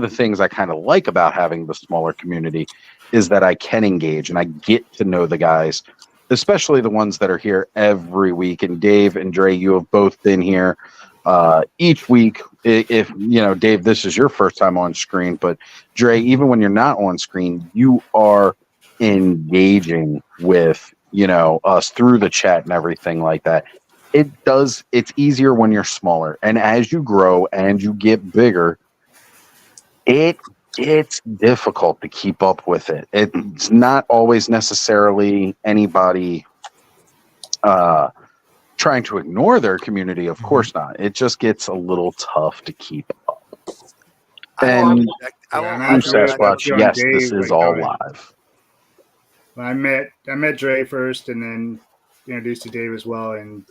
the things I kind of like about having the smaller community is that I can engage and I get to know the guys, especially the ones that are here every week. And Dave and Dre, you have both been here each week. If you know, Dave, this is your first time on screen, but Dre, even when you're not on screen, you are engaging with us through the chat and everything like that. It's easier when you're smaller, and as you grow and you get bigger, it's difficult to keep up with it. It's not always necessarily anybody trying to ignore their community. Of course not. It just gets a little tough to keep up. And I'm Sasquatch. Yes, this is all live. I met Dre first, and then introduced to Dave as well. And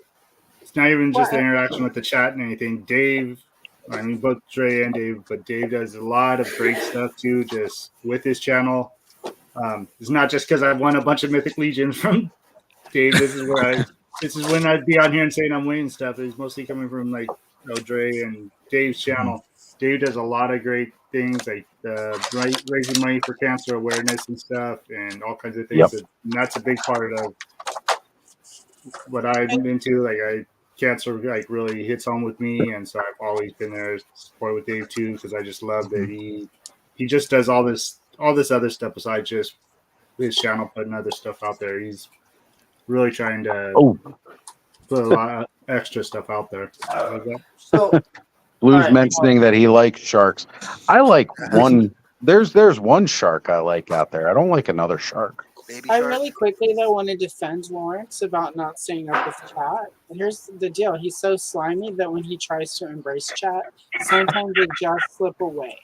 it's not even just the interaction with the chat and anything. Dave, I mean, both Dre and Dave, but Dave does a lot of great stuff too, just with his channel. It's not just because I won a bunch of Mythic Legions from Dave. This is when I'd be on here and saying I'm winning stuff. It's mostly coming from like Dre and Dave's channel. Dave does a lot of great things, like raising money for cancer awareness and stuff, and all kinds of things. Yep. And that's a big part of what I'm into. Like cancer really hits home with me, and so I've always been there to support with Dave too, because I just love that he just does all this other stuff besides just his channel, putting other stuff out there. He's really trying to put a lot of extra stuff out there. So Blue's mentioning that he likes sharks. I like one. There's one shark I like out there. I don't like another shark. I really quickly though want to defend Lawrence about not staying up with chat. Here's the deal: he's so slimy that when he tries to embrace chat, sometimes they just slip away.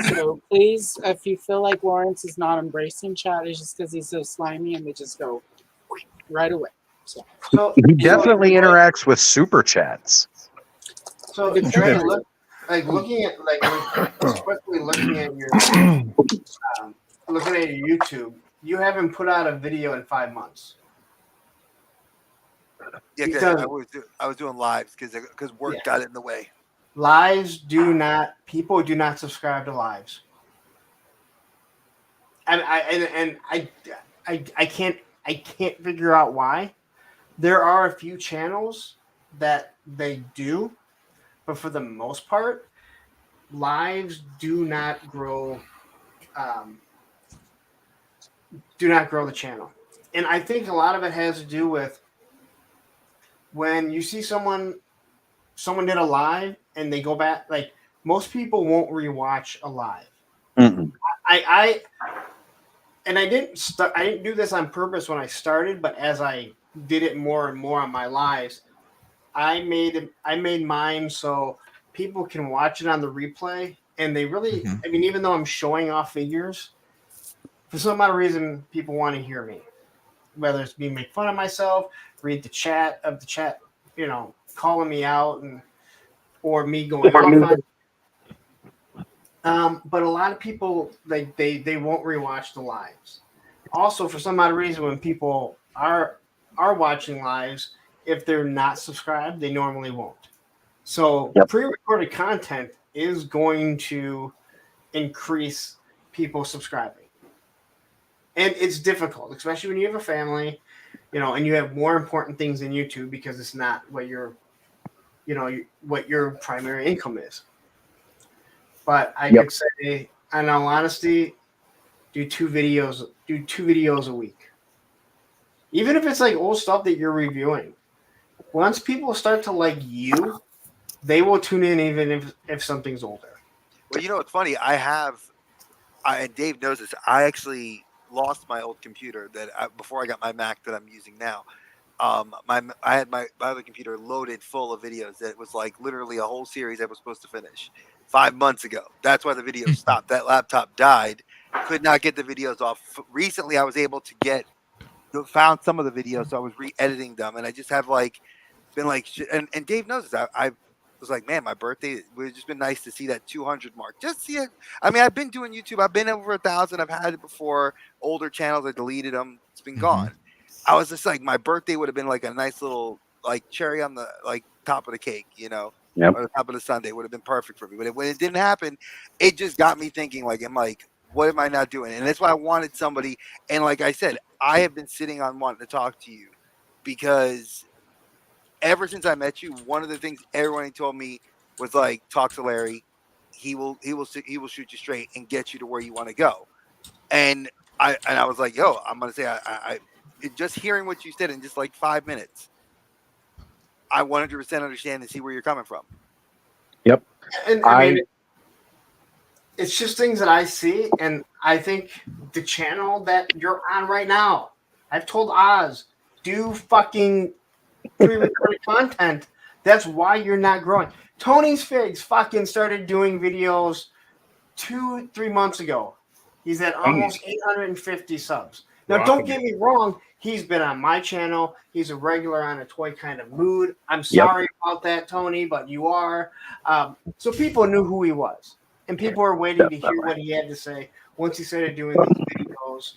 So please, if you feel like Lawrence is not embracing chat, it's just because he's so slimy and they just go right away. So he definitely interacts with super chats. So looking at your looking at your YouTube, you haven't put out a video in 5 months. Yeah, because I was doing lives because work got in the way. Lives people do not subscribe to lives. And I can't figure out why. There are a few channels that they do, but for the most part, lives do not grow the channel. And I think a lot of it has to do with when you see someone did a live and they go back, like most people won't rewatch a live. Mm-hmm. I didn't do this on purpose when I started, but as I did it more and more on my lives, I made mine so people can watch it on the replay, and they really, I mean, even though I'm showing off figures, for some odd reason, people want to hear me, whether it's me make fun of myself, read the chat, calling me out, or me going off on. But a lot of people they won't rewatch the lives. Also, for some odd reason, when people are watching lives, if they're not subscribed, they normally won't. So pre-recorded content is going to increase people subscribing. And it's difficult, especially when you have a family, and you have more important things in YouTube because it's not what your primary income is. But I could say, in all honesty, do two videos a week. Even if it's like old stuff that you're reviewing. Once people start to like you, they will tune in even if something's older. Well, it's funny. And Dave knows this. I actually lost my old computer before I got my Mac that I'm using now. I had my other computer loaded full of videos that was like literally a whole series I was supposed to finish 5 months ago. That's why the video stopped. That laptop died. Could not get the videos off. Recently, I was able to found some of the videos, so I was re-editing them, and I just have been like shit. And Dave knows this. I was like, man, my birthday, it would have just been nice to see that 200 mark. Just see it. I mean, I've been doing YouTube. I've been over 1,000. I've had it before. Older channels, I deleted them. It's been gone. I was just like, my birthday would have been like a nice little cherry on the top of the cake, Yep. or the top of the Sunday would have been perfect for me. But when it didn't happen, it just got me thinking. Like, I'm like, what am I not doing? And that's why I wanted somebody. And like I said, I have been sitting on wanting to talk to you because ever since I met you, one of the things everyone told me was like, talk to Larry. He will shoot you straight and get you to where you want to go. And I was like, yo, I'm gonna say just hearing what you said in just like 5 minutes, I 100% understand and see where you're coming from. Yep. And I mean, it's just things that I see, and I think the channel that you're on right now, I've told Oz, do fucking pre-recorded content. That's why you're not growing. Tony's Figs fucking started doing videos 2-3 months ago. He's at almost 850 subs. Now, don't get me wrong. He's been on my channel. He's a regular on A Toy Kind of Mood. I'm sorry about that, Tony, but you are. So people knew who he was. And people are waiting to hear what he had to say once he started doing these videos.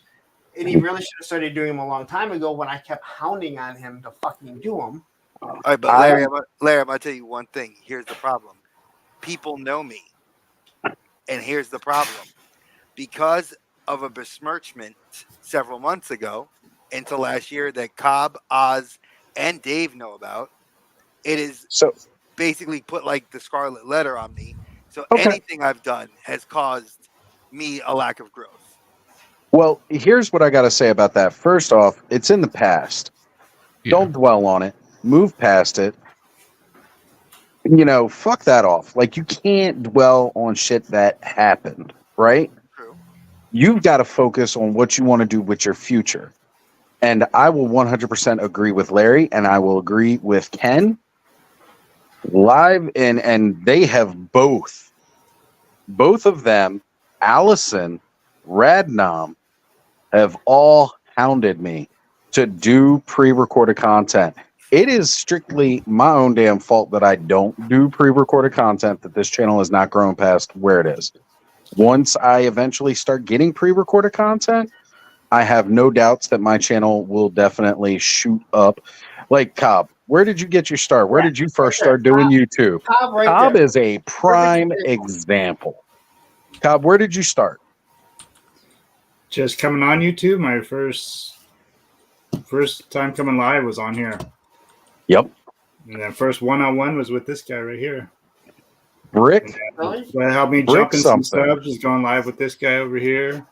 And he really should have started doing them a long time ago when I kept hounding on him to fucking do them. All right, but Larry, I'm gonna tell you one thing. Here's the problem. People know me. And here's the problem. Because of a besmirchment several months ago into last year that Cobb, Oz, and Dave know about, it is basically put like the scarlet letter on me. So anything I've done has caused me a lack of growth. Well, here's what I got to say about that. First off, it's in the past. Yeah. Don't dwell on it. Move past it. You know, fuck that off. Like, you can't dwell on shit that happened, right? True. You've got to focus on what you want to do with your future. And I will 100% agree with Larry, and I will agree with Ken. Live, and they have both of them, Allison, Radnom, have all hounded me to do pre-recorded content. It is strictly my own damn fault that I don't do pre-recorded content, that this channel has not grown past where it is. Once I eventually start getting pre-recorded content, I have no doubts that my channel will definitely shoot up. Like Cobb, where did you get your start? Where did you first start doing YouTube? Cobb is a prime example. Cobb, where did you start? Just coming on YouTube. My first time coming live was on here. Yep. And then first one-on-one was with this guy right here. Brick. That helped me jump in some subs. Just going live with this guy over here.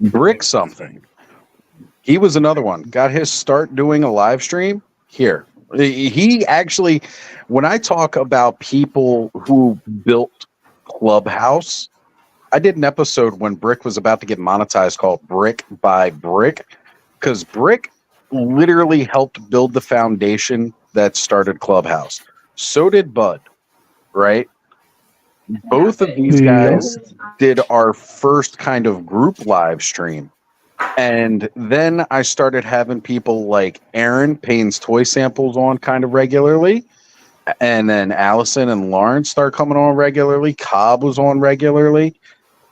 Brick something. He was another one. Got his start doing a live stream here. He actually, when I talk about people who built Clubhouse, I did an episode when Brick was about to get monetized called Brick by Brick, because Brick literally helped build the foundation that started Clubhouse. So did Bud, right? Both of these guys did our first kind of group live stream. And then I started having people like Aaron Payne's toy samples on kind of regularly. And then Allison and Lawrence start coming on regularly. Cobb was on regularly.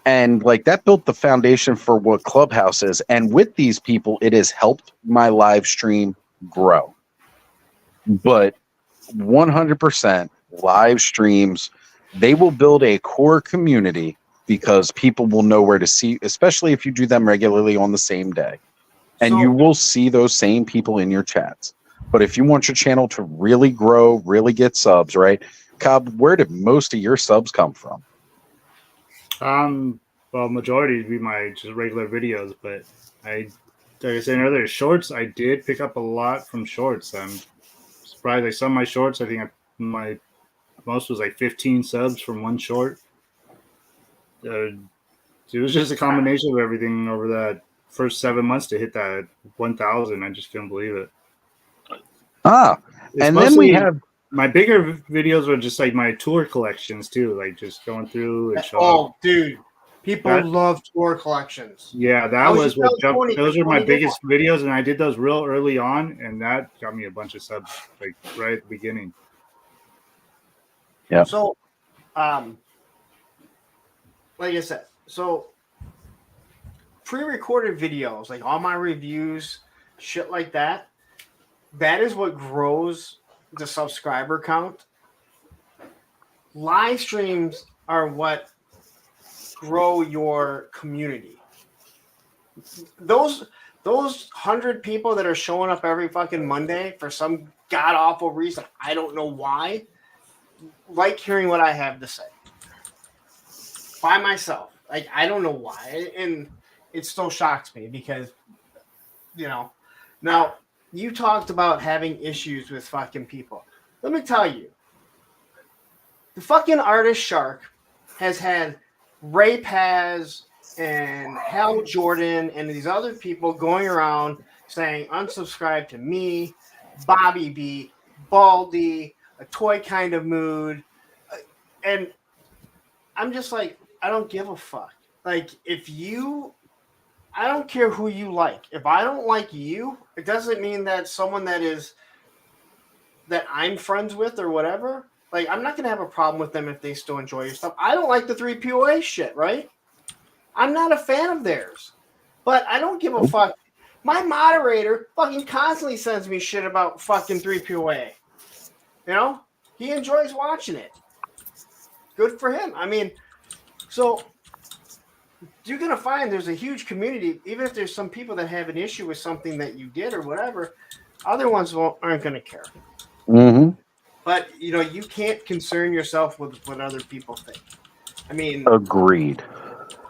And like that built the foundation for what Clubhouse is. And with these people, it has helped my live stream grow. But 100% live streams, they will build a core community because people will know where to see, especially if you do them regularly on the same day. And you will see those same people in your chats. But if you want your channel to really grow, really get subs, right? Cobb, where did most of your subs come from? Well, majority would be my just regular videos, but like I said earlier, shorts, I did pick up a lot from shorts. I'm surprised. Like some of my shorts, I think my most was like 15 subs from one short. It was just a combination of everything over that first 7 months to hit that 1,000. I just couldn't believe it. And then we have my bigger videos were just like my tour collections too, like just going through and showing. Oh, dude, people love tour collections. Yeah, that was what jumped. Those are my biggest videos, and I did those real early on, and that got me a bunch of subs like right at the beginning. Yeah. So, like I said, so pre-recorded videos, like all my reviews, shit like that, that is what grows the subscriber count. live streams are what grow your community. Those 100 people that are showing up every fucking Monday for some god awful reason, I don't know why, like hearing what I have to say by myself. Like, I don't know why, and it still shocks me because, now you talked about having issues with fucking people. Let me tell you, the fucking artist Shark has had Ray Paz and Hal Jordan and these other people going around saying unsubscribe to me, Bobby B, Baldy, a toy kind of mood. And I'm just like, I don't give a fuck. Like, I don't care who you like. If I don't like you, it doesn't mean that someone that I'm friends with or whatever, like, I'm not going to have a problem with them if they still enjoy your stuff. I don't like the 3POA shit, right? I'm not a fan of theirs. But I don't give a fuck. My moderator fucking constantly sends me shit about fucking 3POA. He enjoys watching it. Good for him. I mean, so you're going to find there's a huge community, even if there's some people that have an issue with something that you did or whatever, other ones aren't going to care. Mm-hmm. But, you can't concern yourself with what other people think. I mean, Agreed.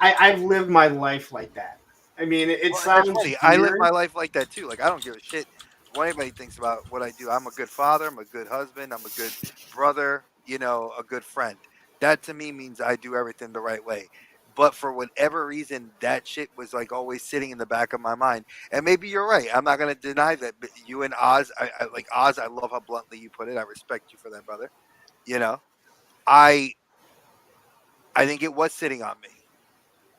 I've lived my life like that. I mean, it sounds funny. I live my life like that too. Like, I don't give a shit what anybody thinks about what I do. I'm a good father. I'm a good husband. I'm a good brother. A good friend. That to me means I do everything the right way. But for whatever reason, that shit was like always sitting in the back of my mind. And maybe you're right. I'm not going to deny that. But you and Oz, I like Oz. I love how bluntly you put it. I respect you for that, brother. I think it was sitting on me,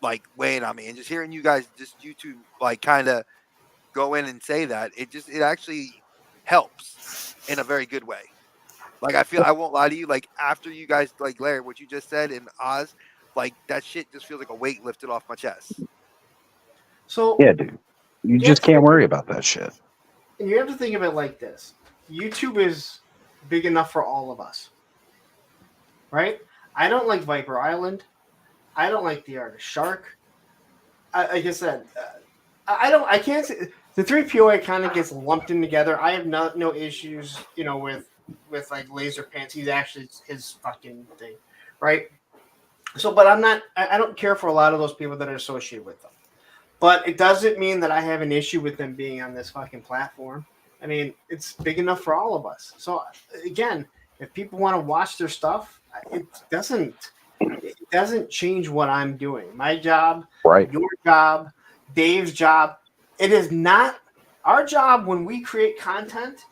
like weighing on me, and just hearing you guys, just you two, like kind of go in and say that, it actually helps in a very good way. Like, I won't lie to you, like after you guys, like Larry, what you just said in Oz, like that shit just feels like a weight lifted off my chest. So Yeah, dude. You just can't worry about that shit. And you have to think of it like this. YouTube is big enough for all of us. Right? I don't like Viper Island. I don't like the artist Shark. Like I said, I can't say the 3POA kind of gets lumped in together. I have no issues, with like Laser Pants. He's actually his fucking thing, right? So, but I don't care for a lot of those people that are associated with them. But it doesn't mean that I have an issue with them being on this fucking platform. I mean, it's big enough for all of us. So again, if people want to watch their stuff, it doesn't change what I'm doing. My job, right? Your job, Dave's job. It is not our job when we create content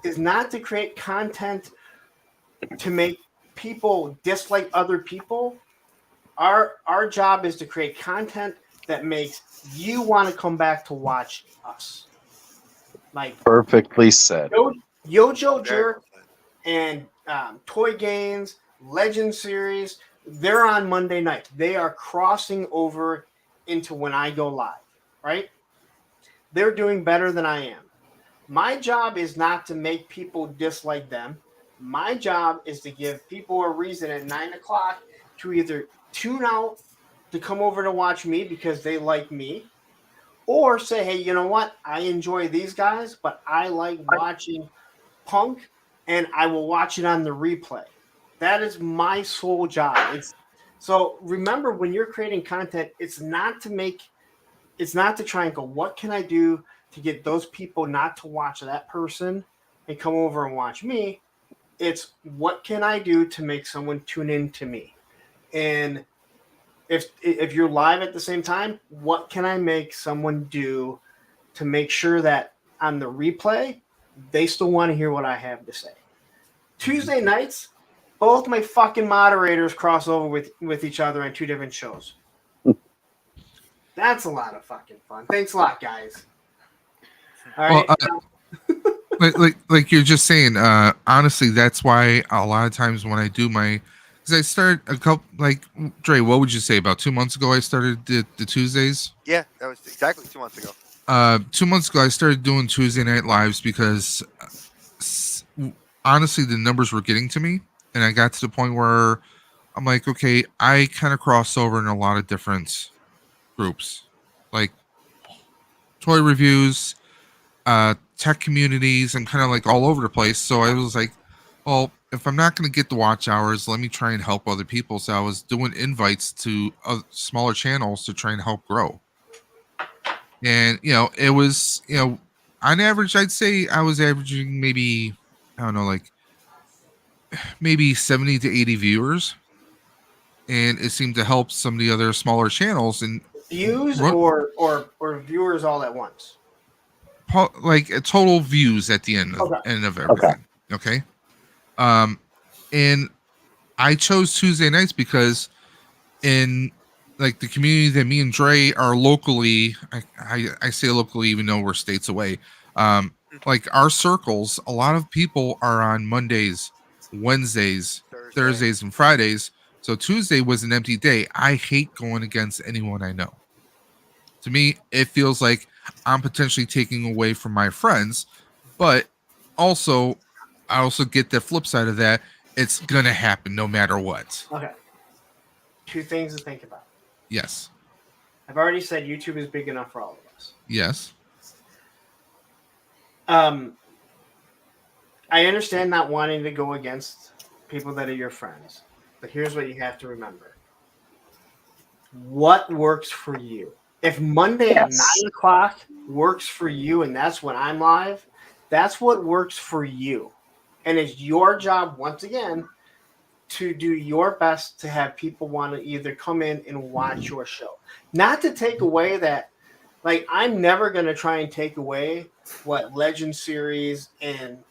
is not to create content to make people dislike other people. Our job is to create content that makes you want to come back to watch us. Like perfectly said. Yojo Jerk and Toy Games, Legend Series, they're on Monday night. They are crossing over into when I go live, right? They're doing better than I am. My job is not to make people dislike them. My job is to give people a reason at 9 o'clock to either tune out to come over to watch me because they like me, or say, hey, you know what? I enjoy these guys, but I like watching Punk, and I will watch it on the replay. That is my sole job. So remember, when you're creating content, it's not to try and go, what can I do to get those people not to watch that person and come over and watch me? It's what can I do to make someone tune in to me? And if you're live at the same time, what can I make someone do to make sure that on the replay, they still want to hear what I have to say? Tuesday nights, both my fucking moderators cross over with each other on 2 different shows. That's a lot of fucking fun. Thanks a lot, guys. All right. Like you're just saying, honestly, that's why a lot of times when I do because I started a couple, like, Dre, what would you say, about 2 months ago I started the Tuesdays? Yeah, that was exactly 2 months ago. 2 months ago I started doing Tuesday night lives because honestly the numbers were getting to me, and I got to the point where I'm like, okay, I kind of cross over in a lot of different groups, like toy reviews, tech communities. I'm kind of like all over the place. So I was like, well, if I'm not going to get the watch hours, let me try and help other people. So I was doing invites to smaller channels to try and help grow. And, it was, on average, I'd say I was averaging maybe, I don't know, like maybe 70 to 80 viewers. And it seemed to help some of the other smaller channels. And Views or viewers all at once? like total views at the end of everything. Okay. And I chose Tuesday nights because in like the community that me and Dre are locally, I say locally even though we're states away. Like our circles, a lot of people are on Mondays, Wednesdays, Thursdays, and Fridays. So Tuesday was an empty day. I hate going against anyone I know. To me, it feels like I'm potentially taking away from my friends, but also I also get the flip side of that. It's gonna happen no matter what. Okay. Two things to think about. Yes. I've already said YouTube is big enough for all of us. Yes. I understand not wanting to go against people that are your friends, but here's what you have to remember. What works for you? If Monday at 9 o'clock works for you and that's when I'm live, that's what works for you. And it's your job, once again, to do your best to have people want to either come in and watch your show. Not to take away that, like, I'm never going to try and take away what Legend Series and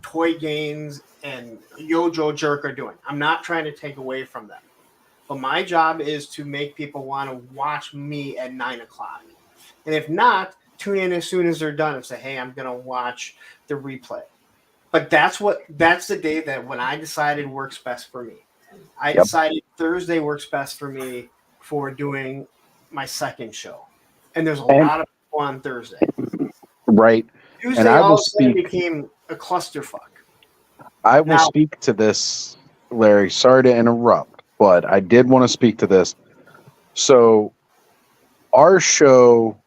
Toy Games and Yojo Jerk are doing. I'm not trying to take away from them. But my job is to make people want to watch me at 9 o'clock. And if not, tune in as soon as they're done and say, hey, I'm going to watch the replay. But that's the day that when I decided works best for me. I decided Thursday works best for me for doing my second show. And there's a lot of people on Thursday. Right. Tuesday and I will all of a sudden speak. became a clusterfuck. I will speak to this, Larry. Sorry to interrupt, but I did want to speak to this. So, our show,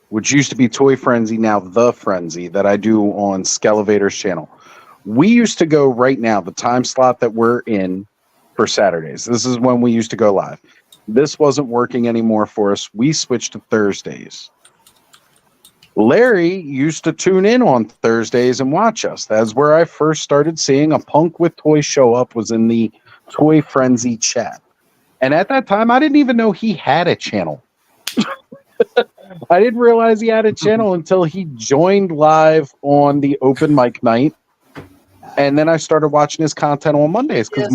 which used to be Toy Frenzy, now The Frenzy, that I do on Skelevator's channel. We used to go right now, the time slot that we're in for Saturdays. This is when we used to go live. This wasn't working anymore for us. We switched to Thursdays. Larry used to tune in on Thursdays and watch us. That's where I first started seeing a Punk with Toys show up, was in the Toy Frenzy chat. And at that time, I didn't even know he had a channel. I didn't realize he had a channel until he joined live on the open mic night. And then I started watching his content on Mondays, because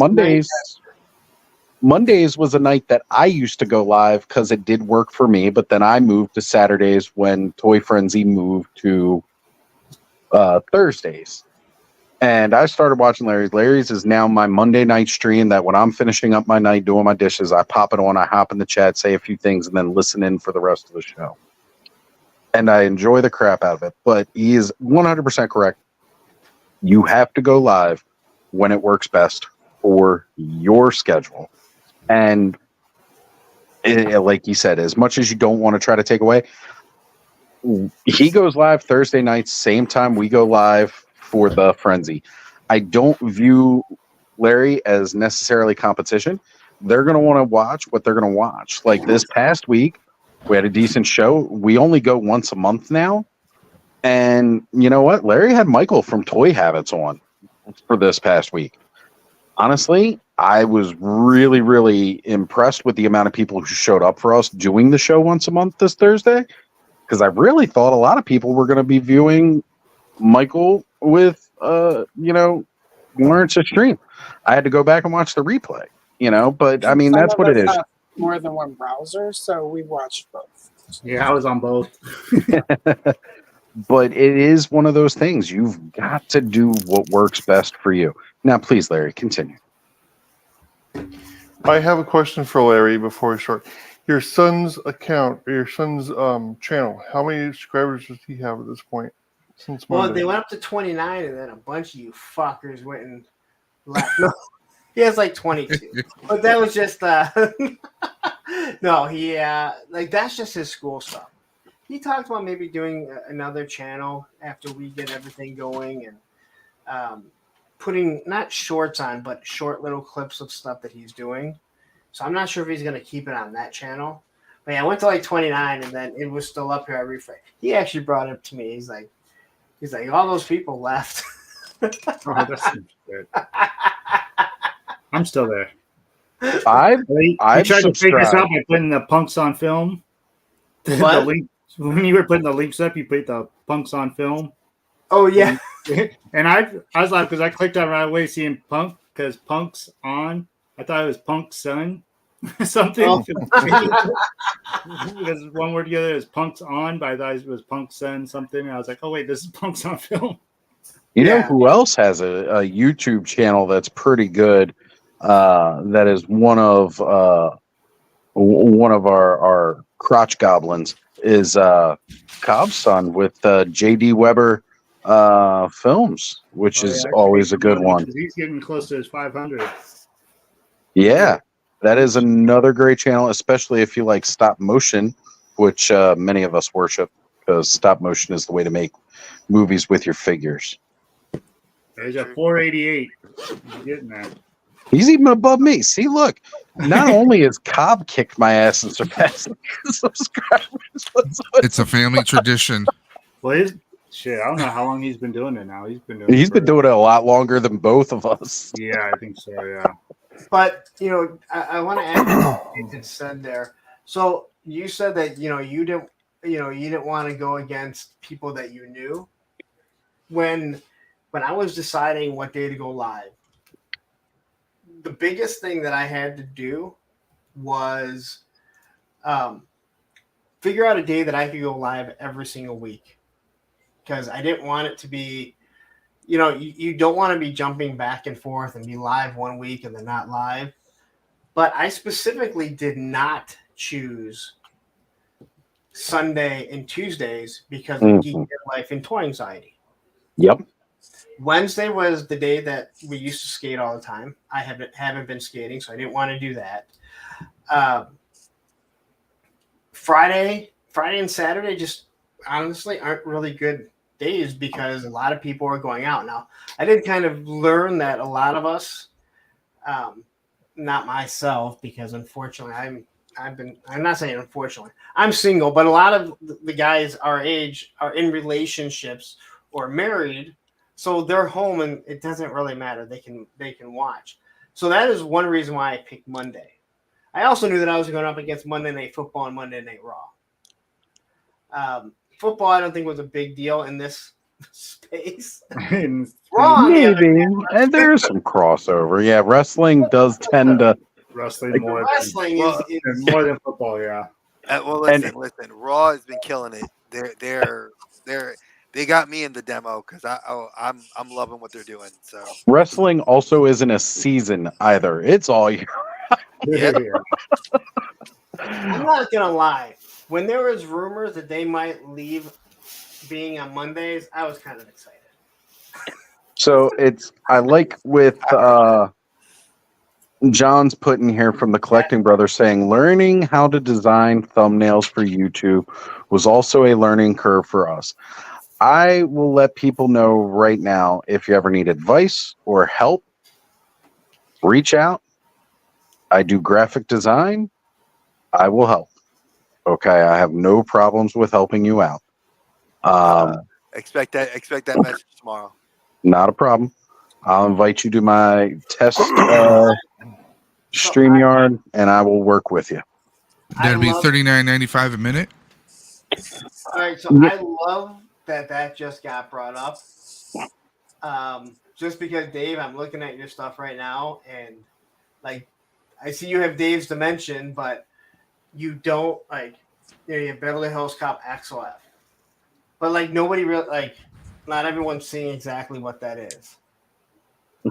Mondays was a night that I used to go live because it did work for me. But then I moved to Saturdays when Toy Frenzy moved to Thursdays. And I started watching Larry's. Larry's is now my Monday night stream that when I'm finishing up my night doing my dishes, I pop it on, I hop in the chat, say a few things, and then listen in for the rest of the show. And I enjoy the crap out of it. But he is 100% correct. You have to go live when it works best for your schedule. And like you said, as much as you don't want to try to take away, he goes live Thursday nights, same time we go live for the Frenzy. I don't view Larry as necessarily competition. They're going to want to watch what they're going to watch. Like this past week, we had a decent show. We only go once a month now. And you know what? Larry had Michael from Toy Habits on for this past week. Honestly, I was really, really impressed with the amount of people who showed up for us doing the show once a month this Thursday, because I really thought a lot of people were going to be viewing Michael with, Lawrence's stream. I had to go back and watch the replay, but I mean, Some that's of what it us is. have more than one browser, so we watched both. Yeah, I was on both. But it is one of those things. You've got to do what works best for you. Now, please, Larry, continue. I have a question for Larry before we start. Your son's account, or your son's channel, how many subscribers does he have at this point? Since Monday? Well, they went up to 29, and then a bunch of you fuckers went and left. No. He has like 22. But that was just no, he like that's just his school stuff. He talked about maybe doing another channel after we get everything going and putting not shorts on, but short little clips of stuff that he's doing. So I'm not sure if he's going to keep it on that channel. But yeah, I went to like 29 and then it was still up here. I refreshed. He actually brought it up to me. He's like, all those people left. Oh, that's good. I'm still there. I've You tried to fake us subscribed. out by putting the punks on film. The What? link when you were putting the links up, you put the punks on film. Oh yeah. And I was like, because I clicked on right away seeing punk because punk's on. I thought it was punk's son. Something. Oh. Because one word together is punk's on, but I thought it was punk's son something. And I was like, oh wait, this is punk's on film. You know Yeah. who else has a YouTube channel that's pretty good? That is one of our crotch goblins is Cobb's son with J.D. Weber Films, which is always a good one. He's getting close to his 500. Yeah, that is another great channel, especially if you like stop motion, which many of us worship because stop motion is the way to make movies with your figures. There's a 488. He's getting that. He's even above me. See, look. Not only has Cobb kicked my ass and surpassed subscribers, It's a family tradition. Well, shit, I don't know how long he's been doing it now. He's been doing it a lot longer than both of us. Yeah, I think so. Yeah. But I want to add what you said there. So you said that you didn't want to go against people that you knew. When I was deciding what day to go live, the biggest thing that I had to do was figure out a day that I could go live every single week, because I didn't want it to be, you don't want to be jumping back and forth and be live one week and then not live. But I specifically did not choose Sunday and Tuesdays because of Geek Life and Toy Anxiety. Yep. Wednesday was the day that we used to skate all the time. I haven't been skating, so I didn't want to do that. Friday and Saturday just honestly aren't really good days because a lot of people are going out. Now, I did kind of learn that a lot of us, not myself, because unfortunately I'm not saying unfortunately, I'm single, but a lot of the guys our age are in relationships or married. So they're home and it doesn't really matter. They can watch. So that is one reason why I picked Monday. I also knew that I was going up against Monday Night Football and Monday Night Raw. Football, I don't think was a big deal in this space. Raw, Maybe, and there's some crossover. Yeah, wrestling does tend to. Wrestling more. Wrestling is more than football. Yeah. Well, listen. Raw has been killing it. They got me in the demo because I'm loving what they're doing. So Wrestling also isn't a season either. It's all year. Yep. I'm not gonna lie. When there was rumors that they might leave being on Mondays, I was kind of excited. So I like with John's putting here from the Collecting Brothers saying learning how to design thumbnails for YouTube was also a learning curve for us. I will let people know right now, if you ever need advice or help, reach out. I do graphic design. I will help. Okay, I have no problems with helping you out. expect that message tomorrow. Not a problem. I'll invite you to my test StreamYard, and I will work with you. That'd be $39.95 a minute. All right, so I love that just got brought up. Just because, Dave, I'm looking at your stuff right now, and like I see you have Dave's Dimension, but you don't you have Beverly Hills Cop XOF. But like nobody really not everyone's seeing exactly what that is.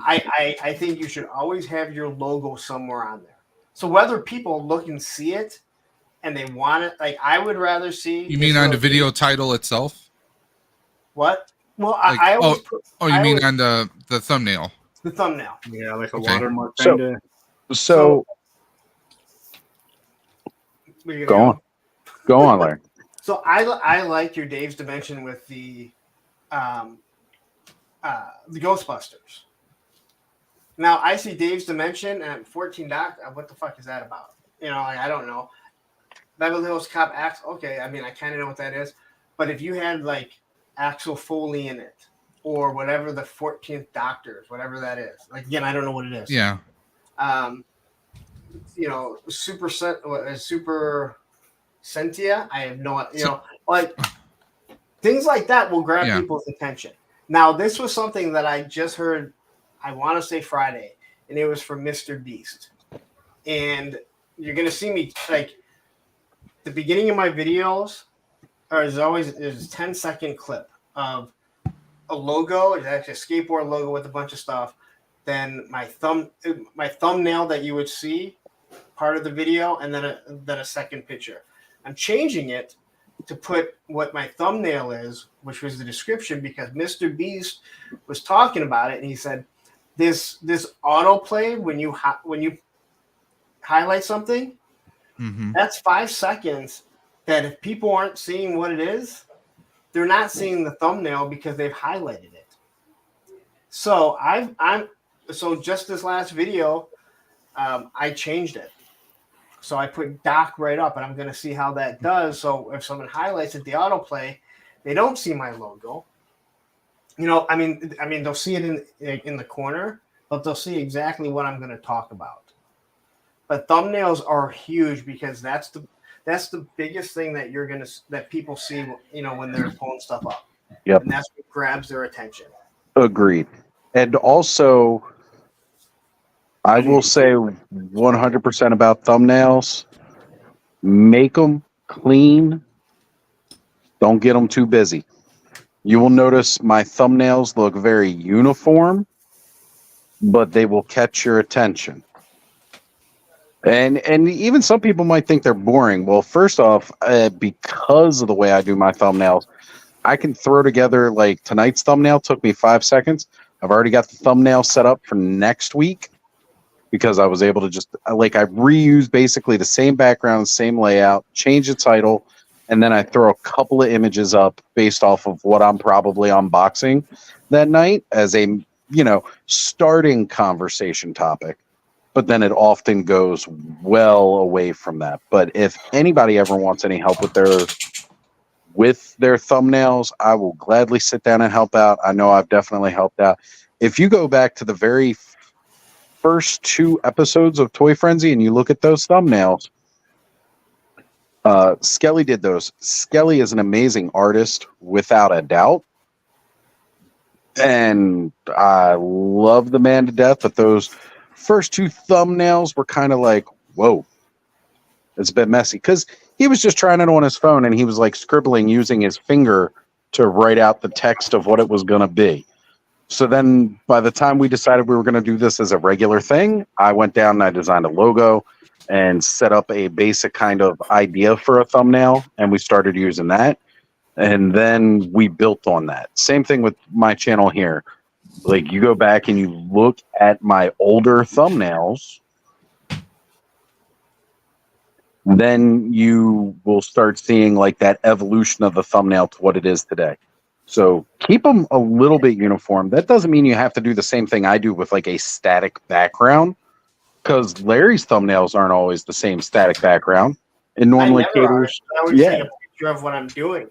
I think you should always have your logo somewhere on there. So whether people look and see it and they want it, I would rather see. You mean on the video title itself? What? Well, Like, I always you mean on the thumbnail? The thumbnail. Yeah, like a Okay. watermark So- kind of. So Where you go gonna on. Go on, Larry. So I like your Dave's Dimension with the Ghostbusters. Now I see Dave's Dimension and 14 Doc. What the fuck is that about? You know, like, I don't know. Beverly Hills Cop Axe. Okay, I mean I kind of know what that is, but if you had like Axel Foley in it or whatever the 14th Doctors, whatever that is. Like again, I don't know what it is. Yeah. You know, Super Sentia. I have no, you know, like things like that will grab Yeah. people's attention. Now, this was something that I just heard. I want to say Friday, and it was from Mr. Beast. And you're gonna see me like the beginning of my videos. There's a 10-second clip of a logo. It's actually a skateboard logo with a bunch of stuff. Then my thumbnail that you would see part of the video, and then a second picture. I'm changing it to put what my thumbnail is, which was the description, because Mr. Beast was talking about it, and he said this autoplay when you highlight something, that's 5 seconds. That if people aren't seeing what it is, they're not seeing the thumbnail because they've highlighted it. So so just this last video, I changed it. So I put Doc right up, and I'm going to see how that does. So if someone highlights it, the autoplay, they don't see my logo. You know, I mean, they'll see it in the corner, but they'll see exactly what I'm going to talk about. But thumbnails are huge because that's the biggest thing that people see, you know, when they're pulling stuff up. Yep. And that's what grabs their attention. Agreed. And also, I will say 100% about thumbnails. Make them clean. Don't get them too busy. You will notice my thumbnails look very uniform, but they will catch your attention. And even some people might think they're boring. Well, first off, because of the way I do my thumbnails, I can throw together, like tonight's thumbnail took me 5 seconds. I've already got the thumbnail set up for next week because I was able to just, I reuse basically the same background, same layout, change the title, and then I throw a couple of images up based off of what I'm probably unboxing that night as a, you know, starting conversation topic. But then it often goes well away from that. But if anybody ever wants any help with their thumbnails, I will gladly sit down and help out. I know I've definitely helped out. If you go back to the very first 2 episodes of Toy Frenzy and you look at those thumbnails, Skelly did those. Skelly is an amazing artist, without a doubt. And I love the man to death, but those first 2 thumbnails were kind of like, whoa, it's a bit messy. Because he was just trying it on his phone, and he was like scribbling using his finger to write out the text of what it was going to be. So then by the time we decided we were going to do this as a regular thing, I went down and I designed a logo and set up a basic kind of idea for a thumbnail, and we started using that. And then we built on that. Same thing with my channel here. Like, you go back and you look at my older thumbnails, then you will start seeing like that evolution of the thumbnail to what it is today. So keep them a little bit uniform. That doesn't mean you have to do the same thing I do with like a static background, because Larry's thumbnails aren't always the same static background. It normally caters. I always take a picture of what I'm doing.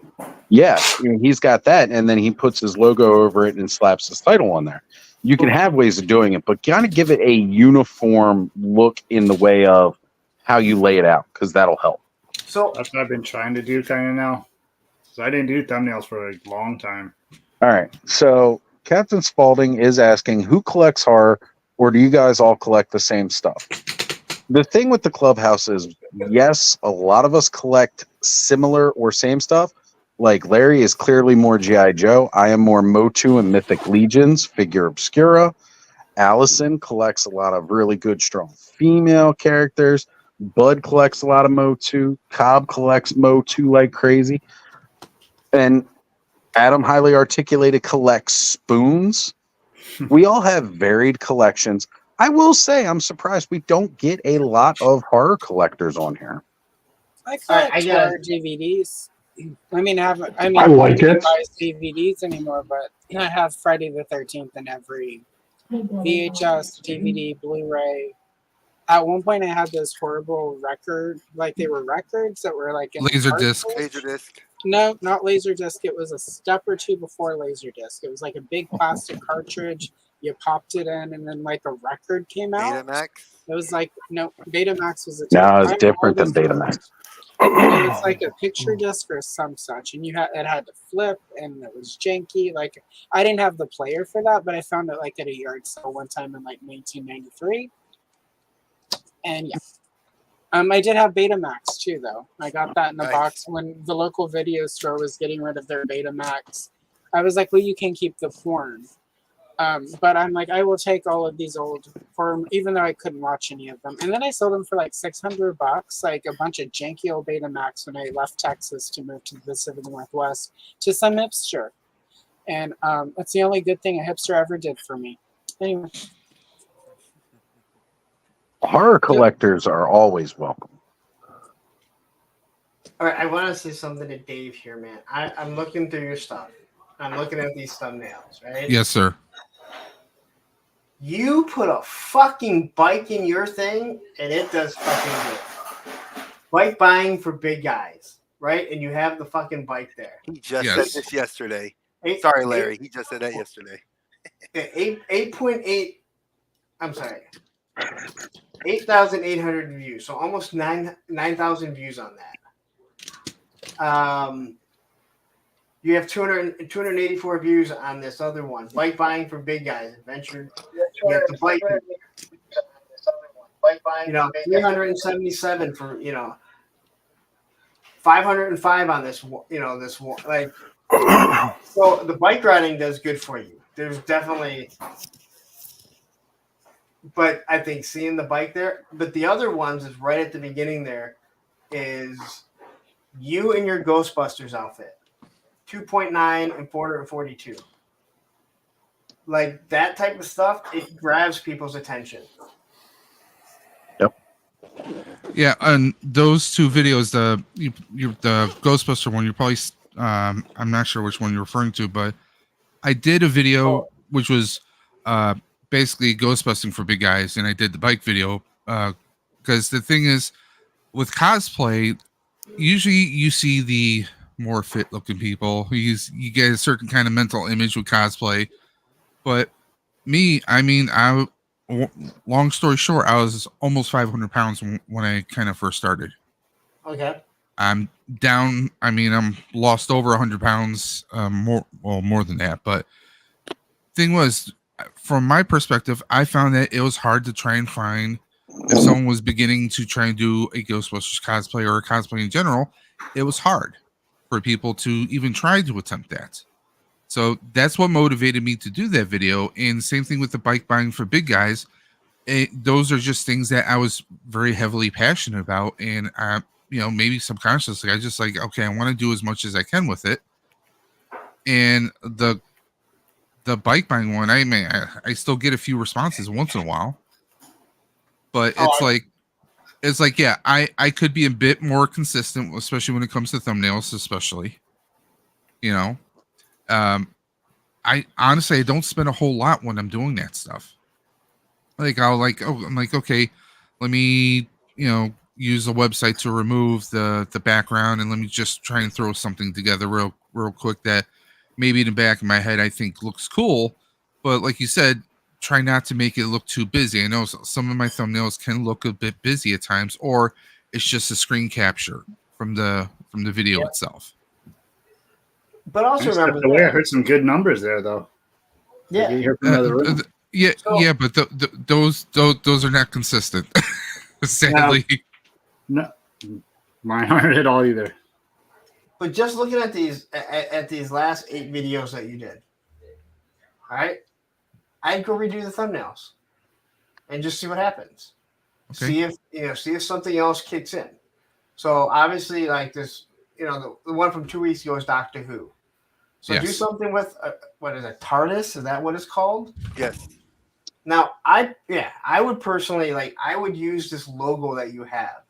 Yeah, he's got that, and then he puts his logo over it and slaps his title on there. You can have ways of doing it, but kind of give it a uniform look in the way of how you lay it out, because that'll help. So That's what I've been trying to do kind of now. So I didn't do thumbnails for a long time. All right, so Captain Spaulding is asking, who collects horror, or do you guys all collect the same stuff? The thing with the Clubhouse is, yes, a lot of us collect similar or same stuff. Like, Larry is clearly more G.I. Joe. I am more Motu and Mythic Legions, figure obscura. Allison collects a lot of really good, strong female characters. Bud collects a lot of Motu. Cobb collects Motu like crazy. And Adam, highly articulated, collects spoons. We all have varied collections. I will say I'm surprised we don't get a lot of horror collectors on here. I All right, I collect got- horror DVDs. I mean, I nobody like it. buys DVDs anymore, but I have Friday the 13th in every VHS, DVD, Blu-ray. At one point, I had this horrible record, like they were records that were like in Laser cartridge. disc. Laserdisc. No, not Laserdisc. It was a step or two before Laserdisc. It was like a big plastic cartridge. You popped it in, and then like a record came out. Betamax. It was like no, Betamax was a Now it's I'm different than old as fuck. Betamax. It was like a picture disc or some such, and it had to flip, and it was janky. Like I didn't have the player for that, but I found it like at a yard sale one time in like 1993. And yeah, I did have Betamax too, though. I got that in a Nice. box when the local video store was getting rid of their Betamax. I was like, well, you can keep the porn. But I'm like, I will take all of these old porn, even though I couldn't watch any of them. And then I sold them for like $600, like a bunch of janky old Betamax when I left Texas to move to the Pacific Northwest to some hipster. And that's the only good thing a hipster ever did for me. Anyway. Horror collectors are always welcome. All right, I want to say something to Dave here, man. I'm looking through your stuff. I'm looking at these thumbnails, right? Yes, sir. You put a fucking bike in your thing, and it does fucking good. Bike buying for big guys, right? And you have the fucking bike there. He just Yes. said this yesterday. Eight- Sorry, Larry. He just said that yesterday. 8.8. I'm sorry. 8,800 views, so almost 9,000 views on that. You have 284 views on this other one. Bike buying for big guys. Adventure. You got the bike. 377 for 505 on this. This one. Like, so the bike riding does good for you. There's definitely. But I think seeing the bike there, but the other ones is right at the beginning there is you in your Ghostbusters outfit, 2.9 and 442. Like that type of stuff, it grabs people's attention. Yeah, and those two videos, the Ghostbuster one, you're probably I'm not sure which one you're referring to, but I did a video which was basically Ghostbusting for big guys, and I did the bike video because the thing is with cosplay, usually you see the more fit looking people. You get a certain kind of mental image with cosplay, but me, I mean, long story short, I was almost 500 pounds when I kind of first started. Okay. I'm down. I mean, I'm lost over 100 pounds, more than that. But thing was, from my perspective, I found that it was hard to try and find if someone was beginning to try and do a Ghostbusters cosplay or a cosplay in general. It was hard for people to even try to attempt that. So that's what motivated me to do that video. And same thing with the bike buying for big guys. Those are just things that I was very heavily passionate about. And, maybe subconsciously, I just like, okay, I want to do as much as I can with it. And the bike buying one, I still get a few responses once in a while. But it's like, yeah, I could be a bit more consistent, especially when it comes to thumbnails, especially, I honestly, I don't spend a whole lot when I'm doing that stuff. Like I'm like, okay, let me, use a website to remove the background and let me just try and throw something together real quick that maybe in the back of my head I think looks cool. But like you said, try not to make it look too busy. I know some of my thumbnails can look a bit busy at times, or it's just a screen capture from the video itself. But also remember the way I heard some good numbers there, though. Yeah. You hear from another room. But those are not consistent. Sadly. No, mine aren't at all either. But just looking at these last 8 videos that you did, all right, I'd go redo the thumbnails and just see what happens. Okay. See if something else kicks in. So obviously, like this, the one from 2 weeks ago is Doctor Who. So do Yes. something with what is it, TARDIS? Is that what it's called? Yes. Now, I would personally I would use this logo that you have,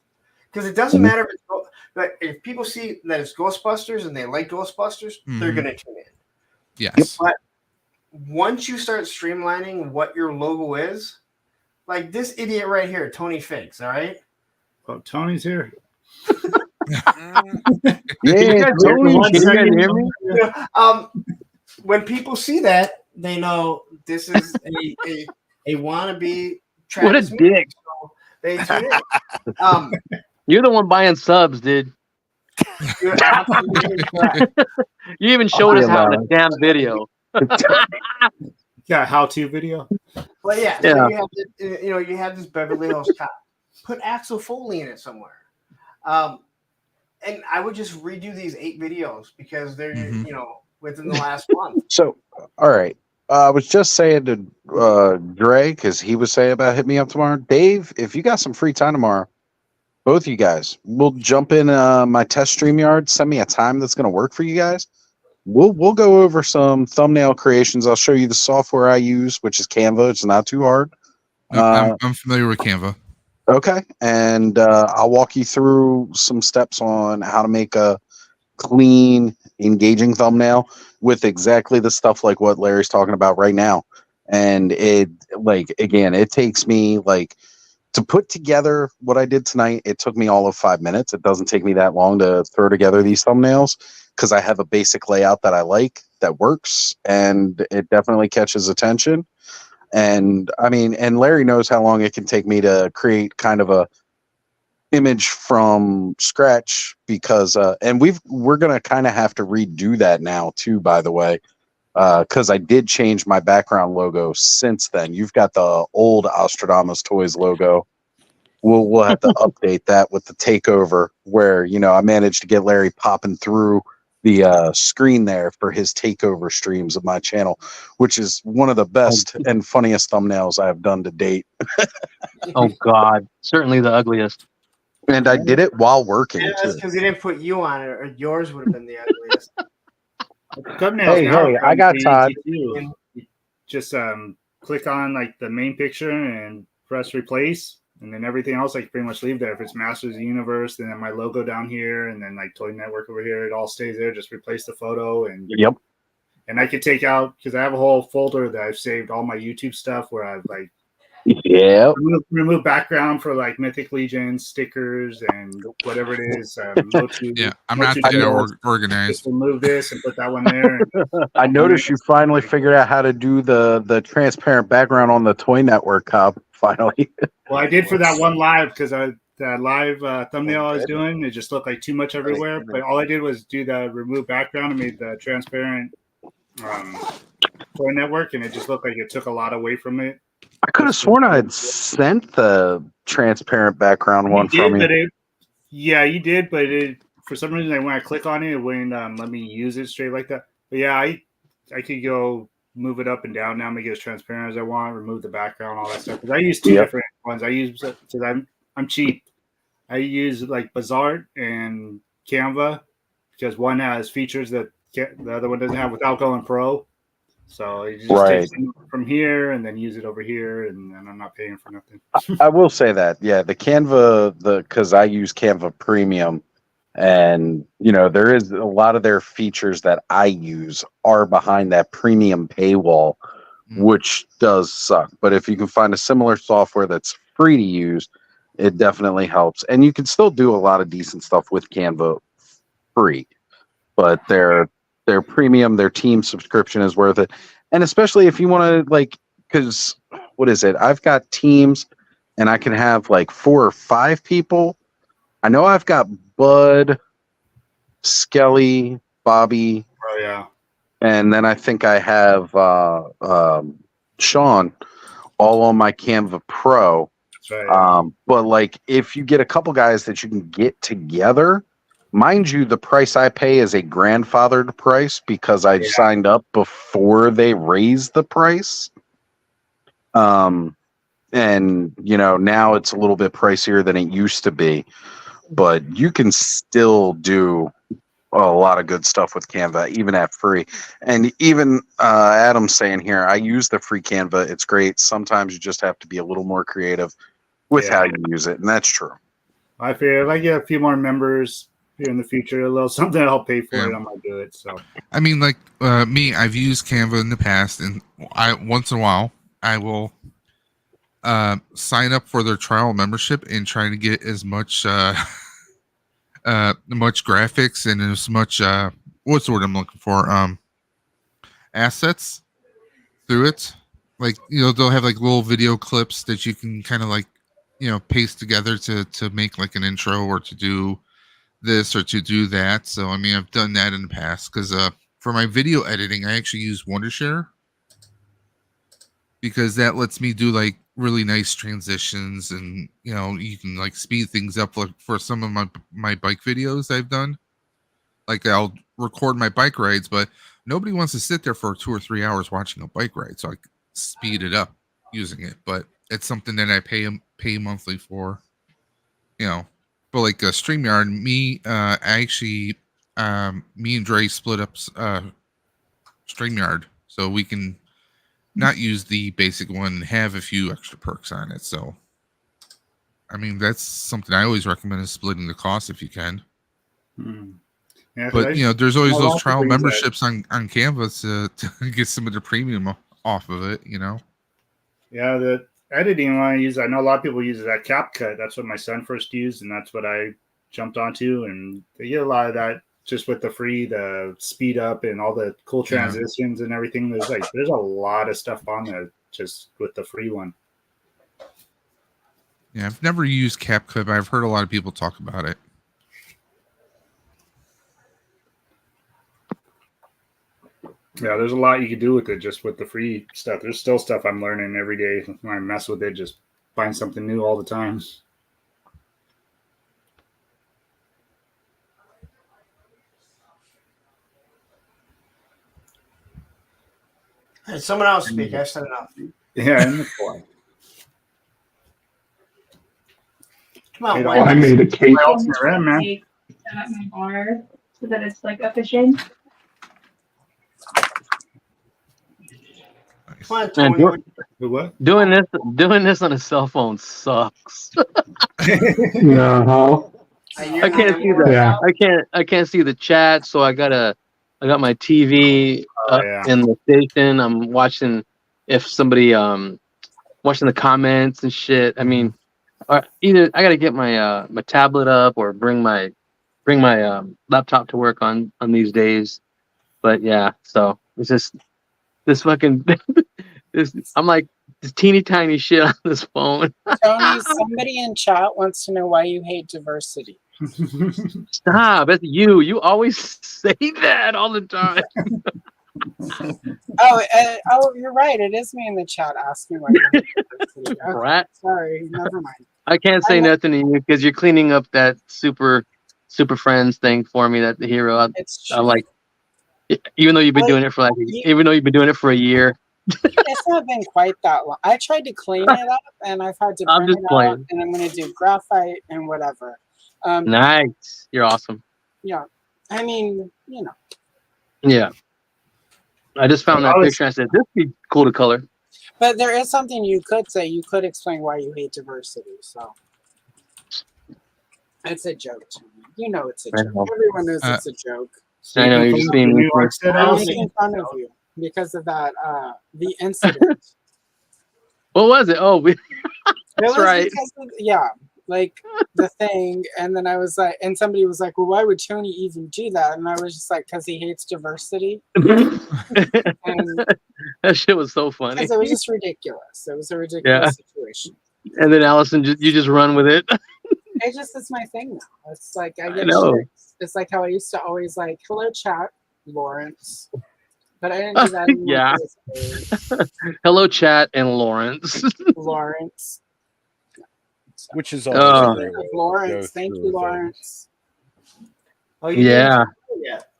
because it doesn't matter if people see that it's Ghostbusters and they like Ghostbusters, they're gonna tune in. Yes. But once you start streamlining what your logo is, like this idiot right here, Tony Figs, all right? Oh, Tony's here. Yeah, Tony, One can you guys second. hear me? When people see that, they know this is a wannabe Travis. What a dick. So they tune in. You're the one buying subs, dude. You're absolutely correct. You even showed us be how in a allowed. damn video. Yeah, how-to video. But yeah, Yeah. so you have this Beverly Hills Cop. Put Axel Foley in it somewhere. And I would just redo these 8 videos because they're within the last month. So, all right. I was just saying to Dre, because he was saying about hit me up tomorrow. Dave, if you got some free time tomorrow, both of you guys, we'll jump in my test StreamYard. Send me a time that's going to work for you guys. We'll go over some thumbnail creations. I'll show you the software I use, which is Canva. It's not too hard. I'm familiar with Canva. Okay, and I'll walk you through some steps on how to make a clean, engaging thumbnail with exactly the stuff like what Larry's talking about right now. And it, like, again, it takes me like to put together what I did tonight. It took me all of 5 minutes. It doesn't take me that long to throw together these thumbnails because I have a basic layout that I like that works, and it definitely catches attention. And I mean, and Larry knows how long it can take me to create kind of a image from scratch because and we're gonna kind of have to redo that now too, by the way, because I did change my background logo since then. You've got the old Ostradamus Toys logo. We'll have to update that with the takeover, where I managed to get Larry popping through the screen there for his takeover streams of my channel, which is one of the best and funniest thumbnails I have done to date. Oh God, certainly the ugliest. And I did it while working Yeah, that's too. because he didn't put you on it, or yours would have been the ugliest. Thumbnails Hey, now hey, are I got easy Todd. too. You just click on like the main picture and press replace, and then everything else I can pretty much leave there. If it's Masters of the Universe, then my logo down here, and then like Toy Network over here, it all stays there. Just replace the photo, and Yep. and I could take out, because I have a whole folder that I've saved all my YouTube stuff where I've like Yep. remove background for like Mythic Legion stickers and whatever it is. Yeah, I'm not that organized. Just remove this and put that one there. I noticed you finally figured out how to do the transparent background on the Toy Network Cop. Finally. Well, I did for that one live because that live thumbnail I was doing, it just looked like too much everywhere. But all I did was do the remove background and made the transparent Toy Network, and it just looked like it took a lot away from it. I could have sworn I had sent the transparent background one from you. You did, but for some reason when I click on it, it wouldn't let me use it straight like that. But yeah, I could go move it up and down now, make it as transparent as I want, remove the background, all that stuff. Because I use two different ones. I use because I'm cheap. I use like Bazaar and Canva because one has features that the other one doesn't have without going pro. So you just take it from here and then use it over here, and then I'm not paying for nothing. I will say that, yeah, the Canva, because I use Canva Premium, and there is a lot of their features that I use are behind that premium paywall, which does suck. But if you can find a similar software that's free to use, it definitely helps. And you can still do a lot of decent stuff with Canva free, but their premium, their team subscription is worth it. And especially if you want to, because what is it? I've got teams and I can have like 4 or 5 people. I know I've got Bud, Skelly, Bobby. Oh yeah. And then I think I have Sean all on my Canva Pro. That's right. But if you get a couple guys that you can get together, mind you, the price I pay is a grandfathered price because I signed up before they raised the price. And now it's a little bit pricier than it used to be, but you can still do a lot of good stuff with Canva, even at free. And even Adam's saying here, I use the free Canva. It's great. Sometimes you just have to be a little more creative with how you use it, and that's true. I figure if I get a few more members here in the future, a little something to help pay for it, I might do it. So I mean, like me, I've used Canva in the past, and once in a while I will sign up for their trial membership and try to get as much much graphics and as much what's the word I'm looking for, assets through it. Like, they'll have like little video clips that you can kind of like, paste together to make like an intro or to do this or to do that. So I mean, I've done that in the past because for my video editing, I actually use Wondershare because that lets me do like really nice transitions, and you can like speed things up. For some of my bike videos I've done, like I'll record my bike rides, but nobody wants to sit there for 2 or 3 hours watching a bike ride, so I speed it up using it. But it's something that I pay monthly for, But like StreamYard, me and Dre split up StreamYard so we can not use the basic one and have a few extra perks on it. So, I mean, that's something I always recommend, is splitting the cost if you can. Yeah, but there's always those trial memberships on Canvas to get some of the premium off of it. Yeah, the editing one I use, I know a lot of people use that CapCut. That's what my son first used, and that's what I jumped onto. And they get a lot of that just with the speed up and all the cool transitions and everything. There's a lot of stuff on there just with the free one. Yeah, I've never used CapCut, but I've heard a lot of people talk about it. Yeah, there's a lot you can do with it just with the free stuff. There's still stuff I'm learning every day when I mess with it. Just find something new all the time. Hey, someone else speak. I said enough. Yeah, in the point. Come on, I made a cake. Man. At my bar so that it's like efficient. Come on, Tony. What? Doing this on a cell phone sucks. No. I can't see that. Yeah. I can't see the chat, so I got my TV in the station. I'm watching if somebody watching the comments and shit. I mean, either I gotta get my my tablet up or bring my laptop to work on these days. But yeah, so it's just this fucking I'm like this teeny tiny shit on this phone. Tony, somebody in chat wants to know why you hate diversity. Stop! It's you. You always say that all the time. Oh, you're right. It is me in the chat asking why you hate diversity. Okay, Right. sorry, never mind. I can't say nothing to you because you're cleaning up that super friends thing for me. That the hero. I'm like, even though you've been doing it for a year. It's not been quite that long. I tried to clean it up, and I've had to print it out, and I'm going to do graphite and whatever. Nice. You're awesome. Yeah. I mean, Yeah. I just found that picture and I said, this would be cool to color. But there is something you could say. You could explain why you hate diversity. So it's a joke to me. It's a joke. Everyone knows it's a joke. I know you're just being I'm making fun of you because of that the incident. What was it? Oh, that's right. Like the thing, and then I was like, and somebody was like, well, why would Tony even do that? And I was just like, because he hates diversity. And that shit was so funny. Because it was just ridiculous. It was a ridiculous situation. And then Allison, you just run with it. It's my thing now. It's like I get shit. It's like how I used to always like, hello chat, Lawrence. But I didn't do that anymore. Yeah. Hello chat and Lawrence. Lawrence. Which is all Lawrence. Thank you, Lawrence. Oh, yeah.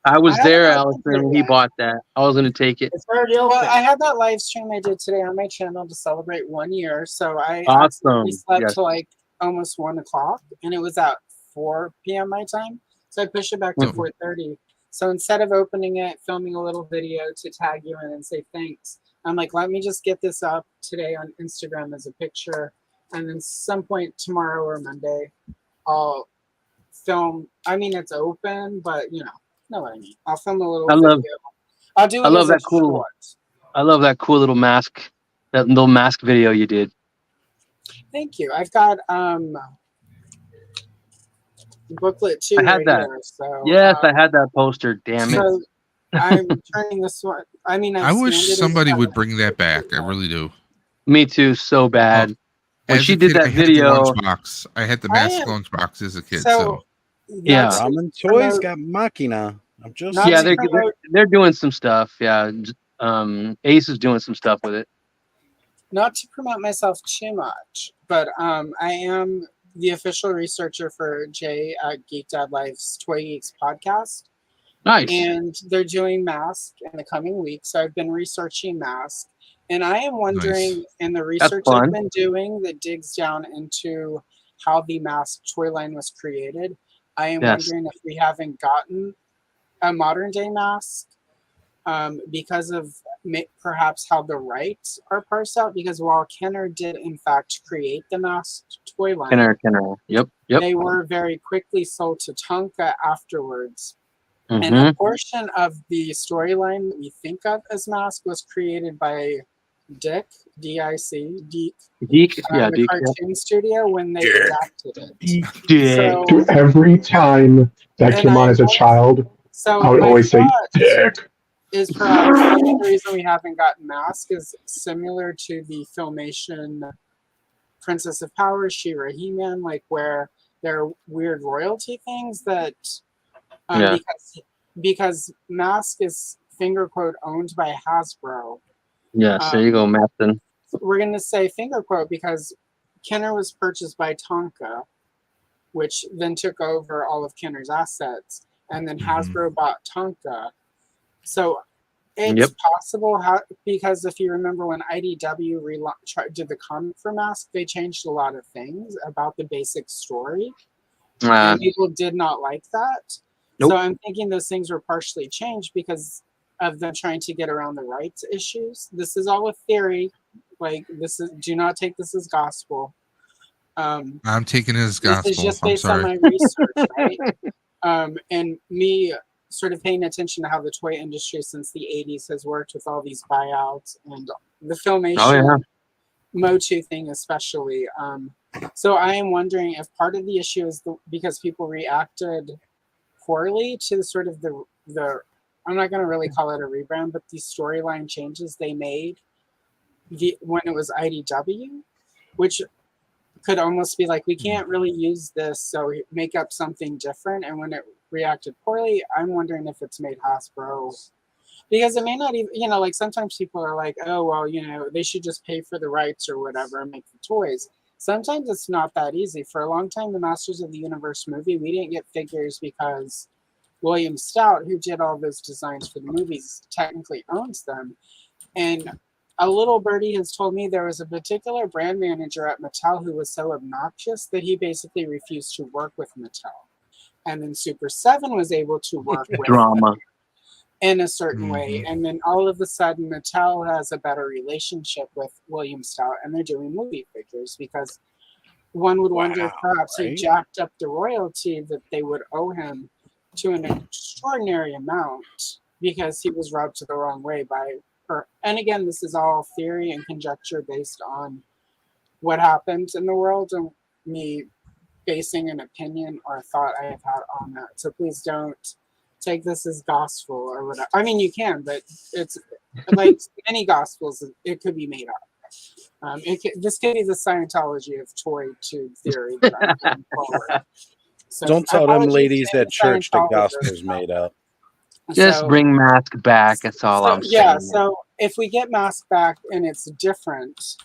I was there, Allison. He bought that. I was going to take it. It's already open. Well, I had that live stream I did today on my channel to celebrate 1 year. So I awesome. slept till like almost 1 o'clock, and it was at 4 p.m. my time. So I push it back to 4:30. So instead of opening it, filming a little video to tag you in and say thanks, I'm like, let me just get this up today on Instagram as a picture, and then some point tomorrow or Monday, I'll film. I mean, it's open, but you know what I mean. I'll film a little I video. love I'll do I it love as a that cool. short. I love that cool little mask, that little mask video you did. Thank you. I've got booklet too I had right that. here. So Yes, I had that poster. Damn it. So I'm turning this one. I mean, I wish somebody would bring that back. I really do. Me too, so bad. When As she a did kid, that I had video, the lunchbox. I had the mask lunchbox as a kid. So yeah, Ramen Toys got Machina. I'm just yeah, saying. they're doing some stuff. Yeah, Ace is doing some stuff with it. Not to promote myself too much, but I am the official researcher for Jay at Geek Dad Life's Toy Geeks podcast. Nice. And they're doing Mask in the coming week. So I've been researching Mask. And I am wondering, in the research I've been doing that digs down into how the Mask toy line was created, I am wondering if we haven't gotten a modern day Mask because of perhaps how the rights are parsed out. Because while Kenner did in fact create the Mask toy line, Kenner, yep. They were very quickly sold to Tonka afterwards. And a portion of the storyline that we think of as Mask was created by Dick, D-I-C, Deek, the cartoon studio when they adapted it. So, Every time that came on as a child, I would always say, Dick. Is perhaps the reason we haven't gotten Mask is similar to the Filmation Princess of Power, She-Ra, He-Man, like where there are weird royalty things that because Mask is finger quote owned by Hasbro. Yes, there you go, Maston. We're gonna say finger quote because Kenner was purchased by Tonka, which then took over all of Kenner's assets, and then Hasbro bought Tonka. So it's possible because if you remember when IDW did the comic for Mask, they changed a lot of things about the basic story, and people did not like that. So I'm thinking those things were partially changed because of them trying to get around the rights issues. This is all a theory. Like do not take this as gospel. I'm taking it as gospel. This is just based on my research, right? And me sort of paying attention to how the toy industry since the 80s has worked with all these buyouts and the Filmation Motu thing especially. So I am wondering if part of the issue is because people reacted poorly to sort of the I'm not going to really call it a rebrand, but the storyline changes they made when it was IDW, which could almost be like, we can't really use this, so make up something different. And when it reacted poorly, I'm wondering if it's made Hasbro, because it may not even, like sometimes people are like, oh, well, they should just pay for the rights or whatever and make the toys. Sometimes it's not that easy. For a long time, the Masters of the Universe movie, we didn't get figures because William Stout, who did all those designs for the movies, technically owns them. And a little birdie has told me there was a particular brand manager at Mattel who was so obnoxious that he basically refused to work with Mattel. And then Super 7 was able to work with drama in a certain way. And then all of a sudden, Mattel has a better relationship with William Stout, and they're doing movie figures because one would wonder if perhaps he jacked up the royalty that they would owe him to an extraordinary amount because he was rubbed the wrong way by her. And again, this is all theory and conjecture based on what happened in the world and me basing an opinion or a thought I have had on that. So please don't take this as gospel or whatever. I mean, you can, but it's like many gospels, it could be made up. This could be the Scientology of toy tube theory that I'm putting forward. So don't tell them ladies at church the gospel's made up. Just bring Mask back. That's all I'm saying. Yeah, so if we get Mask back and it's different,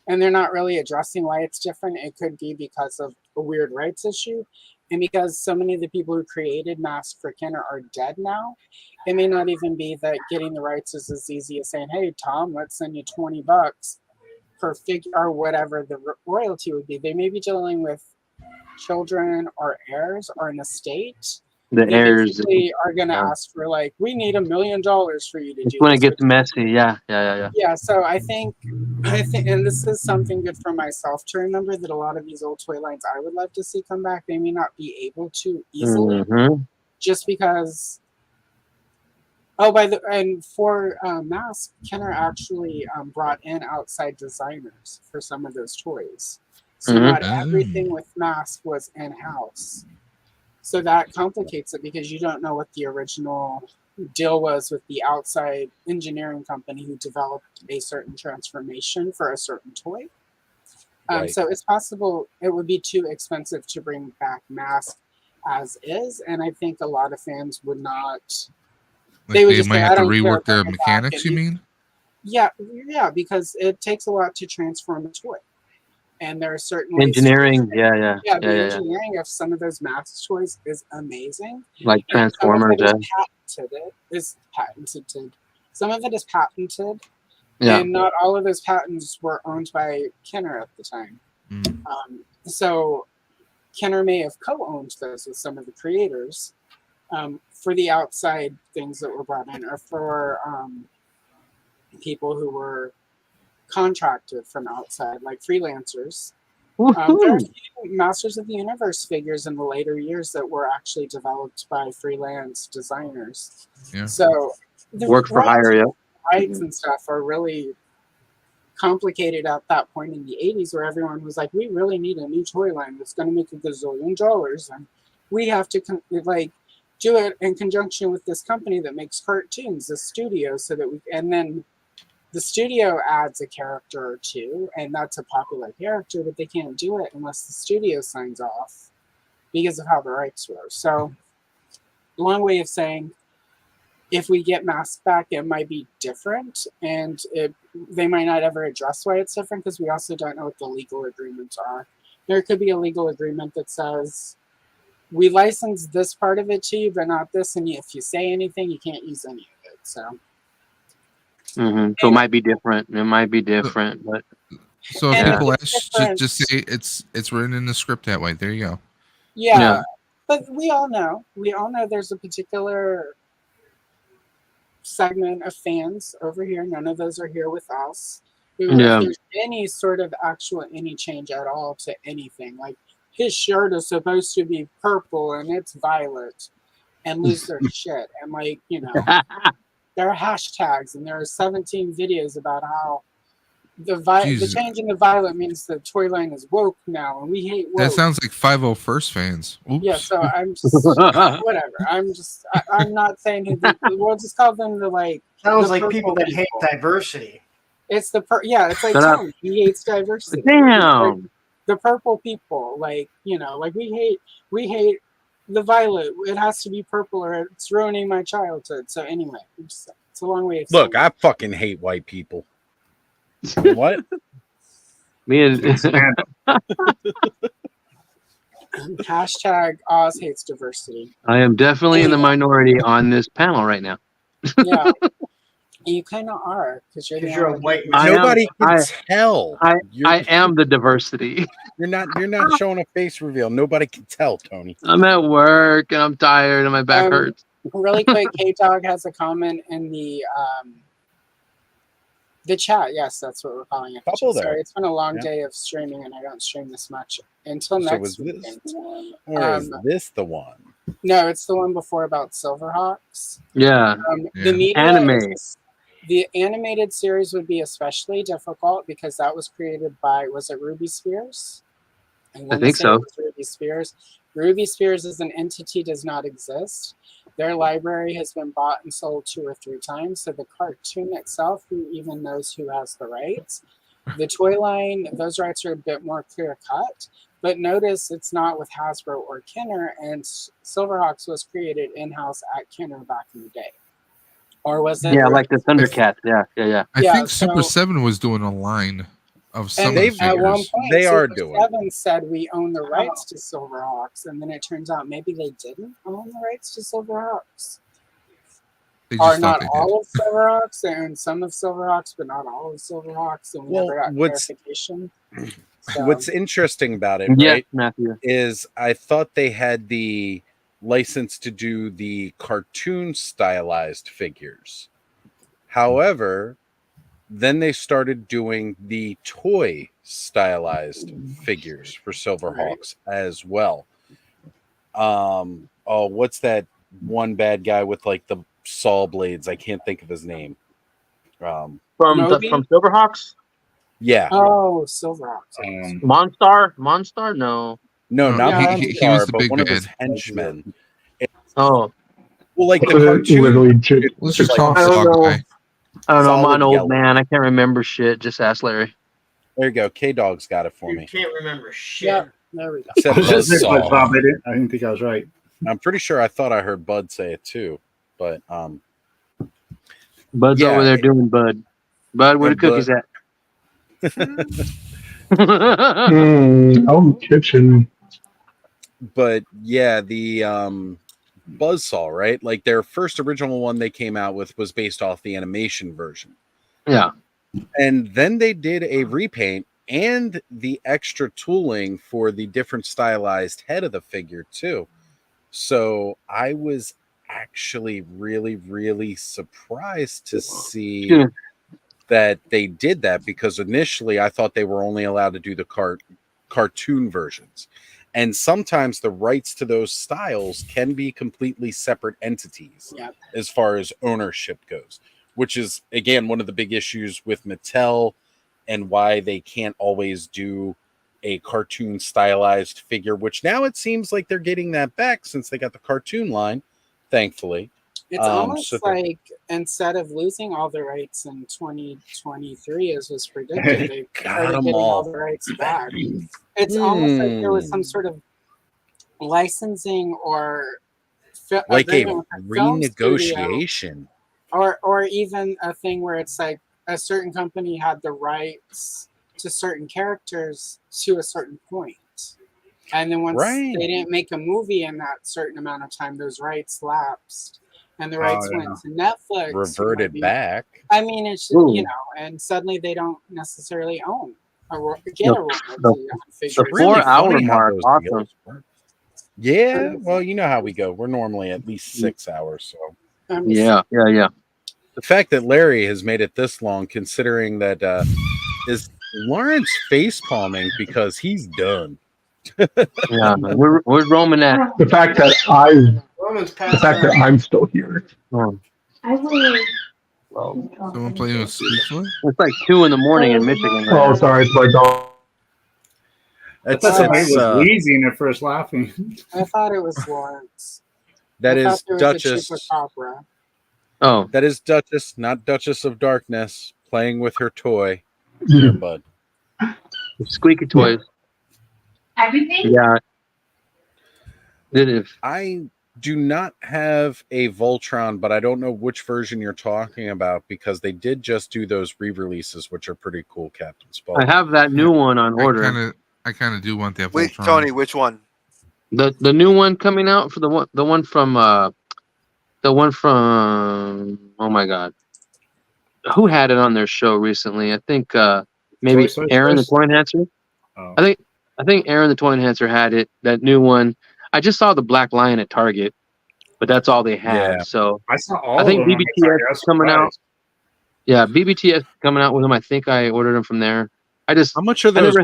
and they're not really addressing why it's different, it could be because of a weird rights issue. And because so many of the people who created Mask for Kenner are dead now, it may not even be that getting the rights is as easy as saying, hey, Tom, let's send you $20 per figure or whatever the royalty would be. They may be dealing with children or heirs or an estate, The they heirs. basically are going to Yeah. ask for like, we need $1 million for you to It's do when it this. gets messy. Yeah. Yeah, so I think, and this is something good for myself to remember, that a lot of these old toy lines I would love to see come back, they may not be able to easily, just because. Oh, and for Mask, Kenner actually brought in outside designers for some of those toys, so not everything with Mask was in house. So that complicates it because you don't know what the original deal was with the outside engineering company who developed a certain transformation for a certain toy. Right. So it's possible it would be too expensive to bring back Mask as is, and I think a lot of fans would not. Like they would just might have to rework their mechanics. You mean? Yeah, because it takes a lot to transform a toy. And there are certain ways engineering. The engineering of some of those Mask toys is amazing. Like Transformers. Some of it is patented. Some of it is patented. Yeah. And not all of those patents were owned by Kenner at the time. So Kenner may have co-owned those with some of the creators for the outside things that were brought in, or for people who were contracted from outside, like freelancers. There are a few Masters of the Universe figures in the later years that were actually developed by freelance designers. Yeah. So the work for hire, rights and stuff are really complicated at that point in the 80s, where everyone was like, we really need a new toy line that's going to make $1 gazillion, and we have to do it in conjunction with this company that makes cartoons, the studio, so that and then the studio adds a character or two, and that's a popular character, but they can't do it unless the studio signs off because of how the rights were. So, long way of saying, if we get Mask back, it might be different, and they might not ever address why it's different because we also don't know what the legal agreements are. There could be a legal agreement that says, we license this part of it to you, but not this, and if you say anything, you can't use any of it. So. So it might be different. It might be different, but so if people ask, just say it's written in the script that way. There you go. Yeah, but we all know there's a particular segment of fans over here. None of those are here with us. Who, if there's any sort of any change at all to anything, like his shirt is supposed to be purple and it's violet, and lose their shit, and there are hashtags, and there are 17 videos about how the change in the violet means the toy line is woke now, and we hate woke. That sounds like 501st fans. Oops. Yeah, so I'm just whatever. I'm not saying we'll just call them sounds like people that hate diversity. It's it's like Tony. He hates diversity. Damn. Like the purple people, we hate the violet. It has to be purple or it's ruining my childhood. So anyway, it's a long way of saying. Look, I fucking hate white people. What? Me and hashtag Oz hates diversity. I am definitely in the minority on this panel right now. Yeah. You kind of are, because you're a white man. Nobody can tell. I am the diversity. You're not showing a face reveal. Nobody can tell, Tony. I'm at work and I'm tired and my back hurts. Really quick, K-Dog has a comment in the chat. Yes, that's what we're calling it. Sorry, it's been a long day of streaming, and I don't stream this much until next weekend. Or is this the one? No, it's the one before about Silverhawks. Yeah. The media anime. The animated series would be especially difficult because that was created by, was it Ruby Spears? I think so. Ruby Spears. Ruby Spears as an entity does not exist. Their library has been bought and sold 2 or 3 times. So the cartoon itself, who even knows who has the rights? The toy line, those rights are a bit more clear cut. But notice it's not with Hasbro or Kenner, and Silverhawks was created in-house at Kenner back in the day. Or was it? Yeah, like the Thundercats. Yeah. I think Super 7 was doing a line of some of the figures. At one point, they Super are doing. 7 said we own the rights to Silverhawks, and then it turns out maybe they didn't own the rights to Silverhawks. Or not all of Silverhawks. They owned some of Silverhawks, but not all of Silverhawks, and we never got clarification. So, What's interesting about it, Yes, right, Matthew. is I thought they had the license to do the cartoon stylized figures. However, then they started doing the toy stylized figures for Silverhawks as well. Oh, what's that one bad guy with like the saw blades? I can't think of his name. From Moby? from Silverhawks? Yeah. Oh, Silverhawks. Monstar? Monstar? No. No, not he was Monstar, the but big one of his bad. henchmen. Oh. Well, like the cartoon. Literally, Let's just like, call him I don't Saw know. Guy. I don't know. I'm Solid an old yellow. man. I can't remember shit. Just ask Larry. There you go. K-Dog's got it for You me. can't remember shit. Yeah, there we go. Except I was just saying, Buzzsaw. Bob, I didn't think I was right. I'm pretty sure I thought I heard Bud say it too, but Bud's yeah, over there doing Bud. Bud, where the cookies Bud. at? Oh, kitchen. But yeah, the Buzzsaw, right? Like their first original one they came out with was based off the animation version. Yeah. And then they did a repaint and the extra tooling for the different stylized head of the figure too. So I was actually really, really surprised to see that they did that, because initially I thought they were only allowed to do the cartoon versions. And sometimes the rights to those styles can be completely separate entities as far as ownership goes, which is, again, one of the big issues with Mattel and why they can't always do a cartoon stylized figure, which now it seems like they're getting that back since they got the cartoon line, thankfully. It's almost like instead of losing all the rights in 2023, as was predicted, they started getting all the rights back. It's almost like there was some sort of licensing or like a agreement with the film studio, renegotiation, or even a thing where it's like a certain company had the rights to certain characters to a certain point. And then once they didn't make a movie in that certain amount of time, those rights lapsed. And the rights went to Netflix. reverted back. I mean, it's, you know, and suddenly they don't necessarily own get a royalty on figures. The 4-hour mark, awesome. Yeah, well, you know how we go. We're normally at least 6 hours, so. Yeah. The fact that Larry has made it this long, considering that is Lawrence face palming because he's done. Yeah, where's Roman at? The fact that I'm still here. I will. Someone playing with Spookful? It's like 2 in the morning in Michigan. Right Oh, now. sorry, it's my dog. I thought somebody was wheezing at first laughing. I thought it was Lawrence. That I is thought there was Duchess. a Chupacabra. Oh, that is Duchess, not Duchess of Darkness, playing with her toy. Here, bud. Squeaky toys. Everything? Yeah. I do not have a Voltron, but I don't know which version you're talking about, because they did just do those re-releases, which are pretty cool, Captain Spaulding. I have that new one on order. I kind of do want that. Wait, Voltron. Tony, which one? The new one coming out for the one from oh my god, who had it on their show recently? I think maybe Aaron the Toy Enhancer. Oh. I think Aaron the Toy Enhancer had it. That new one. I just saw the Black Lion at Target, but that's all they had. Yeah. So I saw all I think of them. BBTS coming out. Yeah, BBTS coming out with them. I think I ordered them from there. How much are those?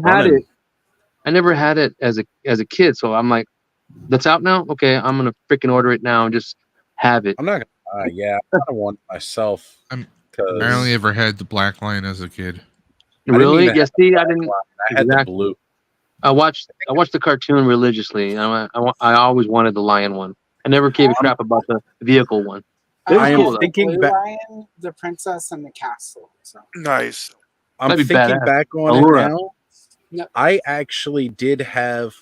I never had it as a kid, so I'm like, that's out now. Okay, I'm gonna freaking order it now and just have it. I'm not gonna. Yeah, I kind of want it myself. I only ever had the Black Lion as a kid. Really? Yes. See, I didn't. I had the blue. I watched the cartoon religiously. I always wanted the lion one. I never gave a crap about the vehicle one. I am the thinking Blue back. Lion, the Princess, and the Castle. So. Nice. I'm That'd be thinking badass. back on Allura. it now. Yep. I actually did have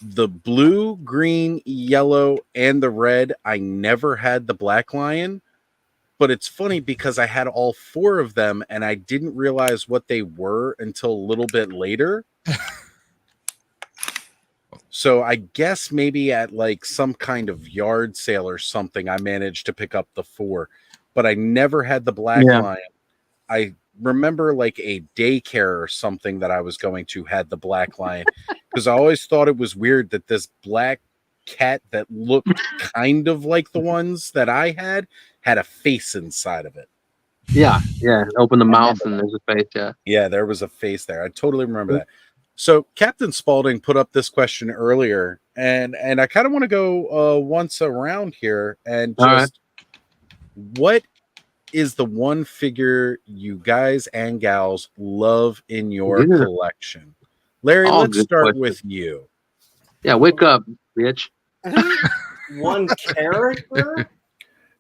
the blue, green, yellow, and the red. I never had the Black Lion, but it's funny because I had all 4 of them and I didn't realize what they were until a little bit later. So I guess maybe at like some kind of yard sale or something, I managed to pick up the 4, but I never had the Black Lion. I remember like a daycare or something that I was going to had the black lion, because I always thought it was weird that this black cat that looked kind of like the ones that I had a face inside of it. Yeah. Open the mouth and there's a face. Yeah. Yeah, there was a face there. I totally remember that. So Captain Spaulding put up this question earlier, and I kind of want to go once around here and just what is the one figure you guys and gals love in your collection? Larry, let's start with you. Yeah, wake up, bitch. One character?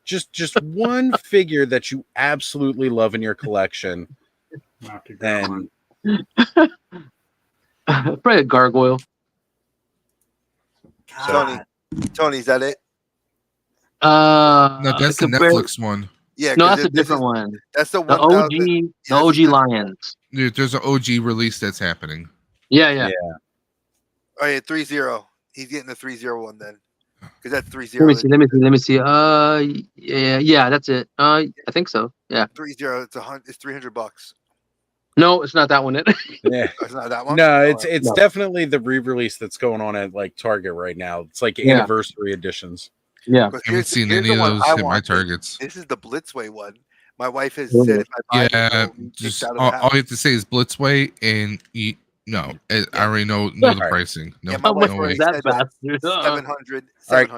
Just one figure that you absolutely love in your collection. And probably a gargoyle. Tony, is that it? No, that's the Netflix one. Yeah, no, that's a different one. That's the OG, the OG Lions. Dude, there's an OG release that's happening. Yeah. Oh yeah, 3-0. He's getting the 3-0 one then, because that's 3-0. Let me see. Yeah, that's it. I think so. Yeah. 3-0. It's $300. No, it's not that one. Yeah, it's not that one. No, it's definitely the re-release that's going on at like Target right now. It's like anniversary editions. Yeah, I haven't seen any of those hit my targets. This is the Blitzway one. My wife has said if I buy it, just all you have to say is Blitzway, and I already know the pricing. No, my wife is that bastard? 700. Right.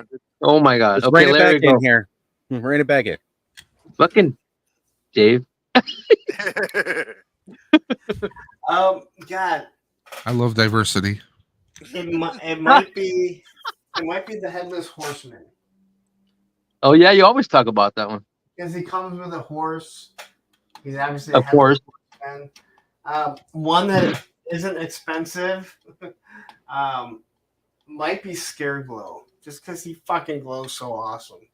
Oh my god! Let's rein it back in here. Rein it back in. Fucking Dave. God. I love diversity. It might be the Headless Horseman. Oh yeah, you always talk about that one. Because he comes with a horse. He's obviously of course. One that isn't expensive. Might be Scareglow, just because he fucking glows so awesome.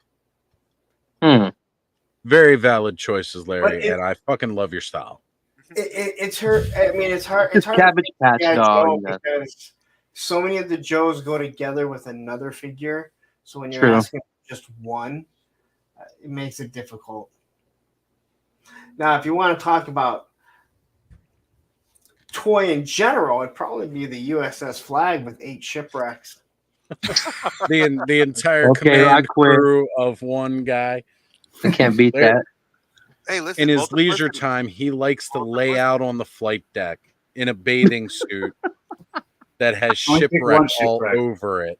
Very valid choices, Larry, and I fucking love your style. It's her. I mean, it's hard. It's hard. Cabbage Patch dog. Because so many of the Joes go together with another figure. So when you're asking just one, it makes it difficult. Now, if you want to talk about toy in general, it'd probably be the USS Flag with 8 shipwrecks. the entire command crew of one guy. I can't beat that. Hey, listen, in his leisure time, he likes to lay out on the flight deck in a bathing suit that has shipwreck all over it.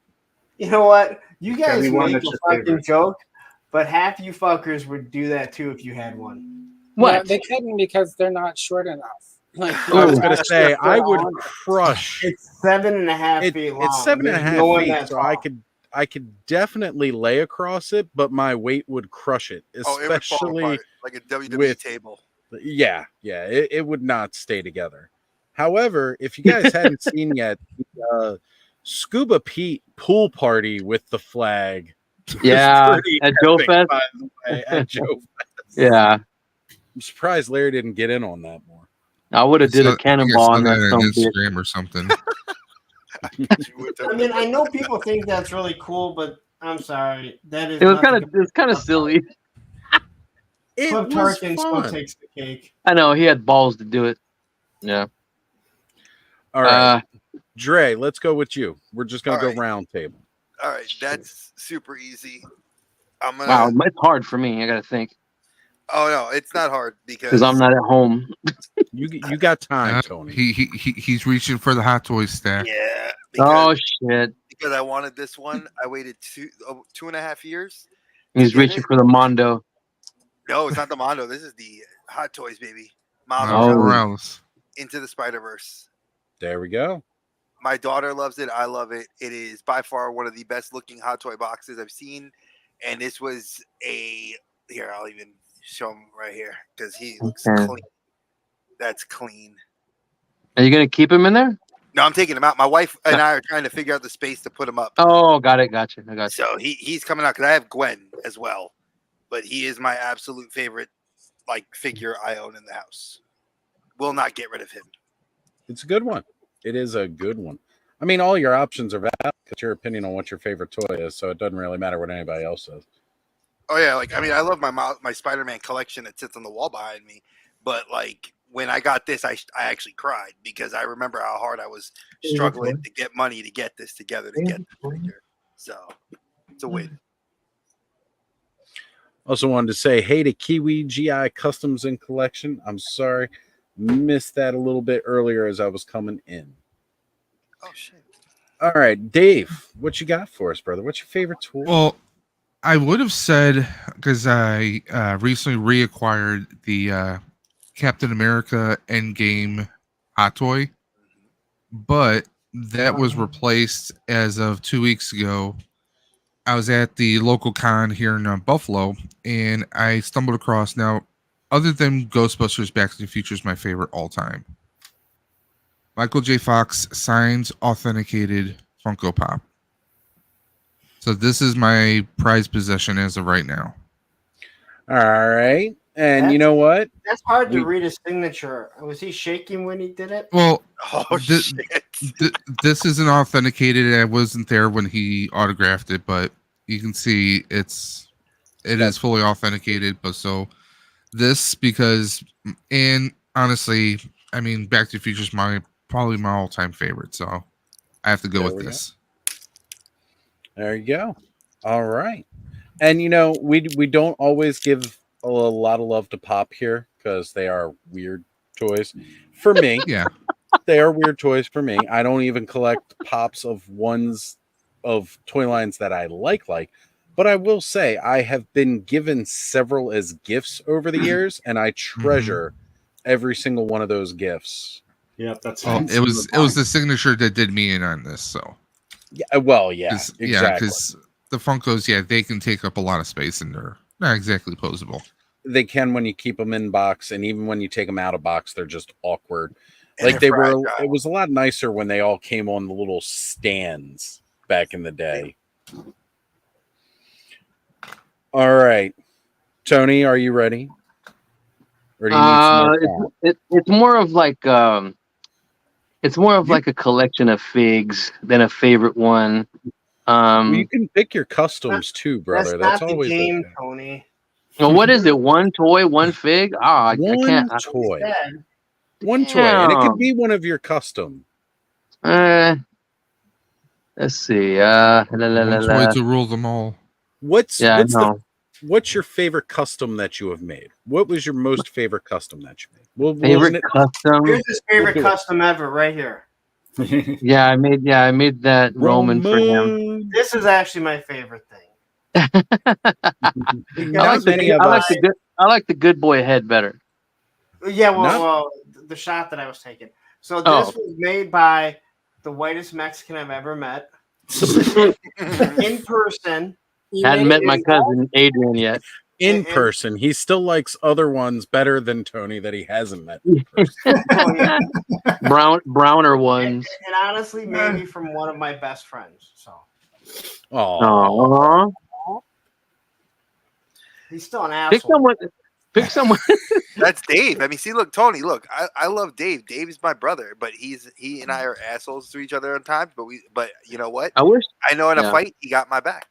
You know what? You guys make a fucking joke, but half you fuckers would do that too if you had one. What? No, they couldn't because they're not short enough. Like, I was going to say, I would crush. It's 7.5 feet long. It's 7.5 feet, so I could definitely lay across it, but my weight would crush it, especially it would like a WWE table. Yeah, it would not stay together. However, if you guys hadn't seen yet, Scuba Pete pool party with the flag. Yeah, at Joe Fest. By the way, at Joe Fest. Yeah, I'm surprised Larry didn't get in on that more. I would have did a cannonball on that Instagram or something. I mean, I know people think that's really cool, but I'm sorry, that is. It was kind of silly. It Cliff was Tarkin fun. still takes the cake. I know he had balls to do it. Yeah. All right, Dre, let's go with you. We're just gonna go round table. All right, that's super easy. Wow, it's hard for me. I gotta think. Oh no, it's not hard because I'm not at home. You got time, Tony. He's reaching for the Hot Toys stack. Yeah. Oh shit! Because I wanted this one, I waited 2.5 years. He's reaching for the Mondo. No, it's not the Mondo. This is the Hot Toys, baby. Miles Morales. Into the Spider-Verse. There we go. My daughter loves it. I love it. It is by far one of the best looking Hot Toy boxes I've seen. And this was here, I'll even show him right here because he looks clean. That's clean. Are you going to keep him in there? No, I'm taking him out. My wife and I are trying to figure out the space to put him up. Oh, got it. Gotcha. I got you. So he's coming out because I have Gwen as well. But he is my absolute favorite figure I own in the house. Will not get rid of him. It's a good one. It is a good one. I mean, all your options are valid. It's your opinion on what your favorite toy is, so it doesn't really matter what anybody else says. Oh yeah, I love my Spider-Man collection that sits on the wall behind me. But when I got this, I actually cried because I remember how hard I was struggling to get money to get this together to get this figure. So it's a win. Also wanted to say hey to Kiwi GI Customs and Collection. I'm sorry, missed that a little bit earlier as I was coming in. Oh shit! All right, Dave, what you got for us, brother? What's your favorite tool? Well, I would have said, because I recently reacquired the Captain America Endgame hot toy, but that was replaced as of 2 weeks ago. I was at the local con here in Buffalo, and I stumbled across, now, other than Ghostbusters Back to the Future is my favorite all time, Michael J. Fox signs authenticated Funko Pop. So this is my prized possession as of right now. All right. And you know what? That's hard to read his signature. Was he shaking when he did it? Well, shit. This isn't authenticated. I wasn't there when he autographed it, but you can see it is fully authenticated. But so this, because, and honestly, I mean, Back to the Future is probably my all-time favorite. So I have to go with this. There you go. All right. And you know, we don't always give a lot of love to Pop here because they are weird toys. For me, yeah, they are weird toys for me. I don't even collect Pops of ones of toy lines that I like, but I will say I have been given several as gifts over the years, and I treasure every single one of those gifts. Yeah, that's it was the signature that did me in on this. So yeah, well, yeah, exactly. Yeah, because the Funkos, they can take up a lot of space and they're not exactly posable. They can when you keep them in box, and even when you take them out of box, they're just awkward. Like they were, it was a lot nicer when they all came on the little stands back in the day. All right, Tony, are you ready? Or do you need some more time? It's more of like like a collection of figs than a favorite one. Well, you can pick your customs too, brother. That's not always the game, okay. Tony. Well, what is it? One toy, one fig? I can't. Toy. One toy, and it can be one of your custom. Let's see. One toy to rule them all. What's your favorite custom that you have made? What was your most favorite custom that you made? Favorite custom? Here's his favorite custom ever, right here. Yeah, I made that Roman for him. This is actually my favorite thing. I like the good boy head better. Yeah, well, the shot that I was taking. So this was made by the whitest Mexican I've ever met in person. Hadn't met my cousin Adrian yet. In person, he still likes other ones better than Tony that he hasn't met in person. Browner ones. And honestly, maybe from one of my best friends. So. Aww. He's still an asshole. Pick someone. That's Dave. I mean, see, look, Tony, look, I love Dave. Dave is my brother, but he and I are assholes to each other at times. But you know what? I know in a fight he got my back.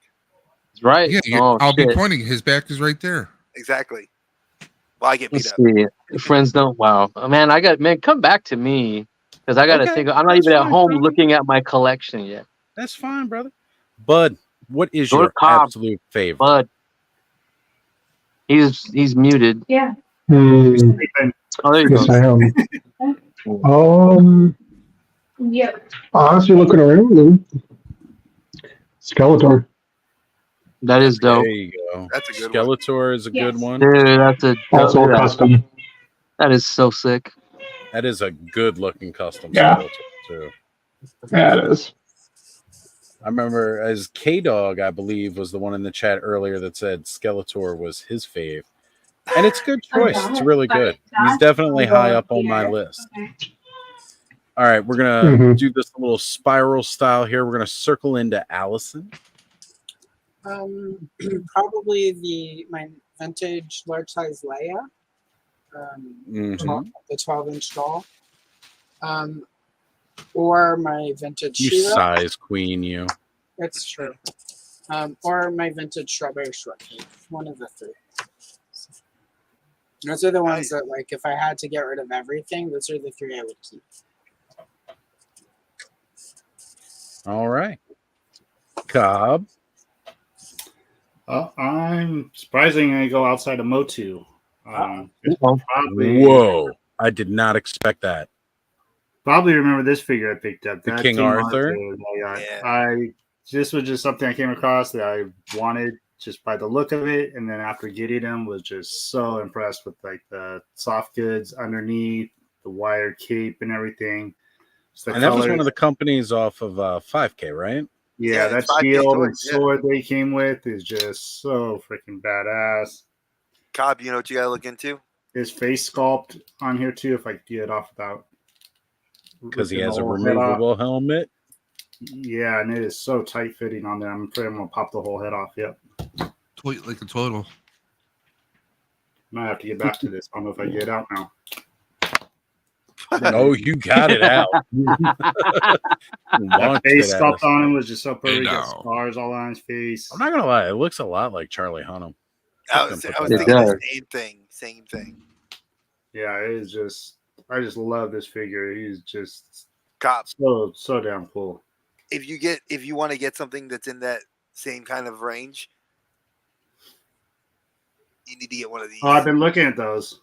That's right. Yeah, I'll be pointing. His back is right there. Exactly. Well, I get beat up. Friends don't. Wow, man, come back to me because I got to think. I'm not even at home looking at my collection yet. That's fine, brother. Bud, what is your absolute favorite? Bud. He's muted. Yeah. Oh, there you yes, go. I am. Yep. Honestly, looking around, Skeletor. That is dope. There you go. That's a good Skeletor is a good one. Dude, that's also custom. That is so sick. That is a good looking custom Skeletor too. Yeah, it is. I remember as K-Dog, I believe, was the one in the chat earlier that said Skeletor was his fave. And it's a good choice. It's really good. He's definitely high up on my list. All right, we're going to do this little spiral style here. We're going to circle into Allison. Probably my vintage large size Leia. The 12-inch doll. Or my vintage You She-Ra. size queen, you. That's true. Or my vintage strawberry shortcake. One of the three. Those are the ones that, like, if I had to get rid of everything, those are the 3 I would keep. All right. Cobb. I'm surprisingly going to go outside of Motu. Whoa. I did not expect that. Probably remember this figure I picked up. The King Arthur? This was just something I came across that I wanted just by the look of it. And then after getting him, was just so impressed with like the soft goods underneath, the wired cape and everything. And that was one of the companies off of 5K, right? Yeah, that shield and sword they came with is just so freaking badass. Cobb, you know what you gotta look into? His face sculpt on here too, if I get it off without. Because he has a removable helmet. Yeah, and it is so tight fitting on there. I'm afraid I'm gonna pop the whole head off. Yep. Like a total. Might have to get back to this. I don't know if I get it out now. No, you got it out. That face sculpt on him was just so perfect. He got scars all on his face. I'm not gonna lie, it looks a lot like Charlie Hunnam. I was thinking the same thing. Yeah, it is just. I just love this figure. He's just Cobb. So damn cool. If you want to get something that's in that same kind of range, you need to get one of these. Oh, I've been looking at those.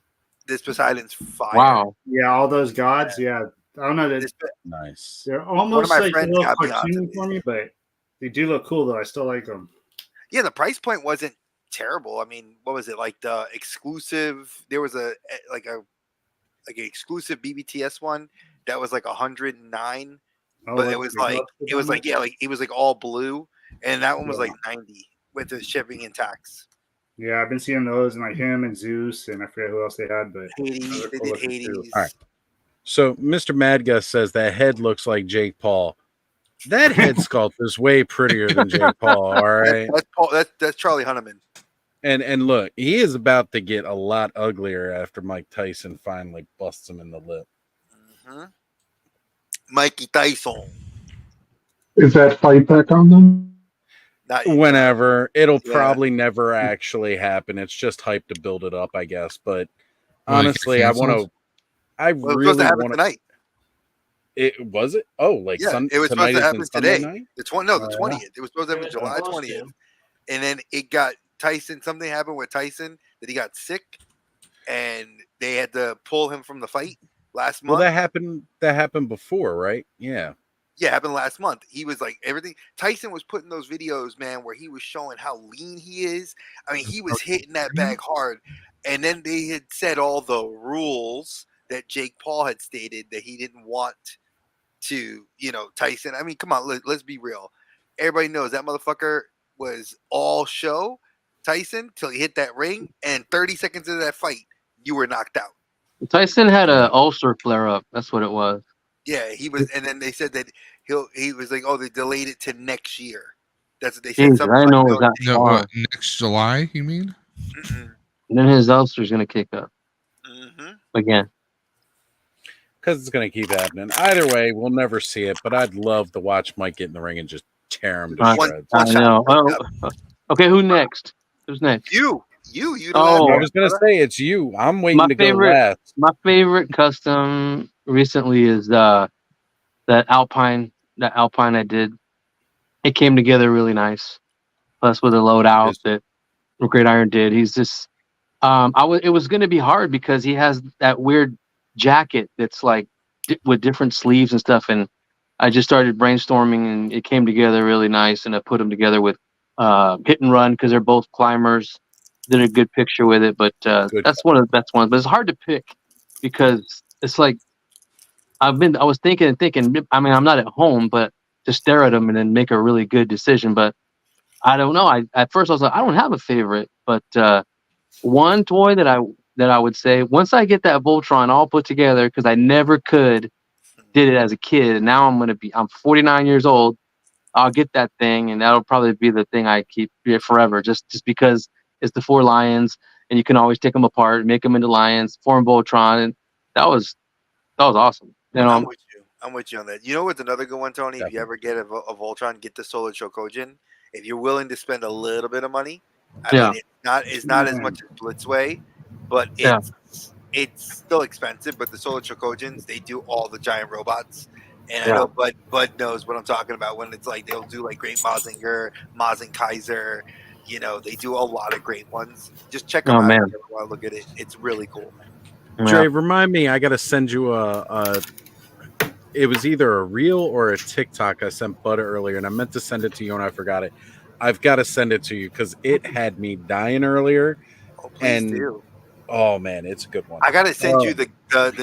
This Poseidon's fire. Wow. Yeah, all those gods. Yeah, I don't know that. Nice. They're almost like a little cartoon for me, but they do look cool though. I still like them. Yeah, the price point wasn't terrible. I mean, what was it like? The exclusive. There was an exclusive BBTS one that was like 109, but it was like all blue, and that one was like 90 with the shipping and tax. Yeah, I've been seeing those and like him and Zeus and I forget who else they had, but Hades, they did Hades. All right. So Mr. Madgus says that head looks like Jake Paul. That head sculpt is way prettier than Jake Paul. All right, that's Charlie Hunnam. And look, he is about to get a lot uglier after Mike Tyson finally busts him in the lip. Mm-hmm. Mikey Tyson. Is that fight back on them? Whenever. It'll probably never actually happen. It's just hype to build it up, I guess. But honestly, I want to. I really want to tonight. It was it? Oh, like it was supposed to happen today. Night? The 20th. It was supposed to happen July 20th, and then it got Tyson. Something happened with Tyson that he got sick, and they had to pull him from the fight last month. Well, that happened before, right? Yeah. Yeah, it happened last month. He was like everything. Tyson was putting those videos, man, where he was showing how lean he is. I mean, he was hitting that bag hard. And then they had said all the rules that Jake Paul had stated that he didn't want to, Tyson. I mean, come on, let's be real. Everybody knows that motherfucker was all show, Tyson, till he hit that ring. And 30 seconds into that fight, you were knocked out. Tyson had an ulcer flare up. That's what it was. Yeah, he was, and then they said that he was like, oh, they delayed it to next year. That's what they said. Jeez, I know it was that far. Next July, you mean? Mm-mm. And then his ulcer's gonna kick up again. Because it's gonna keep happening. Either way, we'll never see it. But I'd love to watch Mike get in the ring and just tear him to shreds. I know. Oh, okay, who next? Who's next? You. I was gonna say it's you. I'm waiting to go last. My favorite custom recently is that Alpine I did. It came together really nice. Plus with a loadout that Great Iron did. He's just it was gonna be hard because he has that weird jacket that's like with different sleeves and stuff, and I just started brainstorming and it came together really nice, and I put them together with Hit and Run because they're both climbers. Did a good picture with it, but that's one of the best ones. But it's hard to pick because it's like I was thinking. I mean, I'm not at home, but to stare at them and then make a really good decision. But I don't know. At first I was like, I don't have a favorite, but one toy that I would say once I get that Voltron all put together, because I never did it as a kid, and now I'm 49 years old. I'll get that thing, and that'll probably be the thing I keep forever, just because it's the 4 lions, and you can always take them apart, make them into lions, form Voltron, and that was awesome. I'm with you on that. You know what's another good one, Tony? Definitely. If you ever get a Voltron, get the Solar Chokojin. If you're willing to spend a little bit of money, I mean, it's not as much as Blitzway, but it's still expensive. But the Solar Chocojins, they do all the giant robots. And I know Bud knows what I'm talking about when it's like they'll do like Great Mazinger, Mazin Kaiser. You know, they do a lot of great ones. Just check them out if you ever want to look at it. It's really cool. Dre, remind me, I got to send you it was either a reel or a TikTok I sent Bud earlier, and I meant to send it to you and I forgot it. I've got to send it to you because it had me dying earlier. Oh, please do. Oh man, it's a good one. I gotta send you the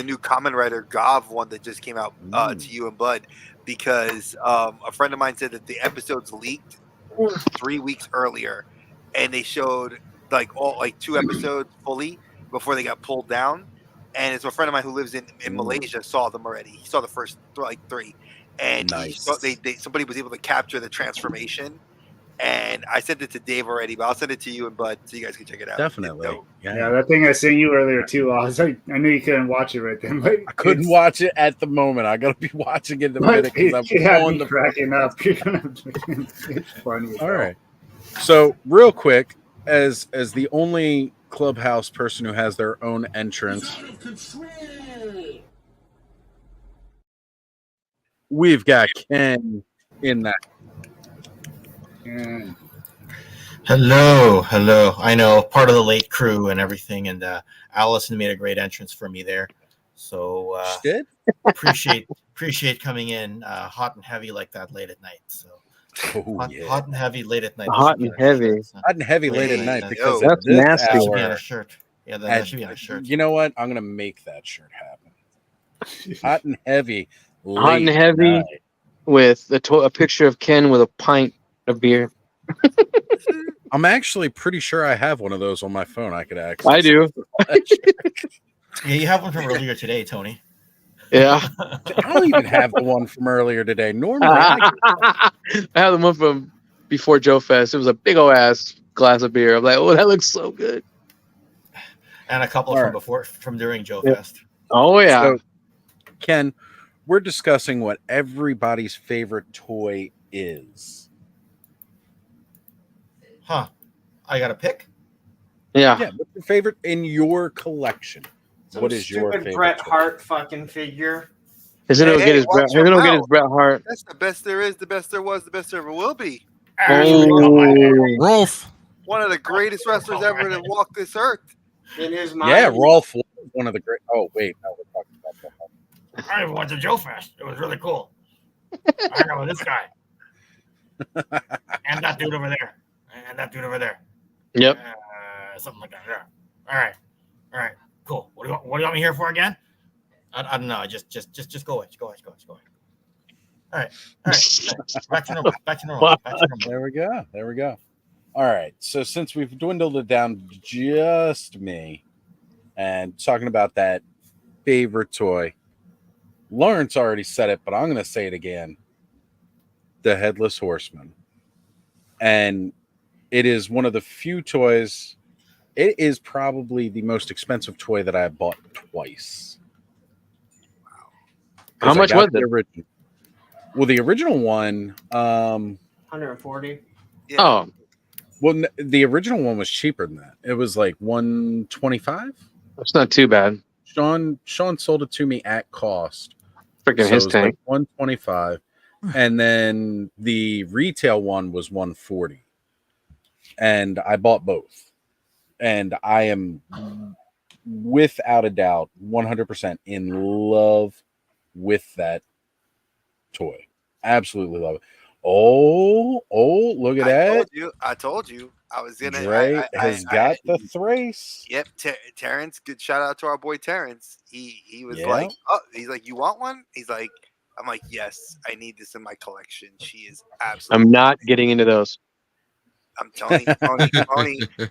new Kamen Rider Gov one that just came out to you and Bud, because a friend of mine said that the episodes leaked 3 weeks earlier, and they showed like 2 episodes fully before they got pulled down. And it's a friend of mine who lives in Malaysia saw them already. He saw the first 3, and somebody was able to capture the transformation. And I sent it to Dave already, but I'll send it to you and Bud so you guys can check it out. Definitely. Yeah, that thing I sent you earlier too. I was like, I knew you couldn't watch it right then, but I couldn't watch it at the moment. I gotta be watching it in a minute because I'm on the cracking up. It's funny. All right. So real quick, as the only Clubhouse person who has their own entrance, we've got Ken in that. Hello. I know, part of the late crew and everything, and Allison made a great entrance for me there. So did appreciate coming in hot and heavy like that late at night. So hot and heavy late at night. Hot and heavy late at night because that's nasty. That should be on a shirt. Yeah, that should be on a shirt. You know what? I'm gonna make that shirt happen. Hot and heavy. Hot and heavy night. With a picture of Ken with a pint of beer. I'm actually pretty sure I have one of those on my phone. I could access. I do. Yeah, you have one from earlier today, Tony. Yeah. I don't even have the one from earlier today. Normally, I have the one from before Joe Fest. It was a big old ass glass of beer. I'm like, oh, that looks so good. And a couple from during Joe Fest. Oh yeah. So, Ken, we're discussing what everybody's favorite toy is. Huh. I got a pick? Yeah. What's your favorite in your collection? What is your favorite Bret Hart fucking figure? Isn't it get his Bret Hart? That's the best there is, the best there was, the best there ever will be. Rolf. One of the greatest wrestlers ever to walk this earth. In his mind. Yeah, Rolf was one of the great. Oh wait, no, we're talking about that. I went to Joe Fest. It was really cool. I know this guy. And that dude over there. And that dude over there. Yep. Something like that. Yeah. All right. Cool. What do you want me here for again? I don't know. Just go away. Just go away. All right. Back to normal. There we go. All right. So since we've dwindled it down to just me and talking about that favorite toy, Lawrence already said it, but I'm going to say it again. The Headless Horseman. And it is one of the few toys. It is probably the most expensive toy that I have bought twice. Wow. How much was it? Well, the original one, 140. Yeah. Oh, well, the original one was cheaper than that. It was like 125. That's not too bad. Sean sold it to me at cost. Freaking his tank. Like 125, and then the retail one was 140. And I bought both. And I am, without a doubt, 100% in love with that toy. Absolutely love it. Oh, look at that. I told you. I was going to. Dre has got the Thrace. Yep. Terrence, good shout out to our boy Terrence. He was like, he's like, you want one? He's like, I'm like, yes, I need this in my collection. She is absolutely. I'm not getting into those. I'm Tony.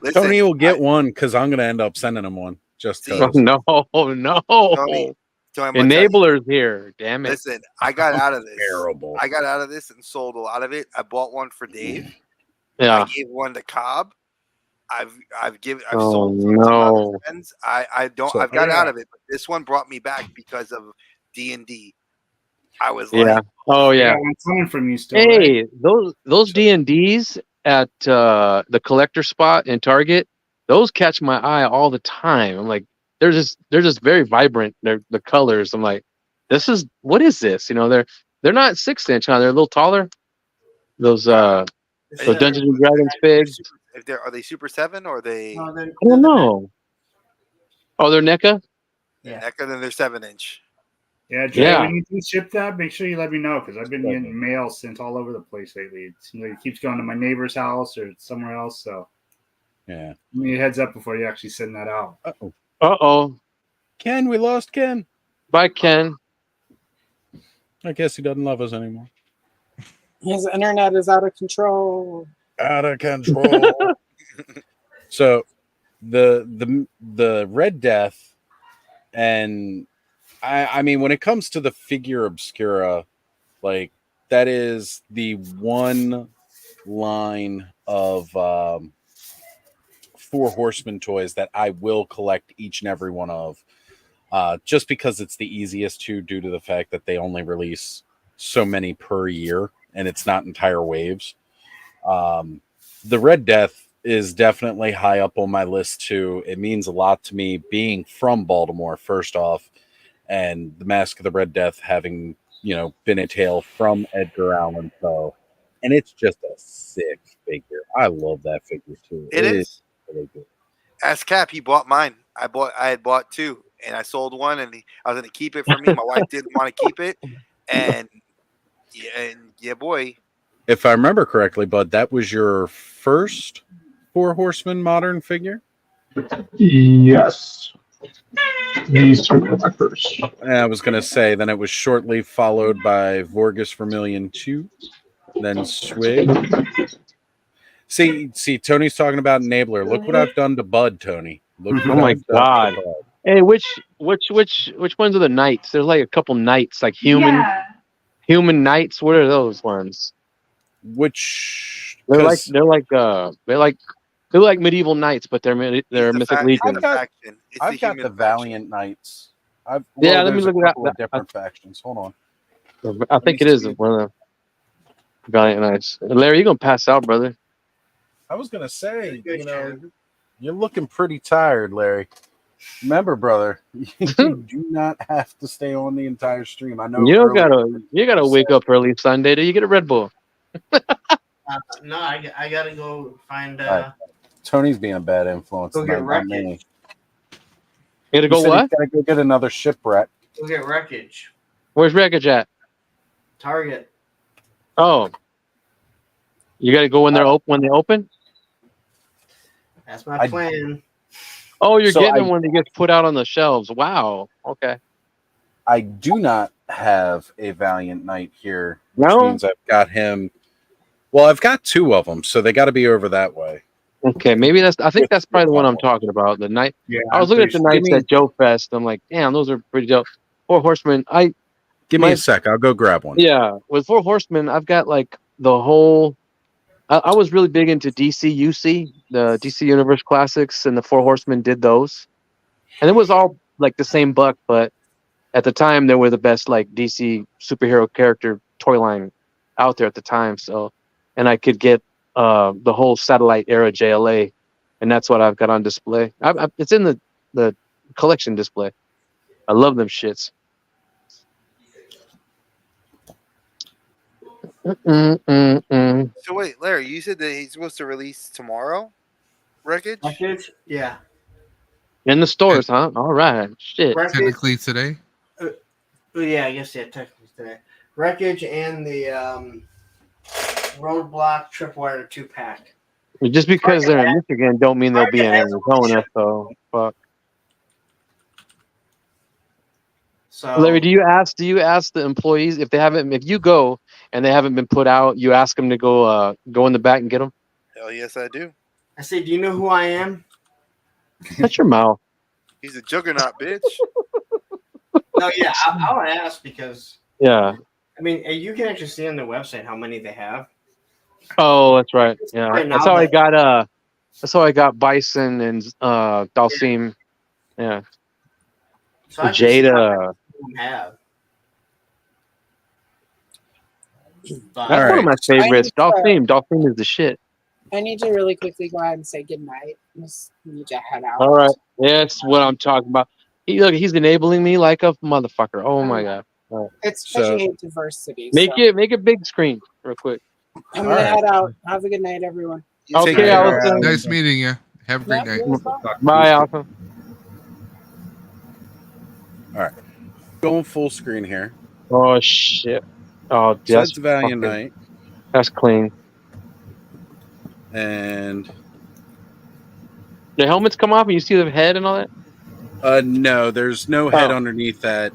Listen, Tony will get one because I'm going to end up sending him one. Just no. Tony, enablers here. Damn it. Listen, I got out of this. Terrible. I got out of this and sold a lot of it. I bought one for Dave. Yeah. I gave one to Cobb. I've Oh, sold no. friends. I've got out of it, but this one brought me back because of D&D. I was like, oh yeah. It's coming from you still. Hey, those D&Ds at the collector spot in Target, those catch my eye all the time. I'm like, they're just very vibrant. They're the colors. I'm like, what is this? You know, they're not 6-inch, huh? They're a little taller. Those Dungeons and Dragons figs. Are they Super 7 or are they? No, I don't know. Oh, they're NECA. Yeah. NECA, then they're 7-inch. Yeah, Dre, Yeah. when you do ship that, make sure you let me know because I've been getting mail sent all over the place lately. It keeps going to my neighbor's house or somewhere else. So Yeah. give me a heads up before you actually send that out. Uh-oh. Ken, we lost Ken. Bye, Ken. I guess he doesn't love us anymore. His internet is out of control. Out of control. So the Red Death, and I mean, when it comes to the figure obscura, like that is the one line of Four Horsemen toys that I will collect each and every one of, just because it's the easiest to, due to the fact that they only release so many per year and it's not entire waves. The Red Death is definitely high up on my list too. It means a lot to me being from Baltimore, first off, and the Mask of the Red Death having, been a tale from Edgar Allan Poe. And it's just a sick figure. I love that figure too. It is really good. Ask Cap, he bought mine. I had bought 2 and I sold one and I was going to keep it for me. My wife didn't want to keep it. And yeah, boy. If I remember correctly, Bud, that was your first Four Horsemen modern figure? Yes. These two were my first. I was going to say, then it was shortly followed by Vorgus Vermilion 2, then Swig. See, Tony's talking about Enabler. Look what I've done to Bud, Tony. Look Oh my God. Hey, which ones are the knights? There's like a couple knights, like human knights. What are those ones? Which they're like medieval knights, but they're Mythic Legion. I've got the Valiant Knights. Let me look at that. Different factions. Hold on. I think it is one of the Valiant Knights. Larry, you're gonna pass out, brother. I was gonna say, you're looking pretty tired, Larry. Remember, brother, you do not have to stay on the entire stream. I know you gotta wake up early Sunday. Do you get a Red Bull? No, I gotta go find. Right. Tony's being a bad influence. Go get wreckage. You gotta go what? Gotta go get another shipwreck. Go get wreckage. Where's wreckage at? Target. Oh, you gotta go when they open. That's my plan. Oh, you're getting them when they get put out on the shelves. Wow. Okay. I do not have a Valiant Knight here, which No? means I've got him. Well, I've got 2 of them, so they got to be over that way. Okay, maybe I think that's probably the one I'm talking about. The night. Yeah, I was looking at the knights at Joe Fest. I'm like, damn, those are pretty dope. Four Horsemen. Give me a sec. I'll go grab one. Yeah, with Four Horsemen, I've got like the whole. I was really big into DC UC, the DC Universe Classics, and the Four Horsemen did those, and it was all like the same buck, but at the time they were the best like DC superhero character toy line out there at the time. So, and I could get the whole satellite era JLA, and that's what I've got on display. It's in the collection display. I love them shits. So wait, Larry, you said that he's supposed to release tomorrow? Wreckage? Yeah. In the stores, huh? All right. Shit. Technically today? Yeah, I guess technically today. Wreckage and the Roadblock Tripwire 2-pack. Just because they're in Michigan don't mean they'll be in Arizona, so fuck. So Larry, do you ask the employees if you go and they haven't been put out, you ask them to go in the back and get them? Hell yes, I do. I say, do you know who I am? Shut your mouth. He's a juggernaut, bitch. No, yeah, I'll ask because. Yeah. I mean, you can actually see on their website how many they have. Oh, that's right. Yeah, Right now that's how I got. That's how I got Bison and Dalsim. Yeah. So Jada. Have. That's one of my favorites. Dalsim is the shit. I need to really quickly go ahead and say goodnight. I just need to head out. All right. That's what I'm talking about. He's enabling me like a motherfucker. Oh my god. All right. It's because you hate diversity. Make so. it big screen real quick. I'm gonna head out. Have a good night, everyone. Okay, Allison. Nice meeting you. Have a great Yeah, night. Bye, Allison. All right. Going full screen here. Oh shit. Oh, So that's Valiant fucking- Knight. That's clean. And The helmets come off and you see the head and all that? no, there's no head underneath that.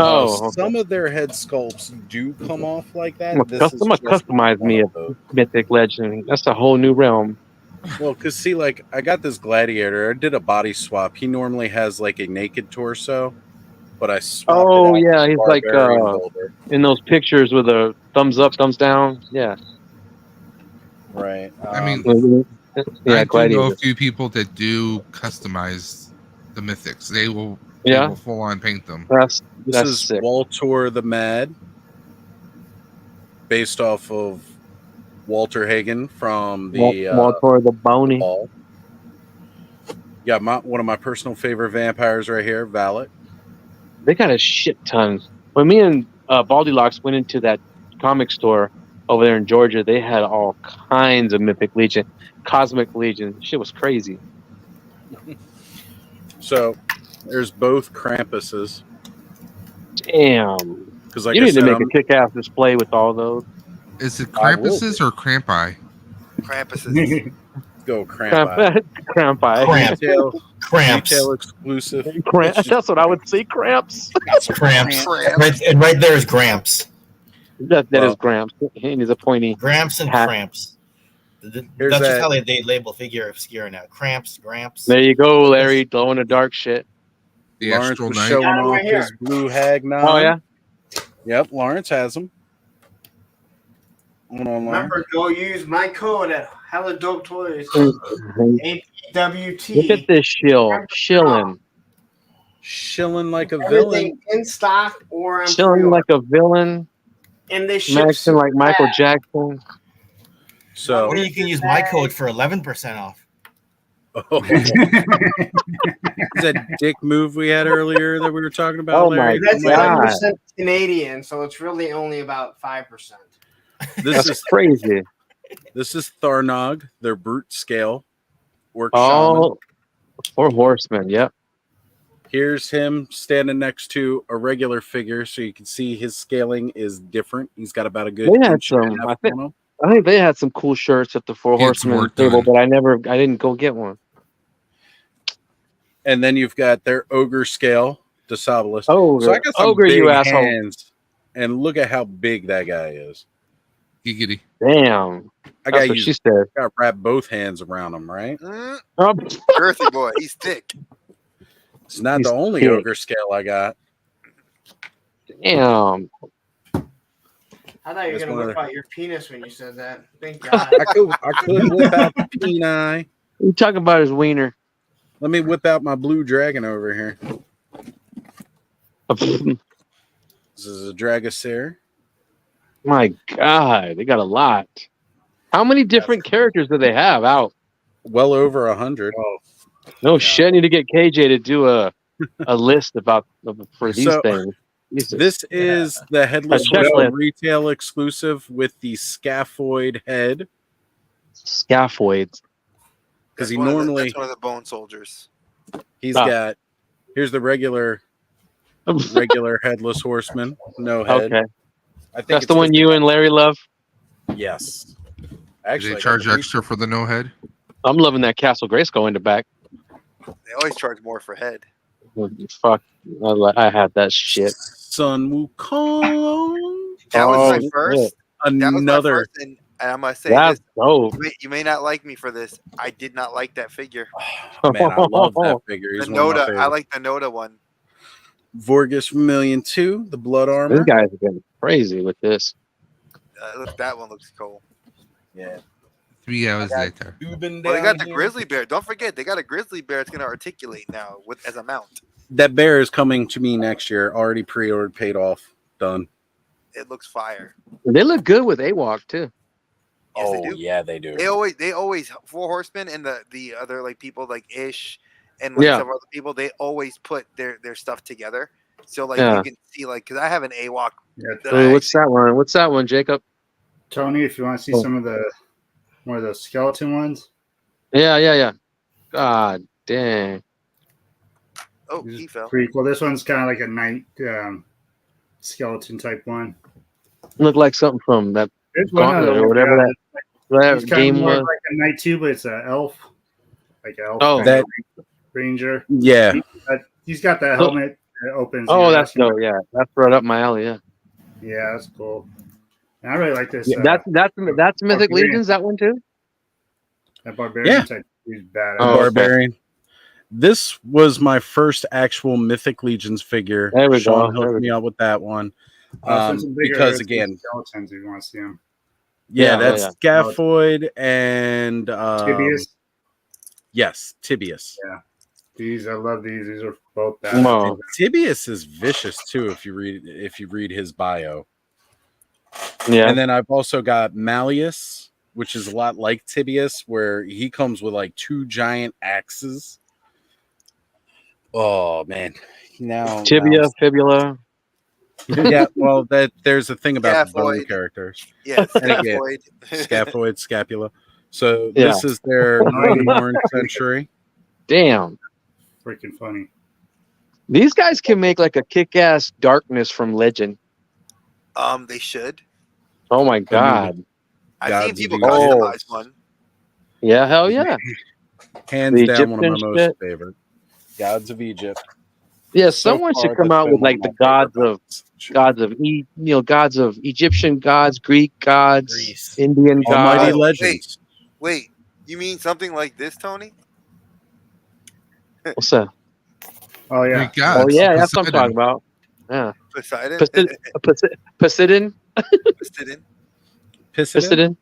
Oh, okay. Some of their head sculpts do come off like that. I'm gonna customize me a mythic legend. That's a whole new realm. Well, because see, like, I got this gladiator. I did a body swap. He normally has like a naked torso, but I swapped it Oh out yeah, with he's like Barbarian Builder. in those pictures with a thumbs up, thumbs down. Yeah. Right. I mean, yeah, I do know gladiator. a few people that do customize the mythics. They will full on paint them. This That's is sick. Waltor the Mad, based off of Walter Hagen from the Waltor the Bony. Ball. Yeah, one of my personal favorite vampires right here, Valet. They got a shit ton. When me and Baldylocks went into that comic store over there in Georgia, they had all kinds of Mythic Legion, Cosmic Legion. Shit was crazy. So there's both Krampuses. Damn. Because like you I need said, to make a kick-ass display with all those. Is it Krampuses or Crampi? Krampuses. Go Crampi. Crampi. Cramps. Retail exclusive. That's what I would say. Cramps. That's Cramps. And right there is Gramps. That is Gramps. He's a pointy. Gramps and hat. Cramps. Here's That's just that- how they label figure obscure now. Cramps, Gramps. There you go, Larry. Glow in the dark shit. The Lawrence Astral was Knight. showing Got 'em off right here. his blue Hagnon. Oh yeah. Yep, Lawrence has them. Hold on, Lawrence. Remember, go use my code at Hella Dope Toys. Look APWT. at this shilling. Shilling like a Everything villain. in stock or on Shilling pre-order. like a villain. And they ship Maxing like Michael Jackson. So Or you can use my code for 11% off. oh. Is that dick move we had earlier that we were talking about, Oh, my Larry? That's God. 11% Canadian, so it's really only about 5%. This That's is crazy. this is Tharnog, their brute scale orc Oh, shaman. 4 horsemen. Yep. Here's him standing next to a regular figure, so you can see his scaling is different. He's got about a good They had inch and a some. half I think. on him. I think they had some cool shirts at the 4 It's horsemen work table, done. but I didn't go get one. And then you've got their ogre scale, Desabolus. Ogre. So I got some Ogre, big you asshole. hands, and look at how big that guy is. Giggity. Damn. I That's got what she said. to wrap both hands around him, right? Mm, Oh, girthy boy, he's thick. It's not He's the only thick. ogre scale I got. damn. I thought you were That's going one to of whip out your penis when you said that. Thank God. I could whip out the peni. You talking about his wiener. Let me whip out my blue dragon over here. This is a Dragosaur. My God, they got a lot. How many different characters do they have out? Well over 100. No shit. I need to get KJ to do a list for these So, things. Jesus. This is the headless A checklist. horseman retail exclusive with the scaphoid head. Scaphoids. Because he That's one of the- normally that's one of the bone soldiers. he's Ah. got here's the regular headless horseman, no head. Okay. I think That's it's the one you and Larry love. Yes. Do Actually, they I charge got the extra for the no head? I'm loving that Castle Grayskull in the back. They always charge more for head. Fuck. I had that shit. Sun Wukong. That was my Oh, first. shit. That was my Another. first, and I'm gonna say That's this. dope. You may not like me for this. I did not like that figure. Man, I love that figure. The He's one of my Noda. I favorites. like the Noda one. Vorgus Vermilion 2, the blood This armor. guy's been crazy with this. That one looks cool. Yeah. 3 hours later. You've been Well, they down got the here. grizzly bear. Don't forget, they got a grizzly bear. It's gonna articulate now as a mount. That bear is coming to me next year. Already pre-ordered, paid off, done. It looks fire. They look good with AWOC too. Yes, they Oh do. yeah, they do. They always Four Horsemen and the other like people like Ish and like Yeah. some other people. They always put their stuff together. So like Yeah. you can see like because I have an AWOC. That Ooh, I what's that one? What's that one, Jacob? Tony, if you want to see Oh. some of the more of those skeleton ones. Yeah. God dang. Oh, he fell. Pretty cool. This one's kind of like a night skeleton type one. Looked like something from that There's one Gauntlet other or one, whatever yeah, that it's kind game of more was. like a night too, but it's an elf, like an elf Oh, kind that of ranger. yeah. He's got the helmet that opens. Oh, You're that's asking dope. Yeah, that's right up my alley. Yeah, Yeah, that's cool. And I really like this. yeah that's Mythic barbarian, Legions. That one too. that barbarian Yeah. type. He's badass. The Oh, okay. Barbarian. This was my first actual Mythic Legions figure. There we Sean go. hooked me up with that one. Some bigger Because again, skeletons, if you want to see them. yeah, Yeah, that's yeah. Scaphoid and Tibius. yes, Tibius. Yeah, these I love these. These are both And badass. Tibius is vicious too if you read his bio. Yeah. And then I've also got Malleus, which is a lot like Tibius, where he comes with like 2 giant axes. Oh man, Tibia, fibula. Yeah, well, there's a thing about the bone Scaphoid. characters. Yes, And again, scaphoid. scapula. So Yeah. this is their Mightborn Century. Damn. Freaking funny. These guys can make like a kick-ass darkness from Legend. They should. Oh my god. I've seen Gods people of Egypt. customize one. Yeah, hell yeah. Hands The down, one of my Egyptian most shit. favorite. Gods of Egypt. Yeah, So someone far, should come that's out been with one like of the my gods favorite of gods of Egyptian gods, Greek gods, Greece. Indian Almighty gods. Legends. Wait, you mean something like this, Tony? What's that? Oh yeah. Greek gods. Oh yeah, that's what I'm talking Poseidon. about. Yeah. Poseidon? Poseidon. Poseidon? Poseidon.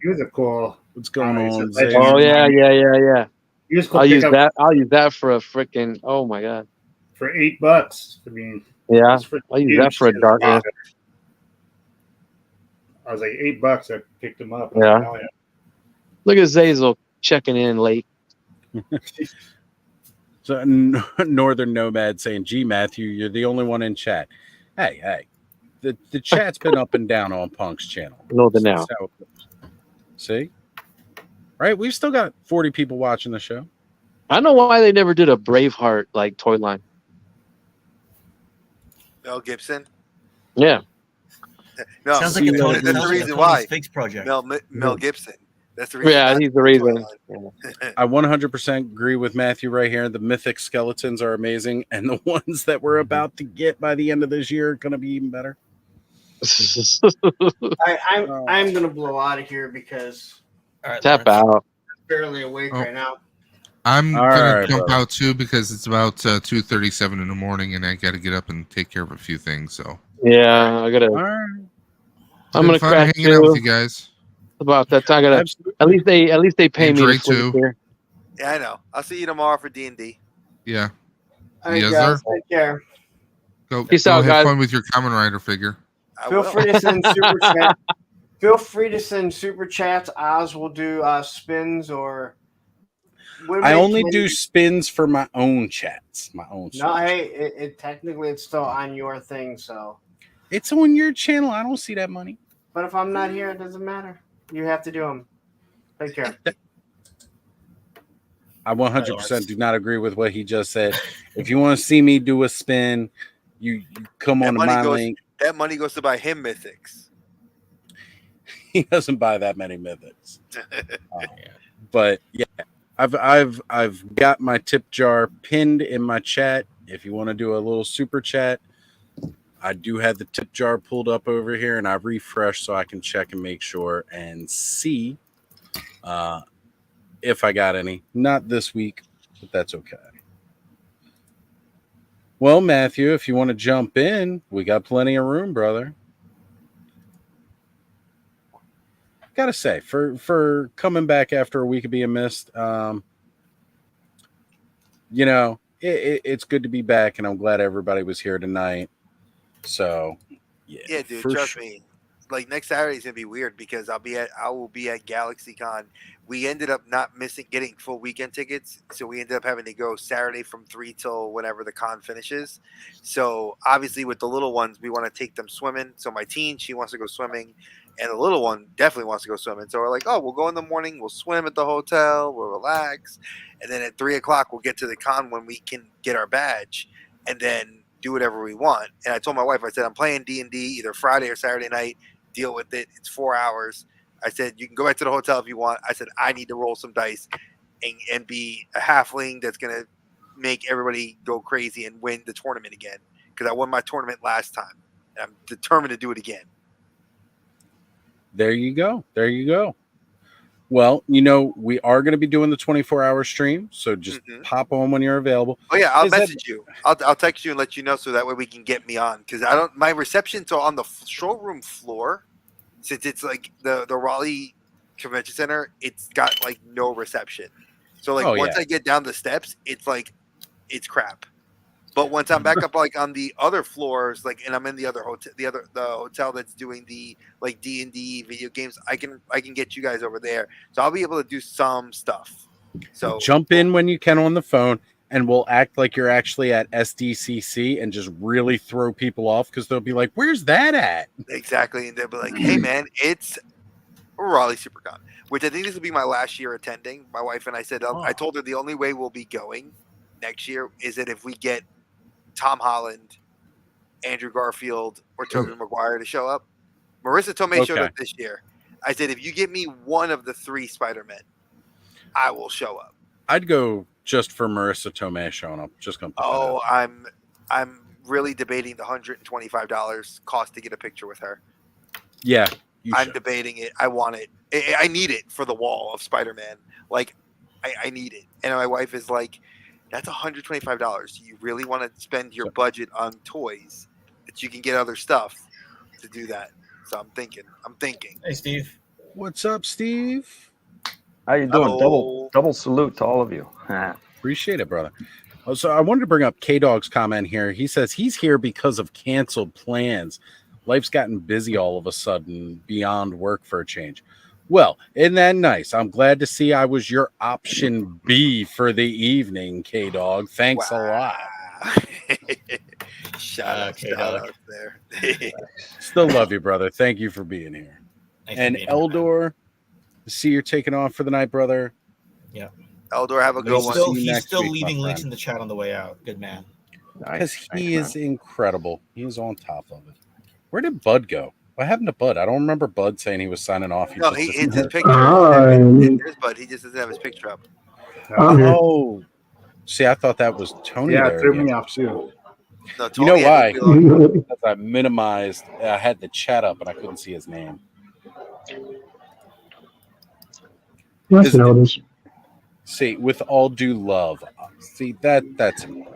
He was a cool. What's going he's a on, legend. Oh yeah. He was cool. I'll Pick use up that. I'll use that for a freaking. Oh my god. for $8. I mean, Yeah, it's freaking I'll use that huge. for a darkness. I was like $8. I picked him up. Yeah. Oh, yeah. Look at Zazel checking in late. So Northern Nomad saying, "Gee, Matthew, you're the only one in chat." Hey, the chat's been up and down on Punk's channel. No, the now. That's how it goes. See, right? We've still got 40 people watching the show. I don't know why they never did a Braveheart like toy line. Mel Gibson? Yeah. No, Sounds like a Tony, that's the sounds like a reason Tony why. Figs project. Mel Gibson. That's the reason. Yeah, not he's the toy reason. line. Yeah. I 100% agree with Matthew right here. The mythic skeletons are amazing, and the ones that we're about to get by the end of this year are going to be even better. I'm gonna blow out of here because All right, Tap Lawrence. out. I'm barely awake right now. I'm All gonna right, jump brother. out too because it's about 2:37 in the morning, and I got to get up and take care of a few things. So Yeah, I gotta. All right. I'm been gonna fun crash hanging out with too. you guys. About that time, I gotta. Absolutely. At least they pay And me to Dre, sleep too. here. Yeah, I know. I'll see you tomorrow for D&D. Yeah. All right, Yes, guys, sir. take care. Peace Go out, have guys. fun with your Kamen Rider figure. Feel free to send super chat. Feel free to send super chats. Oz will do spins or. I only do spins for my own chats. My own. No, super hey, chats. it technically it's still on your thing, so. It's on your channel. I don't see that money. But if I'm not here, it doesn't matter. You have to do them. Take care. I 100% do not agree with what he just said. If you want to see me do a spin, you come on to my link. That money goes to buy him mythics. He doesn't buy that many mythics. But yeah, I've got my tip jar pinned in my chat. If you want to do a little super chat, I do have the tip jar pulled up over here, and I refresh so I can check and make sure and see if I got any. Not this week, but that's okay. Well, Matthew, if you want to jump in, we got plenty of room, brother. Gotta say, for coming back after a week of being missed, you know, it's good to be back, and I'm glad everybody was here tonight. So, Yeah, dude, for trust sure. me. Like next Saturday is gonna be weird because I will be at GalaxyCon. We ended up not getting full weekend tickets, so we ended up having to go Saturday from 3 till whenever the con finishes. So obviously with the little ones, we want to take them swimming. So my teen, she wants to go swimming, and the little one definitely wants to go swimming. So we're like, oh, we'll go in the morning, we'll swim at the hotel, we'll relax, and then at 3 o'clock we'll get to the con when we can get our badge, and then do whatever we want. And I told my wife, I said, I'm playing D&D either Friday or Saturday night. Deal with it. It's 4 hours. I said, you can go back to the hotel if you want. I said, I need to roll some dice and be a halfling that's going to make everybody go crazy and win the tournament again. Because I won my tournament last time. And I'm determined to do it again. There you go. There you go. Well, you know, we are going to be doing the 24-hour stream, so just pop on when you're available. Oh yeah, I'll message you. I'll text you and let you know so that way we can get me on, because I don't. My reception's on the showroom floor, since it's like the Raleigh Convention Center. It's got like no reception. So like once I get down the steps, it's like it's crap. But once I'm back up like on the other floors, like, and I'm in the other hotel, the hotel that's doing the like D&D video games, I can get you guys over there. So I'll be able to do some stuff. So jump in when you can on the phone, and we'll act like you're actually at SDCC and just really throw people off, because they'll be like, "Where's that at?" Exactly, and they'll be like, "Hey man, it's Raleigh SuperCon," which I think this will be my last year attending. My wife and I said, I told her the only way we'll be going next year is that if we get Tom Holland, Andrew Garfield, or Tobey Maguire to show up. Marissa Tomei showed up this year. I said, if you get me one of the 3 Spider-Men, I will show up. I'd go just for Marissa Tomei showing up. Just gonna put that out. I'm really debating the $125 cost to get a picture with her. Yeah, I'm debating it. I want it. I need it for the wall of Spider-Man. Like, I need it. And my wife is like, that's $125. You really want to spend your budget on toys that you can get other stuff to do that? So I'm thinking. Hey, Steve. What's up, Steve? How you doing? Double salute to all of you. Appreciate it, brother. So I wanted to bring up K-Dog's comment here. He says he's here because of canceled plans. Life's gotten busy all of a sudden beyond work for a change. Well, isn't that nice? I'm glad to see I was your option B for the evening, K-Dog. Thanks a lot. Shout out there. Still love you, brother. Thank you for being here. Thanks and Eldor, see you're taking off for the night, brother. Yeah. Eldor, have a good one. He's still leaving links in the chat on the way out. Good man. Because he is incredible. He's on top of it. Where did Bud go? What happened to Bud? I don't remember Bud saying he was signing off. No, it's his picture. There's Bud. He just doesn't have his picture up. Oh. See, I thought that was Tony. Yeah, there it threw again. me off too. No, you know why? Because I minimized. I had the chat up, and I couldn't see his name. See, with all due love, see that's important.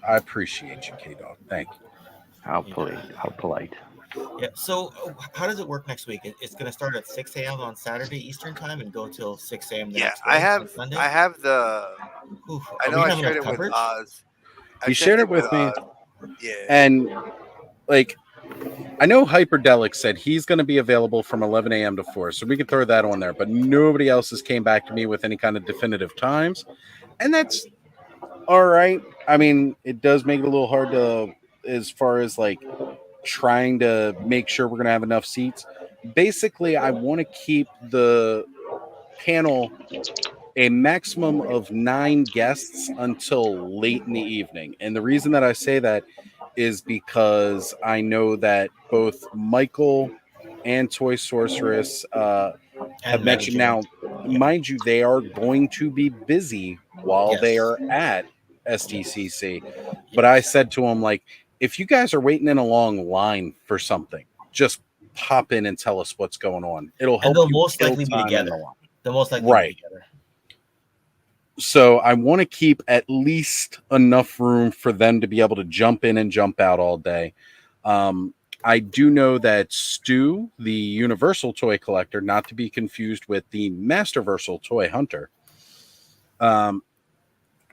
I appreciate you, K-Dog. Thank you. How polite. How polite. Yeah. So, how does it work next week? It's going to start at 6 a.m. on Saturday Eastern time and go till 6 a.m. the next day I have on Sunday? I have the. I know I shared it with Oz. He shared it with me. Yeah. And like, I know Hyperdelic said he's going to be available from 11 a.m. to 4, so we can throw that on there. But nobody else has came back to me with any kind of definitive times, and that's all right. I mean, it does make it a little hard to, as far as like trying to make sure we're going to have enough seats. Basically, I want to keep the panel a maximum of 9 guests until late in the evening. And the reason that I say that is because I know that both Michael and Toy Sorceress have mentioned now, mind you, they are going to be busy while they are at SDCC. But I said to them, like, if you guys are waiting in a long line for something, just pop in and tell us what's going on. It'll help. And they'll you most kill likely be time in together. the line. They'll most likely Right. be together. So I want to keep at least enough room for them to be able to jump in and jump out all day. I do know that Stu, the Universal toy collector, not to be confused with the Masterversal toy hunter,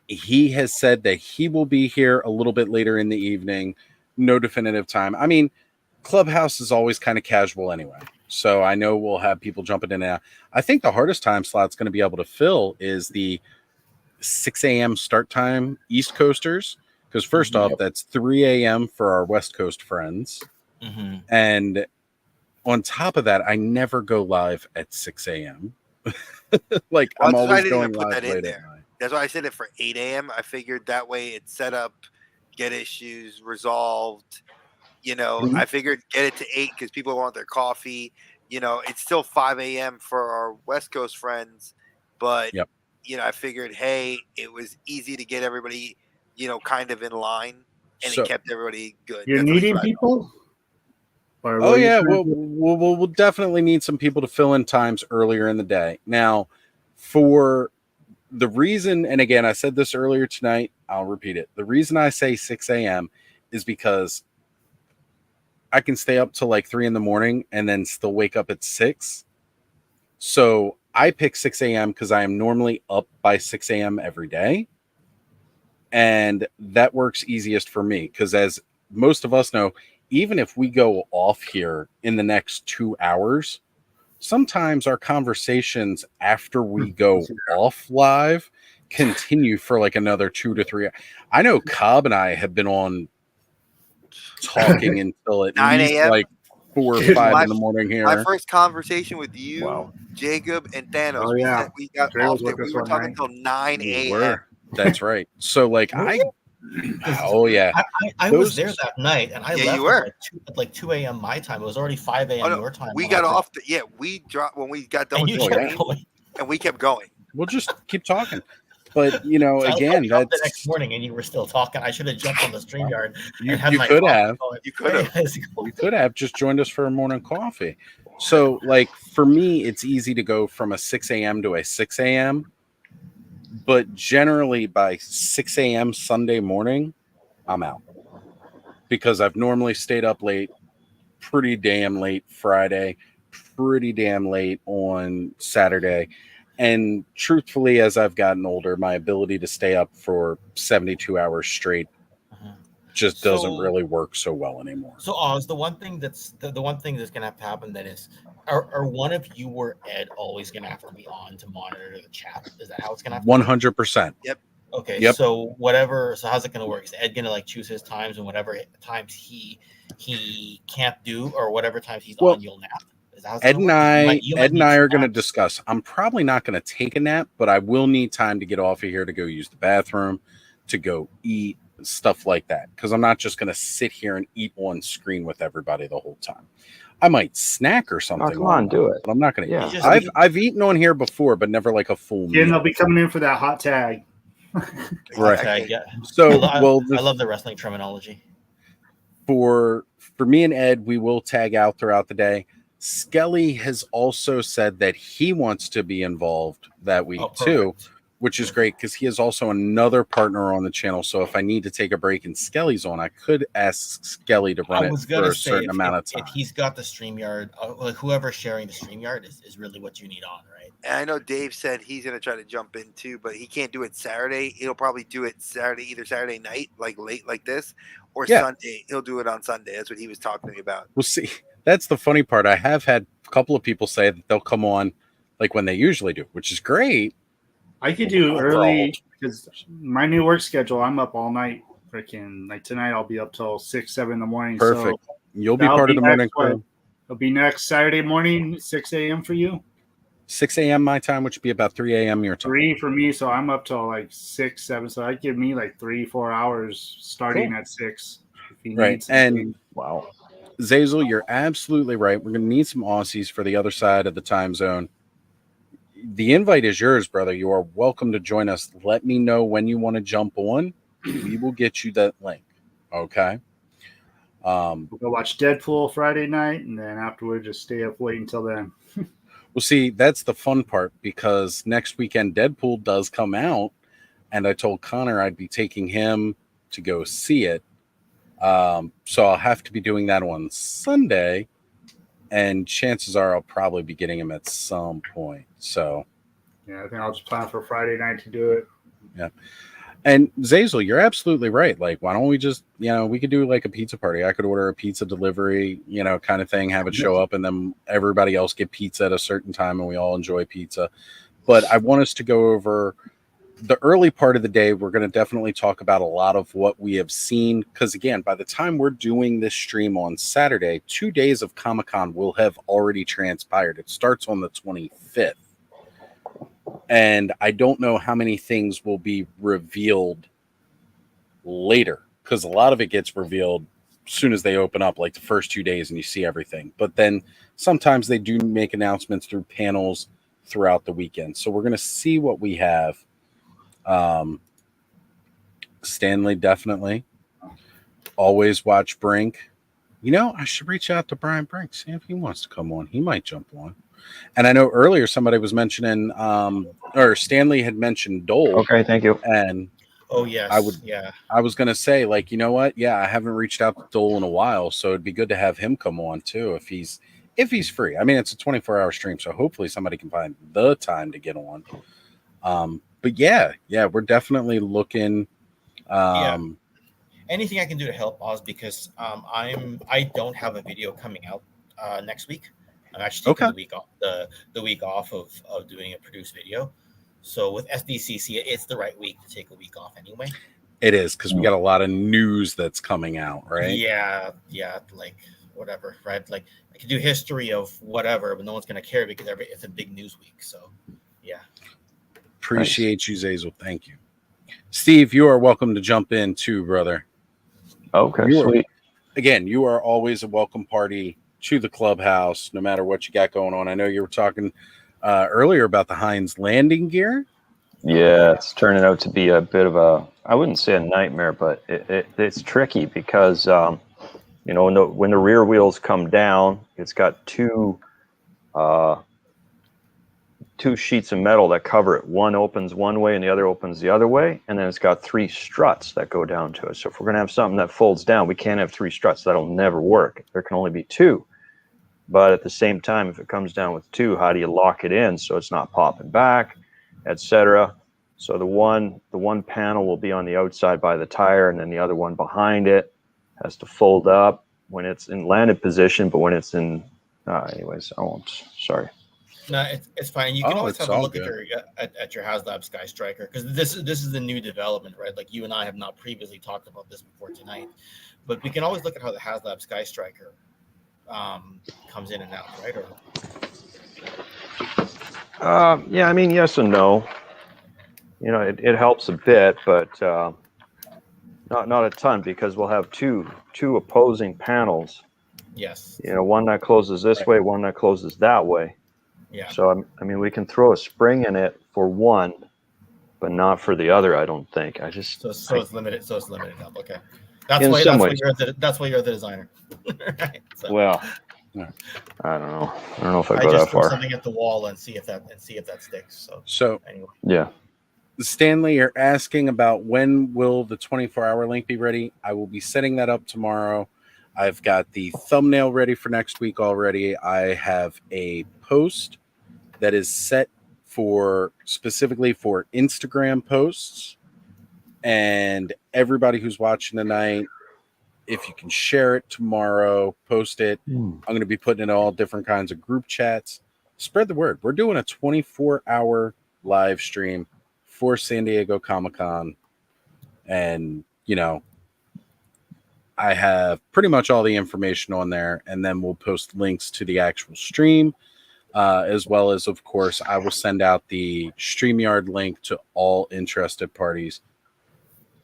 he has said that he will be here a little bit later in the evening. No definitive time. I mean, Clubhouse is always kind of casual anyway. So I know we'll have people jumping in and out. I think the hardest time slot's going to be able to fill is the 6 a.m. start time East Coasters. Because first off, that's 3 a.m. for our West Coast friends. Mm-hmm. And on top of that, I never go live at 6 a.m. Like, I'm always going live late at night. That's why I said it for 8 a.m. I figured that way it's set up, get issues resolved. You know, I figured get it to 8 because people want their coffee. You know, it's still 5 a.m. for our West Coast friends. But, you know, I figured, hey, it was easy to get everybody, you know, kind of in line. And it kept everybody good. You're needing people? Oh yeah, we'll definitely need some people to fill in times earlier in the day. Now, for the reason, and again, I said this earlier tonight, I'll repeat it. The reason I say 6 a.m. is because I can stay up till like 3 a.m. and then still wake up at 6. So I pick 6 a.m. because I am normally up by 6 a.m. every day. And that works easiest for me because, as most of us know, even if we go off here in the next 2 hours, sometimes our conversations after we go off live continue for like another 2 to 3 hours. I know Cobb and I have been on talking until at 9 least like 4 or 5 in the morning here. My first conversation with you, Jacob, and Thanos, Oh, yeah. we got Dre was off there. with us We were one talking night. until 9 We a.m. were. That's right. So like oh yeah. I was there that night, and I Yeah, left you were. at like 2 a.m. my time. It was already 5 a.m. your time. We when got I off. We dropped when we got done And with you the kept stream, going. and we kept going. We'll just keep talking. But you know, So again, I up the that's next morning, and you were still talking. I should have jumped on the StreamYard. you and had my could coffee have. going. You could have. You could have just joined us for a morning coffee. So like for me, it's easy to go from a 6 a.m. to a 6 a.m. But generally by 6 a.m. Sunday morning, I'm out. Because I've normally stayed up late, pretty damn late Friday, pretty damn late on Saturday. And truthfully, as I've gotten older, my ability to stay up for 72 hours straight just doesn't really work so well anymore. So Oz, the one thing that's gonna have to happen then is are one of you or Ed always gonna have to be on to monitor the chat? Is that how it's gonna have to 100%. Yep. Okay, Yep. so how's it gonna work? Is Ed gonna like choose his times and whatever times he can't do or whatever times he's on, you'll nap? Is that how it's Ed gonna and work? Ed and I are going to discuss. I'm probably not going to take a nap, but I will need time to get off of here to go use the bathroom, to go eat, stuff like that. Because I'm not just going to sit here and eat on screen with everybody the whole time. I might snack or something. come on, do it. But I'm not going to. Yeah. I've eaten on here before, but never like a full meal. Ken, they'll be coming in for that hot tag. Right. Tag, yeah. So I love the wrestling terminology. For me and Ed, we will tag out throughout the day. Skelly has also said that he wants to be involved that week too, which is great because he is also another partner on the channel. So if I need to take a break and Skelly's on, I could ask Skelly to run it for a certain amount of time. If he's got the StreamYard, like whoever's sharing the StreamYard is really what you need on, right? And I know Dave said he's going to try to jump in too, but he can't do it Saturday. He'll probably do it either Saturday night, like late like this, or Sunday. He'll do it on Sunday. That's what he was talking to me about. We'll see. That's the funny part. I have had a couple of people say that they'll come on like when they usually do, which is great. I could do early because my new work schedule, I'm up all night. Freaking like tonight, I'll be up till 6, 7 in the morning. Perfect. So you'll be part of the morning crew. It'll be next Saturday morning, 6 a.m. for you. 6 a.m. my time, which would be about 3 a.m. your time. 3 for me, so I'm up till like 6, 7. So that give me like 3-4 hours starting at 6. Right. And wow. Zazel, you're absolutely right. We're going to need some Aussies for the other side of the time zone. The invite is yours, brother. You are welcome to join us. Let me know when you want to jump on. We will get you that link. Okay. We'll go watch Deadpool Friday night, and then afterward, just stay up late until then. Well, see, that's the fun part because next weekend Deadpool does come out, and I told Connor I'd be taking him to go see it. So I'll have to be doing that on Sunday, and chances are I'll probably be getting him at some point. So, yeah, I think I'll just plan for Friday night to do it. Yeah. And Zazel, you're absolutely right. Like, why don't we just, we could do like a pizza party. I could order a pizza delivery, kind of thing, have it show up, and then everybody else get pizza at a certain time and we all enjoy pizza. But I want us to go over the early part of the day. We're going to definitely talk about a lot of what we have seen. Because again, by the time we're doing this stream on Saturday, 2 days of Comic-Con will have already transpired. It starts on the 25th. And I don't know how many things will be revealed later, because a lot of it gets revealed as soon as they open up, like the first 2 days, and you see everything. But then sometimes they do make announcements through panels throughout the weekend. So we're going to see what we have. Stanley, definitely. Always watch Brink. I should reach out to Brian Brink, see if he wants to come on. He might jump on. And I know earlier somebody was mentioning, or Stanley had mentioned Dole. Okay, thank you. And oh yes, I was gonna say, like, you know what? Yeah, I haven't reached out to Dole in a while, so it'd be good to have him come on too if he's free. I mean, it's a 24-hour stream, so hopefully somebody can find the time to get on. But yeah, we're definitely looking. Anything I can do to help Oz, because I don't have a video coming out next week. I'm actually taking the week off of doing a produced video. So with SDCC, it's the right week to take a week off anyway. It is, because we got a lot of news that's coming out, right? Yeah, like whatever, right? Like I can do history of whatever, but no one's gonna care because it's a big news week. So yeah. Appreciate you, Zazel. Thank you. Steve, you are welcome to jump in too, brother. Okay, sweet. Again, you are always a welcome party to the Clubhouse, no matter what you got going on. I know you were talking earlier about the Heinz landing gear. Yeah, it's turning out to be a bit of a, I wouldn't say a nightmare, but it's tricky because, when the rear wheels come down, it's got two sheets of metal that cover it. One opens one way and the other opens the other way. And then it's got 3 struts that go down to it. So if we're going to have something that folds down, we can't have 3 struts. That'll never work. There can only be 2. But at the same time, if it comes down with 2, how do you lock it in so it's not popping back, etc.? So the one panel will be on the outside by the tire, and then the other one behind it has to fold up when it's in landed position. But when it's in, anyways, I won't. Sorry. No, it's fine. You can always have a look at your HasLab Sky Striker, because this is the new development, right? Like you and I have not previously talked about this before tonight, but we can always look at how the HasLab Sky Striker comes in and out, right? Or yeah, I mean, yes and no. It helps a bit, but not a ton, because we'll have two opposing panels. Yes. One that closes this way, one that closes that way. Yeah. So I mean, we can throw a spring in it for one, but not for the other. I don't think. So it's limited. So it's limited up. Okay. That's why you're the designer. Right. So. Well, I don't know. I don't know if I go that far. Throw something at the wall and see if that sticks. So anyway. Yeah. Stanley, you're asking about when will the 24-hour link be ready. I will be setting that up tomorrow. I've got the thumbnail ready for next week already. I have a post that is set specifically for Instagram posts. And everybody who's watching tonight, if you can share it tomorrow, post it. I'm going to be putting it in all different kinds of group chats. Spread the word. We're doing a 24-hour live stream for San Diego Comic-Con. And, I have pretty much all the information on there, and then we'll post links to the actual stream, as well as, of course, I will send out the StreamYard link to all interested parties.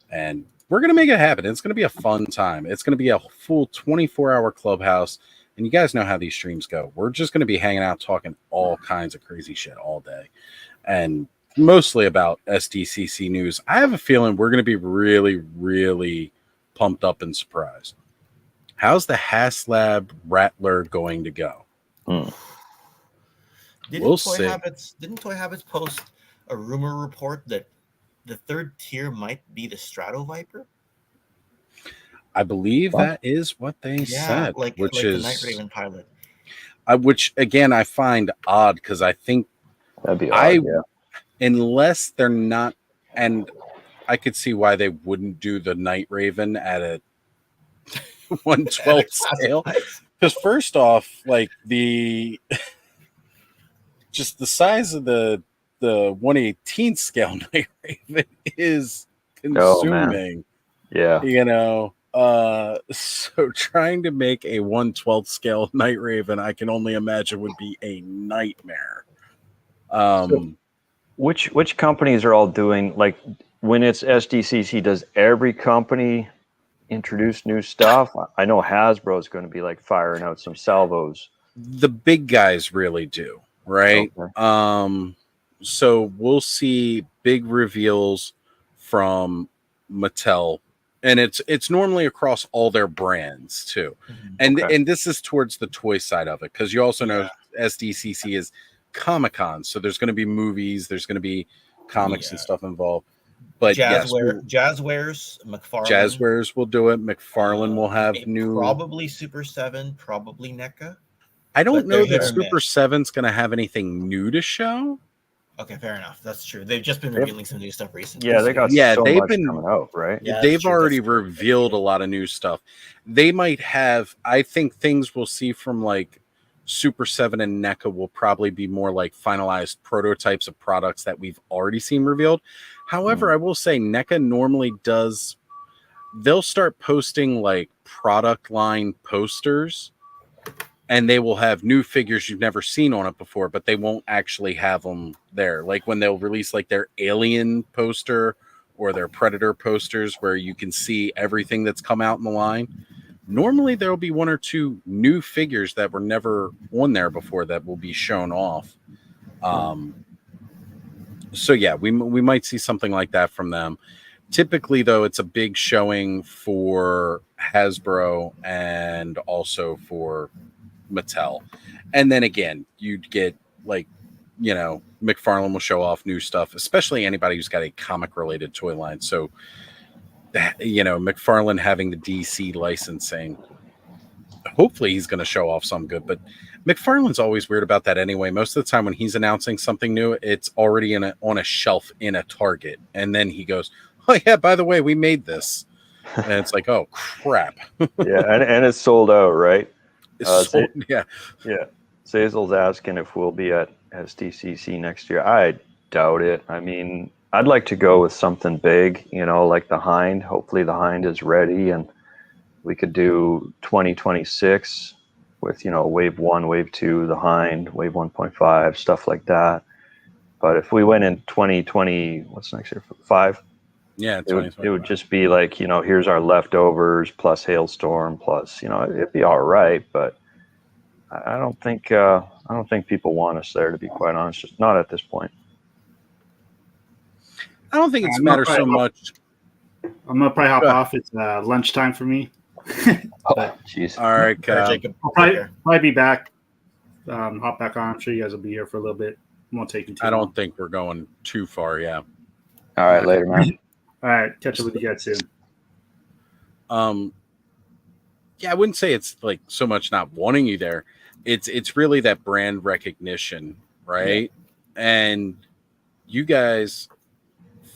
And we're going to make it happen. It's going to be a fun time. It's going to be a full 24-hour Clubhouse, and you guys know how these streams go. We're just going to be hanging out talking all kinds of crazy shit all day, and mostly about SDCC news. I have a feeling we're going to be really, really pumped up and surprised. How's the HasLab Rattler going to go? Didn't Toy Habits post a rumor report that the third tier might be the Strato Viper? I believe that is what they said, which is the Night Raven pilot. Which again I find odd, because I think that'd be odd, unless they're not, and I could see why they wouldn't do the Night Raven at a 1/12 scale. Because first off, like just the size of the 1/18 scale Night Raven is consuming. Yeah. You know, so trying to make a 1/12 scale Night Raven, I can only imagine would be a nightmare. So which companies are all doing, like, when it's SDCC, does every company introduce new stuff? I know Hasbro is going to be like firing out some salvos. The big guys really do, right? Okay. So we'll see big reveals from Mattel, and it's normally across all their brands too. And Okay. and this is towards the toy side of it, because you also know SDCC is Comic-Con, so there's going to be movies, there's going to be comics and stuff involved. But Jazzwares, McFarlane. Jazzwares will do it. McFarlane will have new. Probably Super 7, probably NECA. I don't But know they're that hit or Super miss. 7's going to have anything new to show. Okay, fair enough. That's true. They've just been revealing some new stuff recently. Yeah, they got so they've much been coming out, right? Yeah, they've that's true, already that's true. revealed a lot of new stuff. They might have. I think things we'll see from like Super 7 and NECA will probably be more like finalized prototypes of products that we've already seen revealed. However, I will say NECA normally does. They'll start posting like product line posters, and they will have new figures you've never seen on it before, but they won't actually have them there. Like when they'll release like their Alien poster or their Predator posters, where you can see everything that's come out in the line. Normally there will be one or two new figures that were never on there before that will be shown off. So yeah, we might see something like that from them. Typically, though, it's a big showing for Hasbro and also for Mattel. And then again, you'd get like, you know, McFarlane will show off new stuff, especially anybody who's got a comic related toy line. So, you know, McFarlane having the DC licensing, hopefully he's going to show off some good, but McFarlane's always weird about that anyway. Most of the time when he's announcing something new, it's already on a shelf in a Target. And then he goes, oh yeah, by the way, we made this. And it's like, oh crap. Yeah, and it's sold out, right? Yeah. Zazel's asking if we'll be at SDCC next year. I doubt it. I mean, I'd like to go with something big, you know, like the Hind. Hopefully the Hind is ready, and we could do 2026 with, you know, wave 1, wave 2, the Hind, wave 1.5, stuff like that. But if we went in 2020, what's next year? 5? Yeah, it would just be like, you know, here's our leftovers plus Hailstorm plus, you know, it'd be all right, but I don't think people want us there, to be quite honest. Just not at this point. I don't think it's matter so much. I'm gonna probably hop off. It's lunchtime for me. Jeez. All right, Jacob. I'll probably be back. Hop back on. I'm sure you guys will be here for a little bit. Won't take you too long. I don't think we're going too far. Yeah. All right, later, man. All right, catch up with you guys soon. Yeah, I wouldn't say it's like so much not wanting you there. It's really that brand recognition, right? Yeah. And you guys,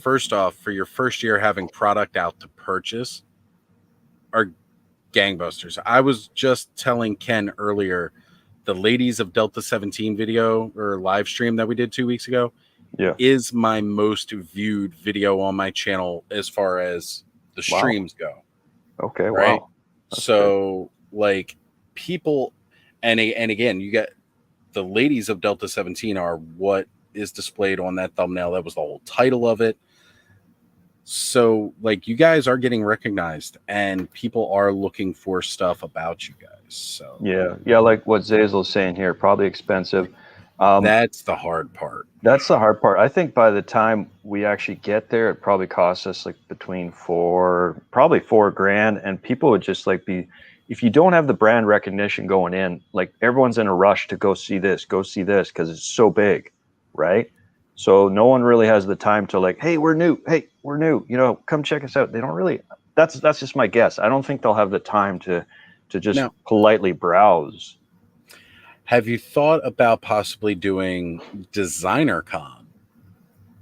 first off, for your first year having product out to purchase, are gangbusters. I was just telling Ken earlier, the Ladies of Delta 17 video or live stream that we did 2 weeks ago is my most viewed video on my channel as far as the streams go. Okay, right? wow. So like people, and again, you got the Ladies of Delta 17 are what is displayed on that thumbnail. That was the whole title of it. So like you guys are getting recognized and people are looking for stuff about you guys. So yeah, like what Zazel's saying here, probably expensive. That's the hard part. That's the hard part. I think by the time we actually get there, it probably costs us like between probably $4,000, and people would just like be, if you don't have the brand recognition going in, like everyone's in a rush to go see this because it's so big, right? So no one really has the time to like, hey, we're new, you know, come check us out. They don't really. That's just my guess. I don't think they'll have the time to just politely browse. Have you thought about possibly doing Designer Con